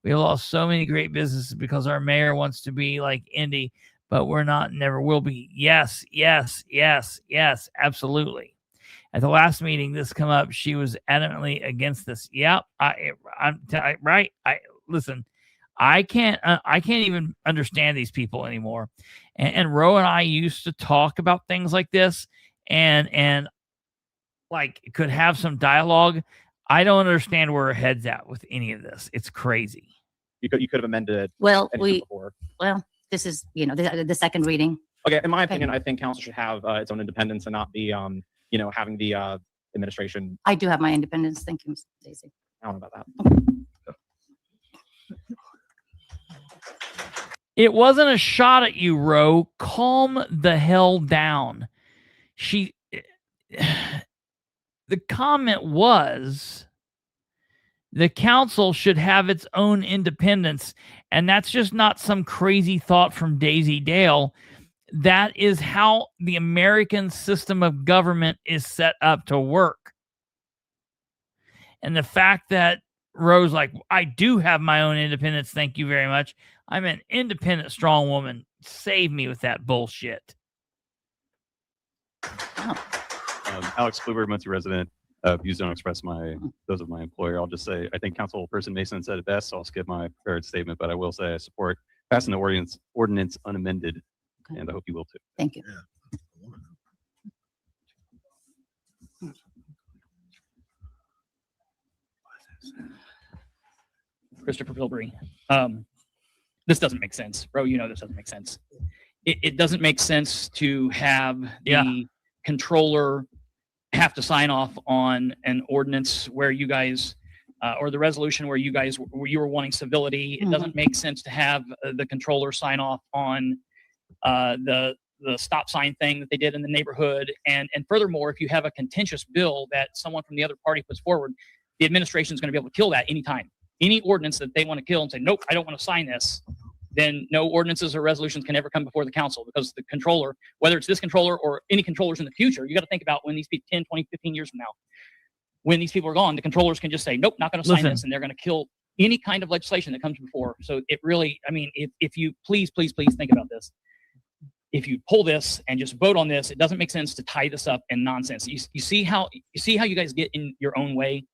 We lost so many great businesses because our mayor wants to be like Indy. But we're not, never will be. Yes, absolutely. At the last meeting, this come up. She was adamantly against this. Yep, right. Listen. I can't even understand these people anymore. And Ro and I used to talk about things like this, and like could have some dialogue. I don't understand where her head's at with any of this. It's crazy. You could have amended it. Well, before. this is, the second reading. Okay, in my opinion, I think council should have its own independence and not be, having the administration. I do have my independence. Thank you, Ms. Daisy. I don't know about that. It wasn't a shot at you, Ro. Calm the hell down. The comment was the council should have its own independence. And that's just not some crazy thought from Daisy Dale. That is how the American system of government is set up to work. And the fact that Ro's like, I do have my own independence, thank you very much. I'm an independent, strong woman. Save me with that bullshit. Alex Kluber, Muncie resident. Views don't express those of my employer. I'll just say I think Councilperson Mason said it best, so I'll skip my prepared statement, but I will say I support passing the ordinance unamended, and I hope you will too. Thank you. Kristopher Bilbrey. This doesn't make sense, bro. You know this doesn't make sense. It doesn't make sense to have the controller have to sign off on an ordinance where you guys, or the resolution where you were wanting civility. It doesn't make sense to have the controller sign off on the stop sign thing that they did in the neighborhood. And furthermore, if you have a contentious bill that someone from the other party puts forward, the administration is going to be able to kill that anytime. Any ordinance that they want to kill and say, nope, I don't want to sign this, then no ordinances or resolutions can ever come before the council, because the controller, whether it's this controller or any controllers in the future, you got to think about when these people, 10, 20, 15 years from now, when these people are gone, the controllers can just say, nope, not going to sign this, and they're going to kill any kind of legislation that comes before. So it really, I mean, if you please think about this. If you pull this and just vote on this, it doesn't make sense to tie this up in nonsense. You see how you guys get in your own way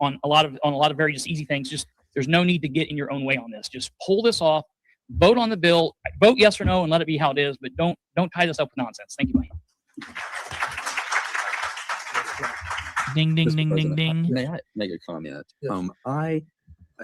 on a lot of very just easy things. Just there's no need to get in your own way on this. Just pull this off, vote on the bill, vote yes or no, and let it be how it is. But don't tie this up with nonsense. Thank you, Mike. Ding ding Mr. ding ding President, ding. May I make a comment? I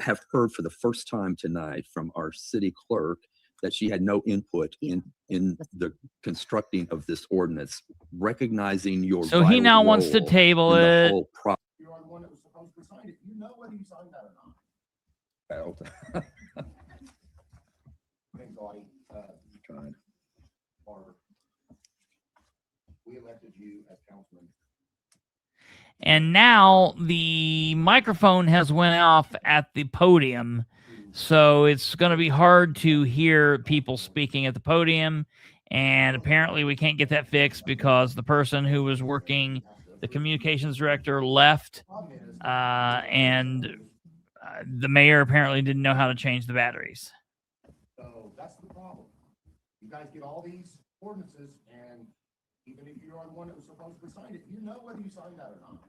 have heard for the first time tonight from our city clerk that she had no input in the constructing of this ordinance, recognizing your So he vital now wants to role table in the it. whole You are the one that was supposed to sign it. You know whether you signed that or not. Thanks, Audie. Tried. Barber. We elected you as councilman. And now the microphone has went off at the podium, so it's going to be hard to hear people speaking at the podium. And apparently we can't get that fixed because the person who was working, the communications director, left, and the mayor apparently didn't know how to change the batteries. So that's the problem. You guys get all these ordinances, and even if you are the one that was supposed to sign it, you know whether you signed that or not.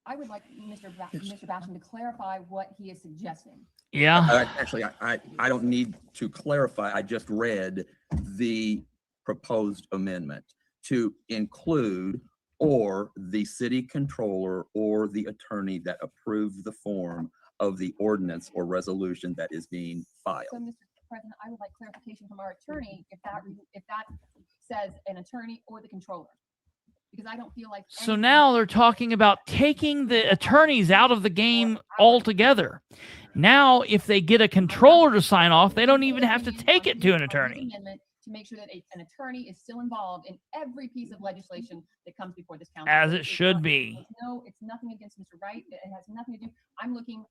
I would like Mr. Basham to clarify what he is suggesting. Yeah. Actually, I don't need to clarify. I just read the proposed amendment to include or the city controller or the attorney that approved the form of the ordinance or resolution that is being filed. So, Mr. President, I would like clarification from our attorney if that says an attorney or the controller, because I don't feel like. So now they're talking about taking the attorneys out of the game altogether. Now, if they get a controller to sign off, they don't even have to take it to an attorney. To make sure that an attorney is still involved in every piece of legislation that comes before this council. As it should be. No, it's nothing against Mr. Wright. It has nothing to do. I'm looking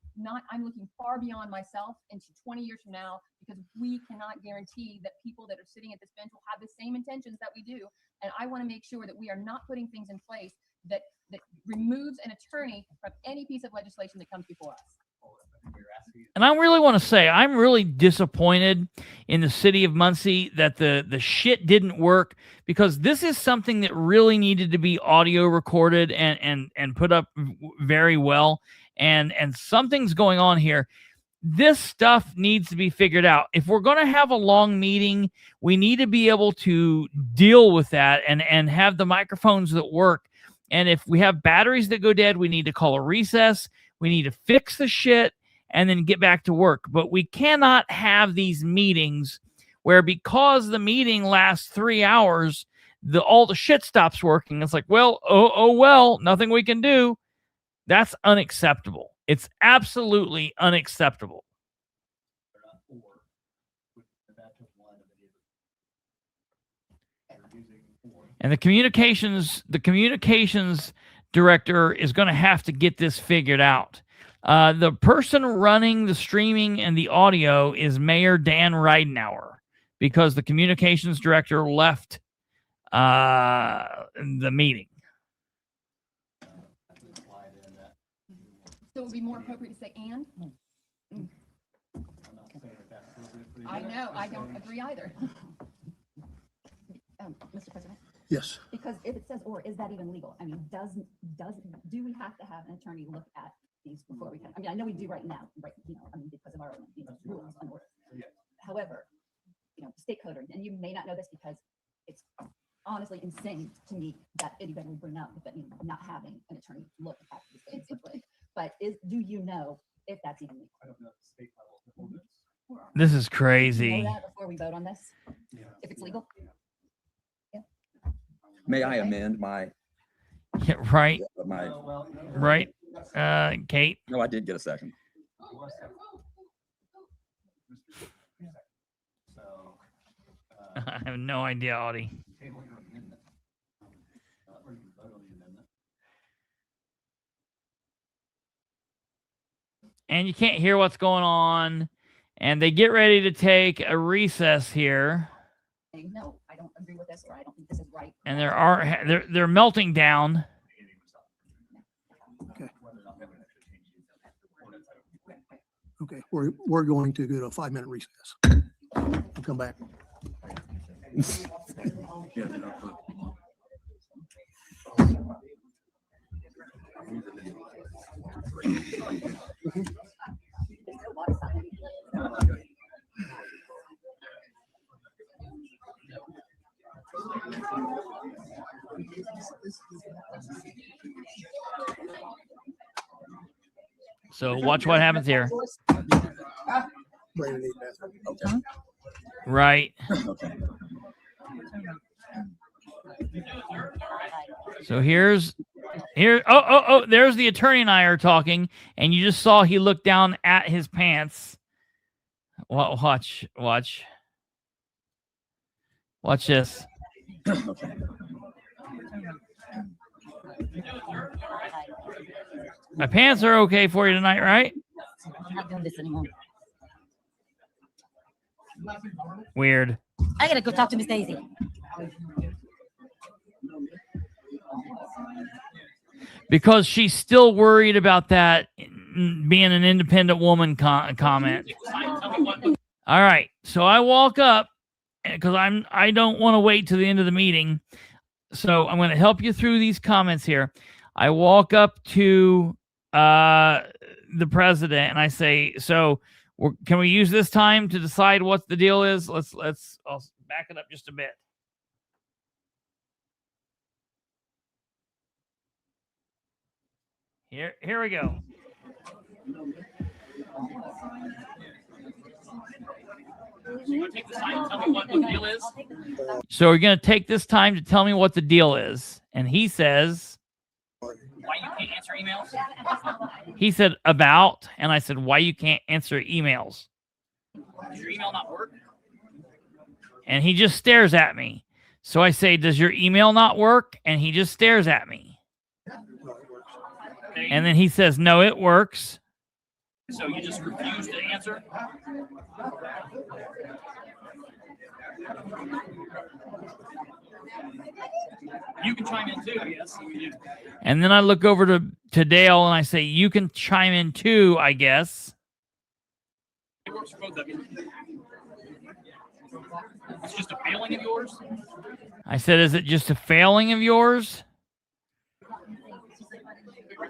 far beyond myself into 20 years from now, because we cannot guarantee that people that are sitting at this bench will have the same intentions that we do. And I want to make sure that we are not putting things in place that removes an attorney from any piece of legislation that comes before us. And I really want to say, I'm really disappointed in the city of Muncie that the shit didn't work, because this is something that really needed to be audio recorded and put up very well. And something's going on here. This stuff needs to be figured out. If we're going to have a long meeting, we need to be able to deal with that and have the microphones that work. And if we have batteries that go dead, we need to call a recess. We need to fix the shit and then get back to work. But we cannot have these meetings where, because the meeting lasts 3 hours, all the shit stops working. It's like, well, well, nothing we can do. That's unacceptable. It's absolutely unacceptable. And the communications director is going to have to get this figured out. The person running the streaming and the audio is Mayor Dan Ridenour, because the communications director left the meeting. So it would be more appropriate to say and? I know, I don't agree either. Mr. President? Yes. Because if it says or, is that even legal? I mean, do we have to have an attorney look at these before we can? I mean, I know we do right now, right? You know, I mean, because of our rules and orders. However, the state code, and you may not know this because it's honestly insane to me that anybody would bring up that, not having an attorney look at the state simply. But do you know if that's even legal? I don't know the state level. This is Do you crazy. know that before we vote on this? If it's legal? May I amend my, Yeah, right. my, Right. Kate. no, I did get a second. I have no idea, Audie. And you can't hear what's going on. And they get ready to take a recess here. Saying, no, I don't agree with this, or I don't think this is right. And they're melting down. Okay, we're going to go to a 5-minute recess. We'll come back. So watch what happens here. Brandon, need bathroom. Right. So here. Oh, there's the attorney and I are talking, and you just saw he looked down at his pants. Watch this. My pants are okay for you tonight, right? I'm not doing this anymore. Weird. I gotta go talk to Miss Daisy. Because she's still worried about that being an independent woman comment. All right. So I walk up because I don't want to wait till the end of the meeting. So I'm going to help you through these comments here. I walk up to the president and I say, so can we use this time to decide what the deal is? I'll back it up just a bit. Here we go. So you're going to take this time to tell me what the deal is. And he says, Why you can't answer emails? he said, about, and I said, why you can't answer emails? Does your email not work? And he just stares at me. So I say, does your email not work? And he just stares at me. And then he says, no, it works. So you just refuse to answer? You can chime in too, yes. And then I look over to Dale and I say, you can chime in too, I guess. It works for both of you. It's just a failing of yours? I said, is it just a failing of yours?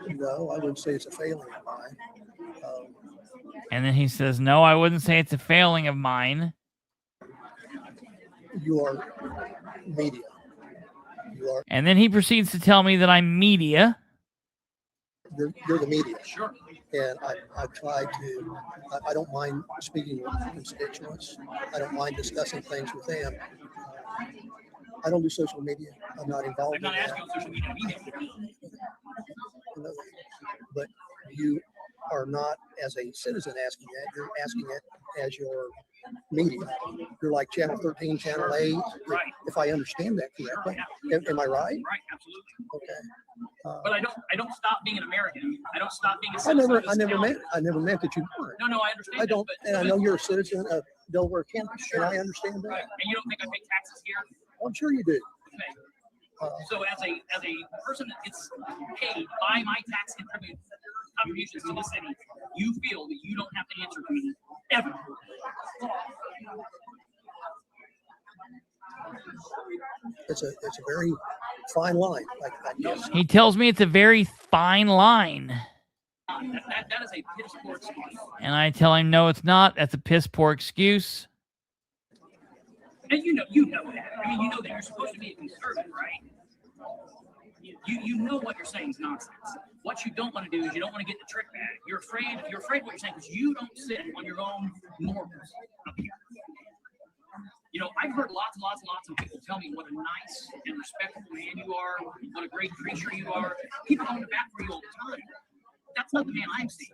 No, I wouldn't say it's a failing of mine. And then he says, no, I wouldn't say it's a failing of mine. You are media. You are. And then he proceeds to tell me that I'm media. You're the media. Sure. And I try to, I don't mind speaking with constituents. I don't mind discussing things with them. I don't do social media. I'm not involved I'm not in that. asking on social media. But you are not, as a citizen, asking that. You're asking it as your media. You're like Channel 13, Channel 8. Right. If I understand that correctly. Am I right? Right, absolutely. Okay. But I don't stop being an American. I don't stop being a I citizen. never, of this I never county. meant, I never meant that you weren't. No, I understand. I don't, that, and I know you're a citizen of Delaware County, and I understand Right. that. And you don't think I pay taxes here? I'm sure you do. Okay. So as a person that gets paid by my tax contributions to the city, you feel that you don't have to answer to me ever. It's a very fine line. I guess. He tells me it's a very fine line. That is a piss poor excuse. And I tell him, no, it's not. That's a piss poor excuse. And you know that. I mean, you know that you're supposed to be a conservative, right? You know what you're saying is nonsense. What you don't want to do is you don't want to get the trick bag. You're afraid of what you're saying because you don't sit on your own morals up here. You know, I've heard lots of people tell me what a nice and respectful man you are, what a great preacher you are. People go to bat for you all the time. That's not the man I'm seeing.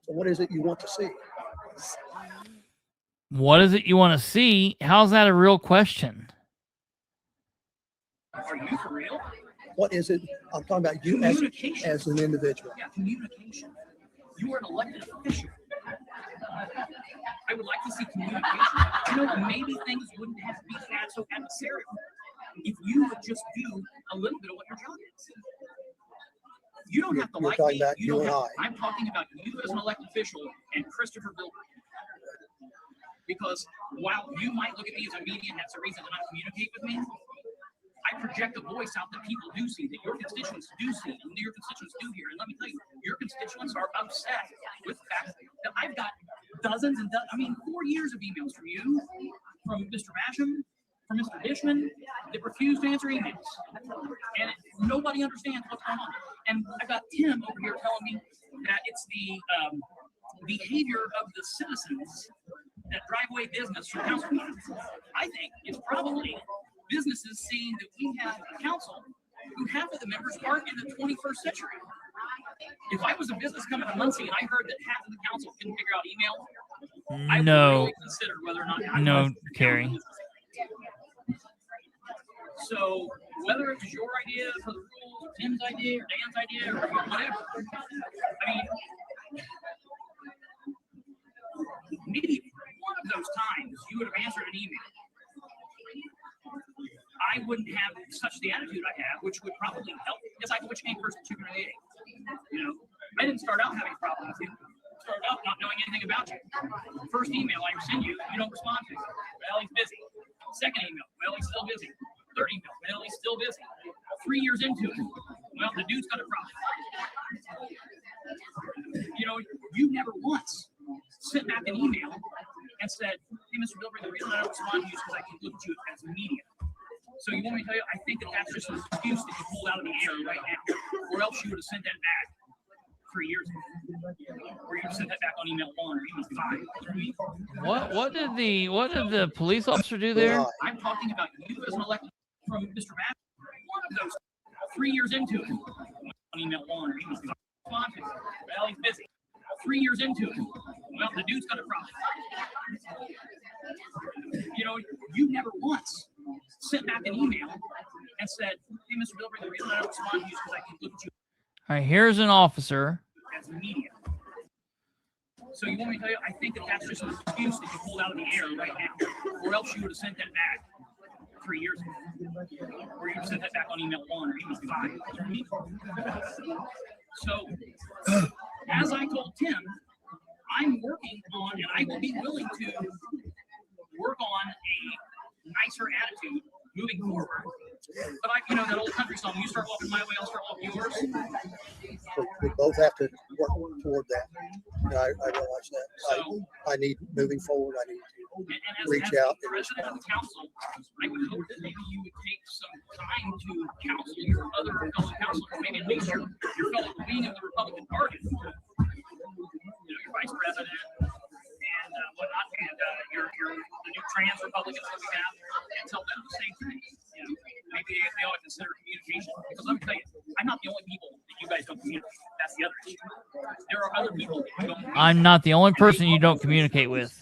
So what is it you want to see? What is it you want to see? How's that a real question? Are you for real? What is it? I'm talking about you as an individual. Yeah, communication. You are an elected official. I would like to see communication. You know, maybe things wouldn't have to be so adversarial if you would just do a little bit of what your job is. You don't have to like me. You don't have, I'm talking about you as an elected official and Kristopher Bilbrey. Because while you might look at me as a median, that's a reason to not communicate with me. I project a voice out that people do see, that your constituents do see, and your constituents do hear. And let me tell you, your constituents are upset with the fact that I've got dozens and dozens, 4 years of emails from you, from Mr. Basham, from Mr. Dishman, that refuse to answer emails. And nobody understands what's going on. And I've got Tim over here telling me that it's the behavior of the citizens that drive away business from council meetings. I think it's probably businesses seeing that we have a council who half of the members aren't in the 21st century. If I was a business coming to Muncie and I heard that half of the council couldn't figure out email, I would really consider whether or not I was Carrie. So whether it was your idea for the rules, or Tim's idea, or Dan's idea, or whatever, maybe one of those times you would have answered an email. I wouldn't have such the attitude I have, which would probably help. It's like which came first, the chicken or the egg. You know, I didn't start out having problems with you. I started out not knowing anything about you. First email I send you, you don't respond to. Well, he's busy. Second email, well, he's still busy. Third email, well, he's still busy. 3 years into it, well, the dude's got a problem. You know, you never once sent back an email and said, hey, Mr. Bilbrey, the reason I don't respond to you is because I can look at you as media. So you want me to tell you, I think that's just an excuse that you pulled out of the air right now, or else you would have sent that back 3 years ago, or you sent that back on email 1 or email 5. What did the police officer do there? I'm talking about you as an elected from Mr. Bass. One of those 3 years into it, on email 1 or email 5. Well, he's busy. 3 years into it, well, the dude's got a problem. You know, you never once sent back an email and said, hey, Mr. Bilbrey, the reason I don't respond to you is because I can look at you All right, here's an officer. as media. So you want me to tell you, I think that's just an excuse that you pulled out of the air right now, or else you would have sent that back 3 years ago, or you would have sent that back on email 1 or email 5. So, as I told Tim, I'm working on, and I will be willing to work on a nicer attitude moving forward. But I, that old country song, you start walking my way, I'll start walking yours. So we both have to work toward that. I realize that. So, I need, moving forward, I need to reach out. As president of the council, I would hope that maybe you would take some time to counsel your other fellow councilors, maybe at least your fellow wing of the Republican Party, your vice president and whatnot, and the new trans Republicans that we have, and tell them the same thing. Maybe they ought to consider communication, because let me tell you, I'm not the only people that you guys don't communicate. That's the other issue. There are other people that you don't communicate. I'm not the only person you don't communicate with.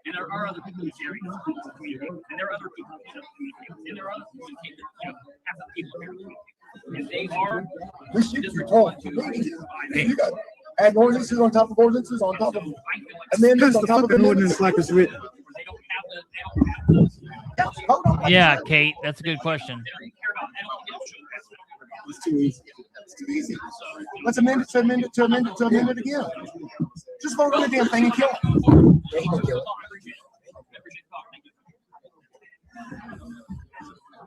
And there are other people in this area that don't communicate. And there are other people that don't communicate. And there are other people that half the people here communicate. And they are You got add ordinances on top of ordinances on top of amendments on top of amendments. Like it's written. Yeah, Kate, that's a good question. It's too easy. It's too easy. Let's amend it to amend it to amend it to amend it again. Just vote on the damn thing and kill it. Yeah, he can kill it.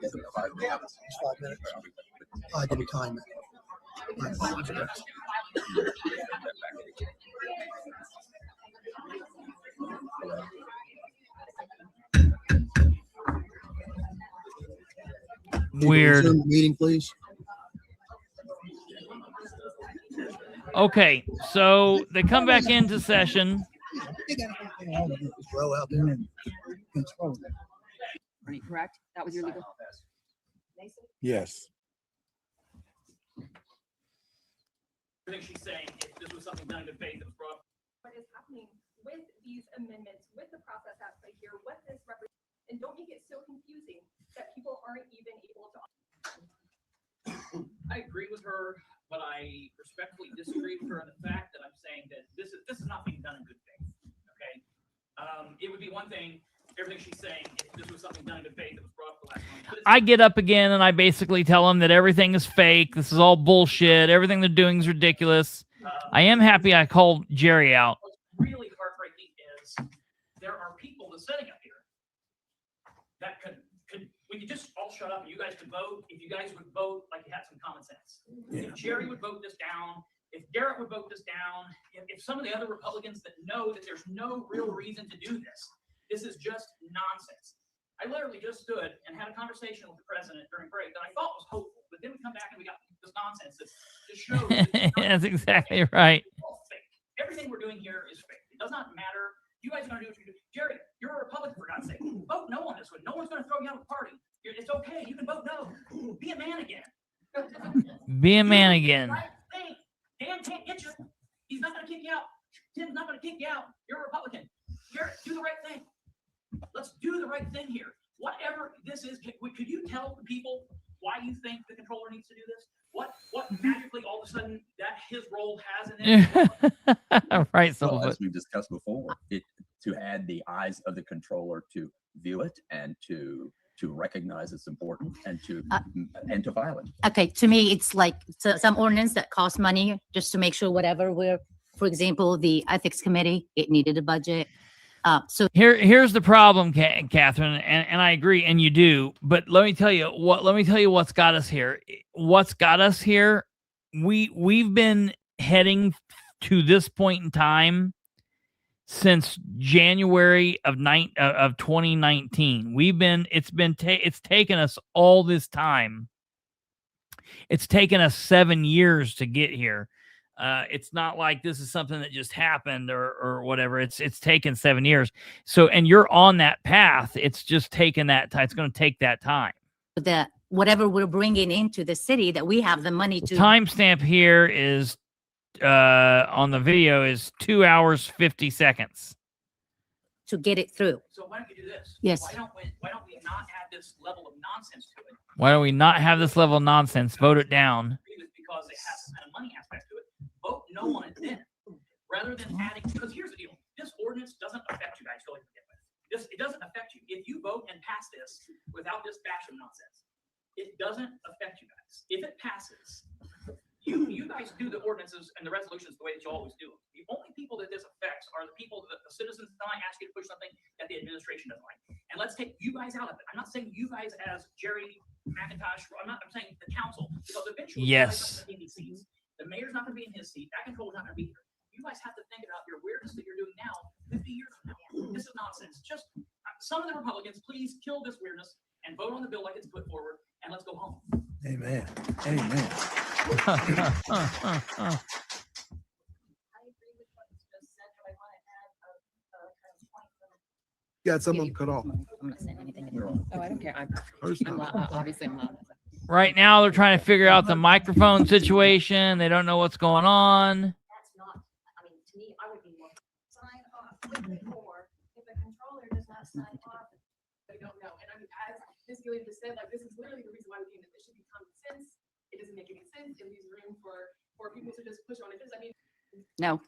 It's 5 minutes. I didn't time it. I apologize. Weird. Resume the meeting, please. Okay, so they come back into session. Well out there and control. Right, correct? That was your legal. Yes. Everything she's saying, if this was something done in good faith, it was brought. What is happening with these amendments, with the process at play here, what this represents, and don't make it so confusing that people aren't even able to. I agree with her, but I respectfully disagree with her on the fact that I'm saying that this is not being done in good faith. Okay, it would be one thing. Everything she's saying, if this was something done in good faith, it was brought up the last month. But it's I get up again and I basically tell them that everything is fake. This is all bullshit. Everything they're doing is ridiculous. I am happy I called Jerry out. what's really heartbreaking is there are people that's sitting up here that could we could just all shut up and you guys could vote if you guys would vote like you had some common sense. If Jerry would vote this down, if Garrett would vote this down, if some of the other Republicans that know that there's no real reason to do this. This is just nonsense. I literally just stood and had a conversation with the president during break that I thought was hopeful, but then we come back and we got this nonsense that just shows that That's exactly right. it's all fake. Everything we're doing here is fake. It does not matter. You guys are going to do what you do. Jerry, you're a Republican, for God's sake. Vote no on this one. No one's going to throw you out of the party. It's okay. You can vote no. Be a man again. Be a man again. Right thing. Dan can't get you. He's not going to kick you out. Tim's not going to kick you out. You're a Republican. Garrett, do the right thing. Let's do the right thing here. Whatever this is, could you tell the people why you think the controller needs to do this? What magically all of a sudden that his role has in it? Right, Well, so as we've discussed before, to add the eyes of the controller to view it and to recognize it's important and to file it. Okay, to me, it's like some ordinance that costs money just to make sure whatever for example, the ethics committee, it needed a budget. So here's the problem, Catherine, and I agree, and you do. But let me tell you what's got us here. What's got us here? We've been heading to this point in time since January of 2019. It's taken us all this time. It's taken us 7 years to get here. It's not like this is something that just happened or whatever. It's taken 7 years. So, and you're on that path. It's just taken that time. It's going to take that time. that whatever we're bringing into the city, that we have the money to. Timestamp here is on the video is 2 hours 50 seconds to get it through. So why don't you do this? Yes. Why don't we not add this level of nonsense to it? Why don't we not have this level of nonsense? Vote it down. Because it has some kind of money aspect to it. Vote no on it then, rather than adding. Because here's the deal: this ordinance doesn't affect you guys really to begin with. It doesn't affect you if you vote and pass this without this batch of nonsense. It doesn't affect you guys. If it passes, you guys do the ordinances and the resolutions the way that you always do them. The only people that this affects are the people that the citizens might ask you to push something that the administration doesn't like. And let's take you guys out of it. I'm not saying you guys as Jerry McIntosh. I'm saying the council, because eventually yes, the mayor's not going to be in his seat. That controller's not going to be here. You guys have to think about your weirdness that you're doing now 50 years from now. This is nonsense. Just some of the Republicans, please kill this weirdness and vote on the bill like it's put forward, and let's go home. Amen. Amen. Got some of them cut off. Oh, I don't care. Obviously I'm not. Right now, they're trying to figure out the microphone situation. They don't know what's going on. That's not, I mean, to me, I would be more sign off before if a controller does not sign off. I don't know. And I mean, as Ms. Gilliam just said, like, this is literally the reason why we think that this should be common sense. It doesn't make any sense. It leaves room for people to just push on it. I mean, no.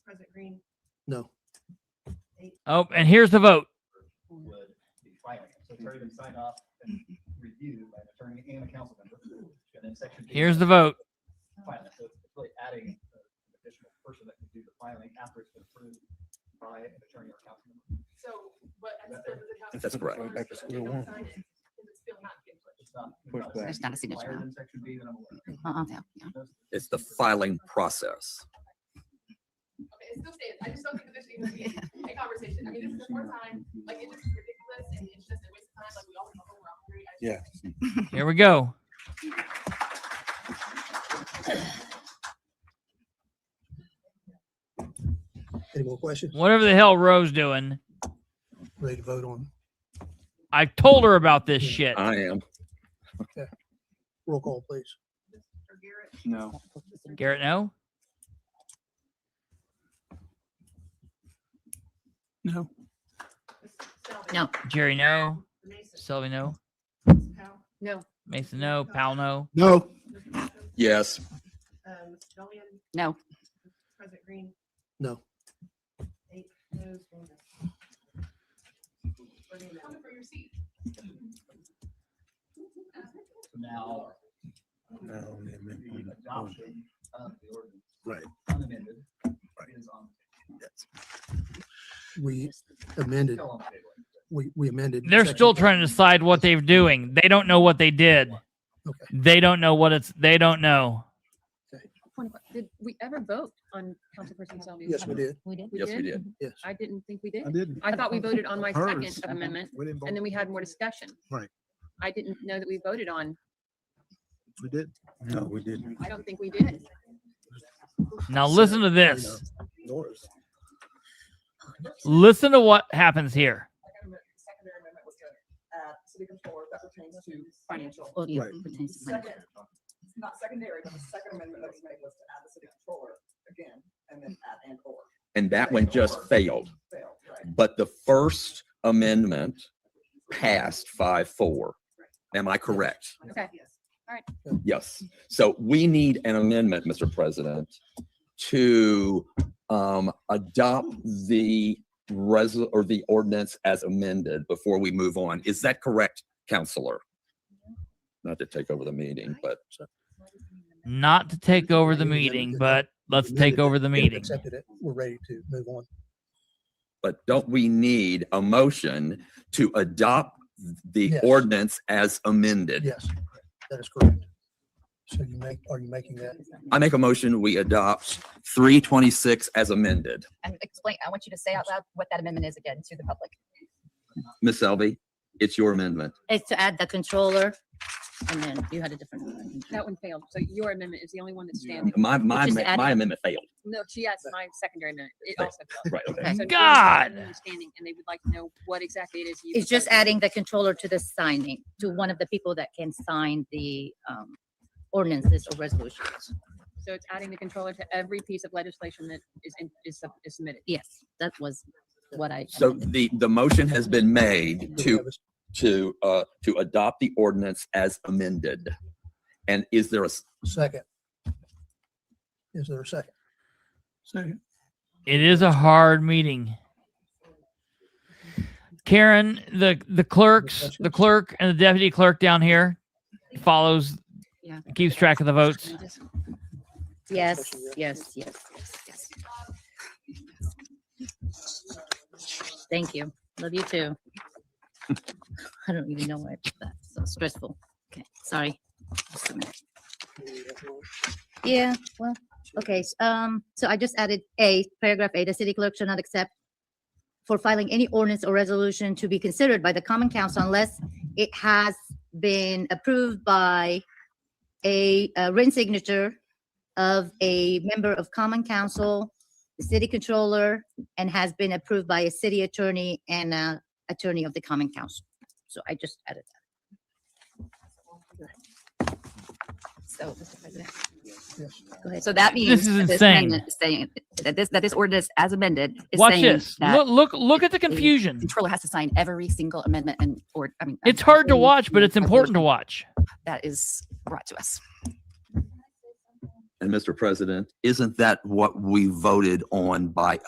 President Green. No. Oh, and here's the vote. Would be filing it. So it's already been signed off and reviewed by an attorney and a council member. And then section B Here's the vote. filing. So it's really adding an additional person that can do the filing after it's been approved by an attorney or council member. So, but as the council. That's correct. Back to square one. It's still not getting pushed. Push back. There's not a signature. Higher than section B that I'm aware of. Yeah. It's the filing process. Okay, it still stands. I just don't think that this should even be a conversation. I mean, this is the fourth time. Like, it's just ridiculous and it's just a waste of time. Like, we always know we're hungry. Yeah. Here Here we go. Any more questions? Whatever the hell Roe's doing. Ready to vote on? I told her about this shit. I am. Okay. Roll call, please. No. Garrett, no? No. No. Jerry, no? Sylvie, no? No. Mason, no? Powell, no? No. Yes. No. President Green. No. 8 noes, 1 yes. Coming for your seat. Now. Adoption of the ordinance. Right. Unamended. Is on the table. We amended. Still on the table. We amended. They're section- still trying to decide what they're doing. They don't know what they did. Okay. They don't know what it's, they don't know. Did we ever vote on Councilperson Selby's? Yes, we did. We did. Yes, we did. Yes. I didn't think we did. I didn't. I thought we voted on my second Hers. amendment, We didn't vote. and then we had more discussion. Right. I didn't know that we voted on, We did. No, we didn't. I don't think we did. Now listen to this. Yours. Listen to what happens here. Secondary amendment was to add city controller that pertains to financial. Well, yeah, Right. pertains to Second, not secondary, but the second amendment that was made was to add the city controller again, and then add and or. And that one just failed. Failed, right? But the first amendment passed 5-4. Am I correct? Okay. All right. Yes. So we need an amendment, Mr. President, to adopt the or the ordinance as amended before we move on. Is that correct, Counselor? Not to take over the meeting, but Not to take over the meeting, but let's take over the meeting. Accepted it. We're ready to move on. don't we need a motion to adopt the Yes. ordinance as amended? Yes, that is correct. So are you making that? I make a motion, we adopt 326 as amended. And explain, I want you to say out loud what that amendment is again to the public. Ms. Selby, it's your amendment. It's to add the controller, and then you had a different one. That one failed. So your amendment is the only one that's standing. My Just add my it. amendment failed. No, she has my secondary amendment. It also failed. Right, okay. So your God. amendment is standing, and they would like to know what exactly it is you. It's just propose. adding the controller to the signing, to one of the people that can sign the ordinances or resolutions. So it's adding the controller to every piece of legislation that is submitted. Yes, that was what I. So amended. the motion has been made to adopt the ordinance as amended. And is there a Second. Is there a second? Second. It is a hard meeting. Karen, the clerk and the deputy clerk down here follows, Yeah. keeps track of the votes. Yes, yes, yes, yes, yes. Thank you. Love you too. I don't even know why I put that. So stressful. Okay, sorry. Just a minute. Yeah, well, okay. So I just added paragraph A, the city clerk shall not accept for filing any ordinance or resolution to be considered by the common council unless it has been approved by a written signature of a member of common council, the city controller, and has been approved by a city attorney and attorney of the common council. So I just added that. So, Mr. President. Go ahead. So that means. This is that insane. amendment is saying that this ordinance as amended is Watch saying this. that Look at the confusion. controller has to sign every single amendment It's hard to watch, but it's important to watch. that is brought to us. And Mr. President, isn't that what we voted on by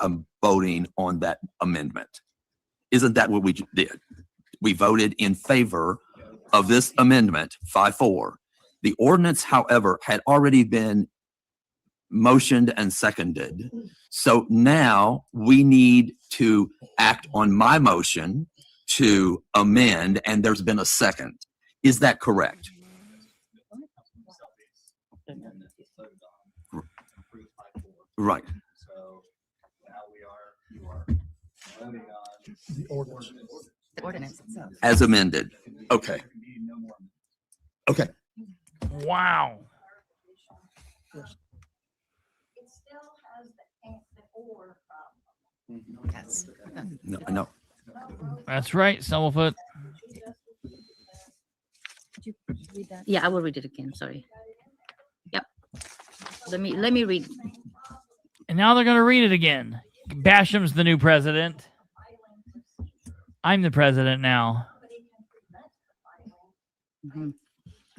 voting on that amendment? Isn't that what we did? We voted in favor of this amendment, 5-4. The ordinance, however, had already been motioned and seconded. So now we need to act on my motion to amend, and there's been a second. Is that correct? Right. So now you are voting on The ordinance. The ordinance itself. As amended. Okay. Okay. Wow. It still has the or Yes. No, no. That's right, Stumblefoot. Yeah, I will read it again. Sorry. Yep. Let me read. And now they're going to read it again. Basham's the new president. I'm the president now.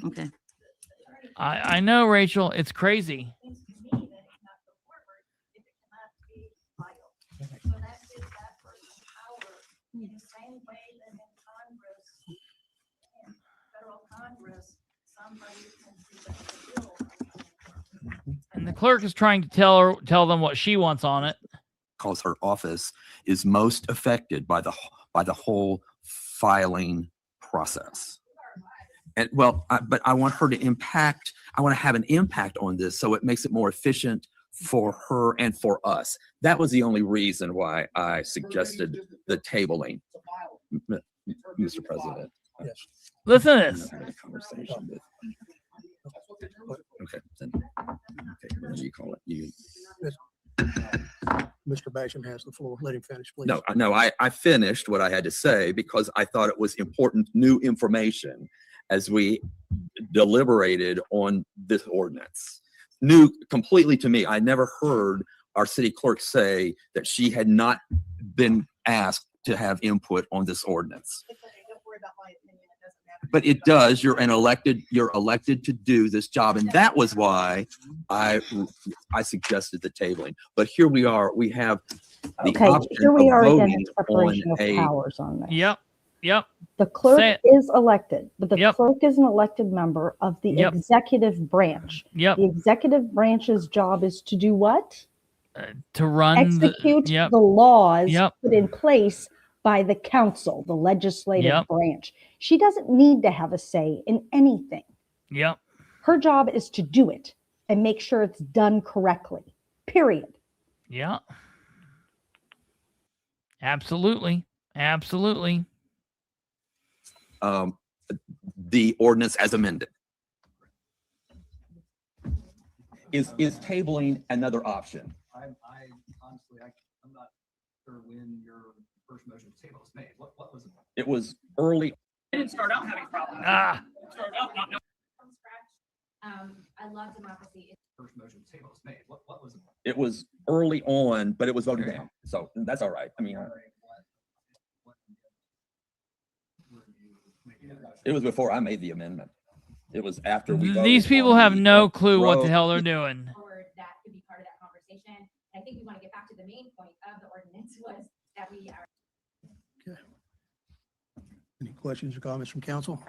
Okay. I know, Rachel. It's crazy. And the clerk is trying to tell them what she wants on it. Because her office is most affected by the whole filing process. And well, but I want her to impact. I want to have an impact on this, so it makes it more efficient for her and for us. That was the only reason why I suggested the tabling, Mr. President. Yes. Listen to this. Okay, then. Okay, what do you call it? You. Mr. Basham has the floor. Let him finish, please. No, I finished what I had to say because I thought it was important new information as we deliberated on this ordinance. New completely to me. I never heard our city clerk say that she had not been asked to have input on this ordinance. But it does. You're elected to do this job. And that was why I suggested the tabling. But here we are. We have the Okay, option here we of are again, voting it's separation on of a powers on this. Yep. The Say clerk it. is elected, but the Yep. clerk is an elected member of the Yep. executive branch. Yep. The executive branch's job is to do what? To run Execute the laws Yep. put in place by the council, the legislative Yep. branch. She doesn't need to have a say in anything. Yep. Her job is to do it and make sure it's done correctly, period. Yeah. Absolutely. The ordinance as amended. Is tabling another option? I honestly, I'm not sure when your first motion to table was made. What was it? It was early. I didn't start out having problems. Started out not knowing. from scratch. I love democracy. First motion to table was made. What was it? It was early on, but it was voted down. So that's all right. I mean, it was before I made the amendment. It was after we voted These people on have the no clue what the road. hell they're doing. Forward, that could be part of that conversation. I think we want to get back to the main point of the ordinance was that we are. Any questions or comments from council?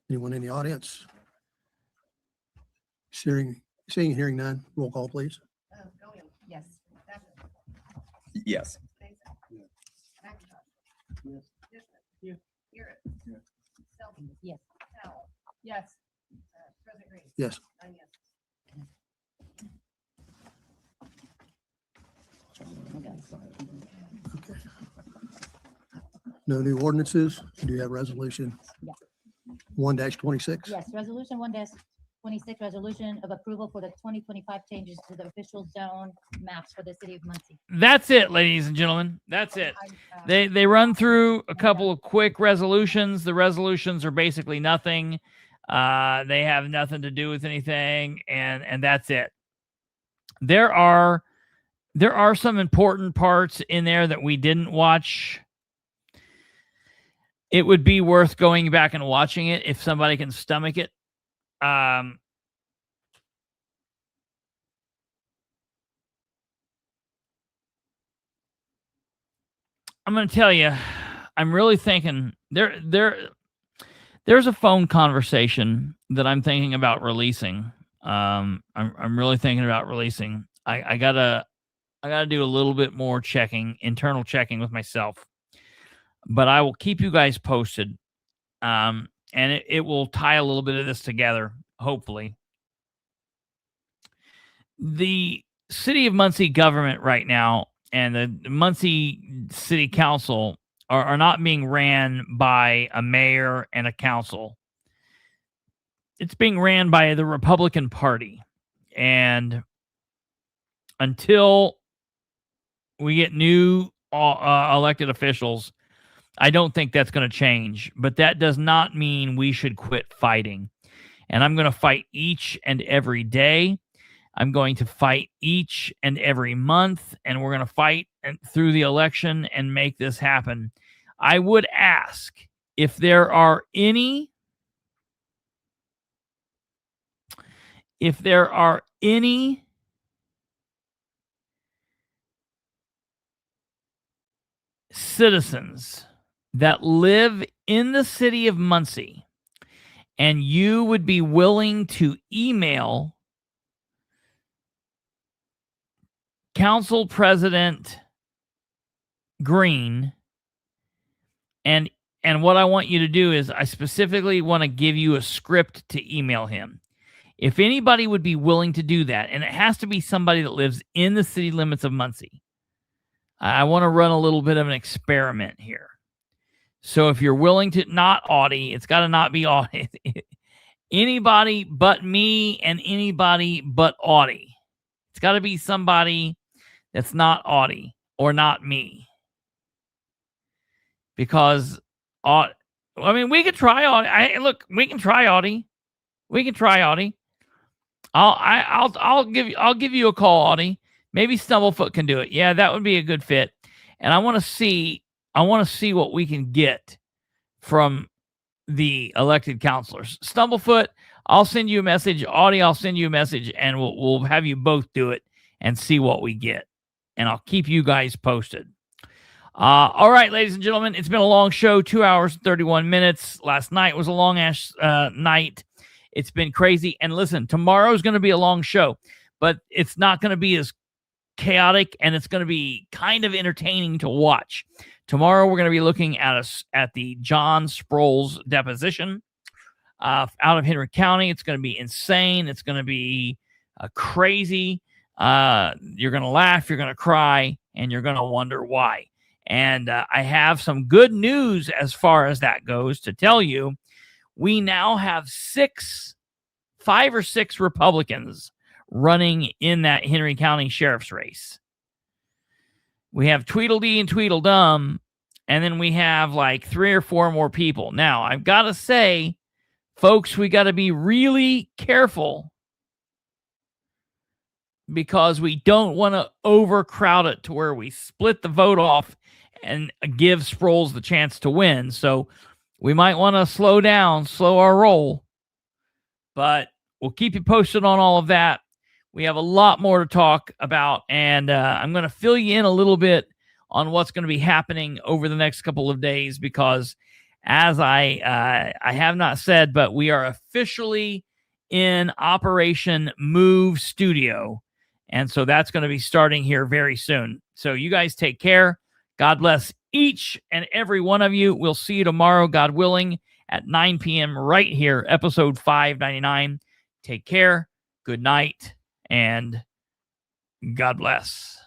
Anyone in the audience? Seeing and hearing none, roll call, please. Yes. Yes. Yes. Yes. President Green. Yes. Okay. No new ordinances. Do you have resolution? Yeah. 1-26? Yes, resolution 1-26, resolution of approval for the 2025 changes to the official zone maps for the city of Muncie. That's it, ladies and gentlemen. That's it. They run through a couple of quick resolutions. The resolutions are basically nothing. They have nothing to do with anything, and that's it. There are some important parts in there that we didn't watch. It would be worth going back and watching it if somebody can stomach it. I'm going to tell you, I'm really thinking there's a phone conversation that I'm thinking about releasing. I'm really thinking about releasing. I gotta do a little bit more internal checking with myself, but I will keep you guys posted. And it will tie a little bit of this together, hopefully. The city of Muncie government right now and the Muncie City Council are not being ran by a mayor and a council. it's being ran by the Republican Party. And until we get new elected officials, I don't think that's going to change. But that does not mean we should quit fighting. And I'm going to fight each and every day. I'm going to fight each and every month, and we're going to fight through the election and make this happen. I would ask if there are any citizens that live in the city of Muncie and you would be willing to email Council President Green, and what I want you to do is I specifically want to give you a script to email him. If anybody would be willing to do that, and it has to be somebody that lives in the city limits of Muncie, I want to run a little bit of an experiment here. So if you're willing to, not Audie, it's got to not be Audie. Anybody but me and anybody but Audie. It's got to be somebody that's not Audie or not me. Because, I mean, we could try Audie. Look, we can try Audie. We can try Audie. I'll give you a call, Audie. Maybe Stumblefoot can do it. Yeah, that would be a good fit. And I want to see what we can get from the elected counselors. Stumblefoot, I'll send you a message. Audie, I'll send you a message, and we'll have you both do it and see what we get. And I'll keep you guys posted. All right, ladies and gentlemen, it's been a long show, 2 hours, 31 minutes. Last night was a long-ass night. It's been crazy. And listen, tomorrow's going to be a long show, but it's not going to be as chaotic, and it's going to be kind of entertaining to watch. Tomorrow, we're going to be looking at the John Sproul's deposition out of Henry County. It's going to be insane. It's going to be crazy. You're going to laugh, you're going to cry, and you're going to wonder why. And I have some good news as far as that goes to tell you. We now have 5 or 6 Republicans running in that Henry County sheriff's race. We have Tweedledee and Tweedledum, and then we have like 3 or 4 more people. Now, I've got to say, folks, we got to be really careful because we don't want to overcrowd it to where we split the vote off and give Sproles the chance to win. So we might want to slow our roll, but we'll keep you posted on all of that. We have a lot more to talk about, and I'm going to fill you in a little bit on what's going to be happening over the next couple of days because, as I have not said, but we are officially in Operation Move Studio, and so that's going to be starting here very soon. So you guys take care. God bless each and every one of you. We'll see you tomorrow, God willing, at 9 p.m. right here, episode 599. Take care. Good night. And God bless.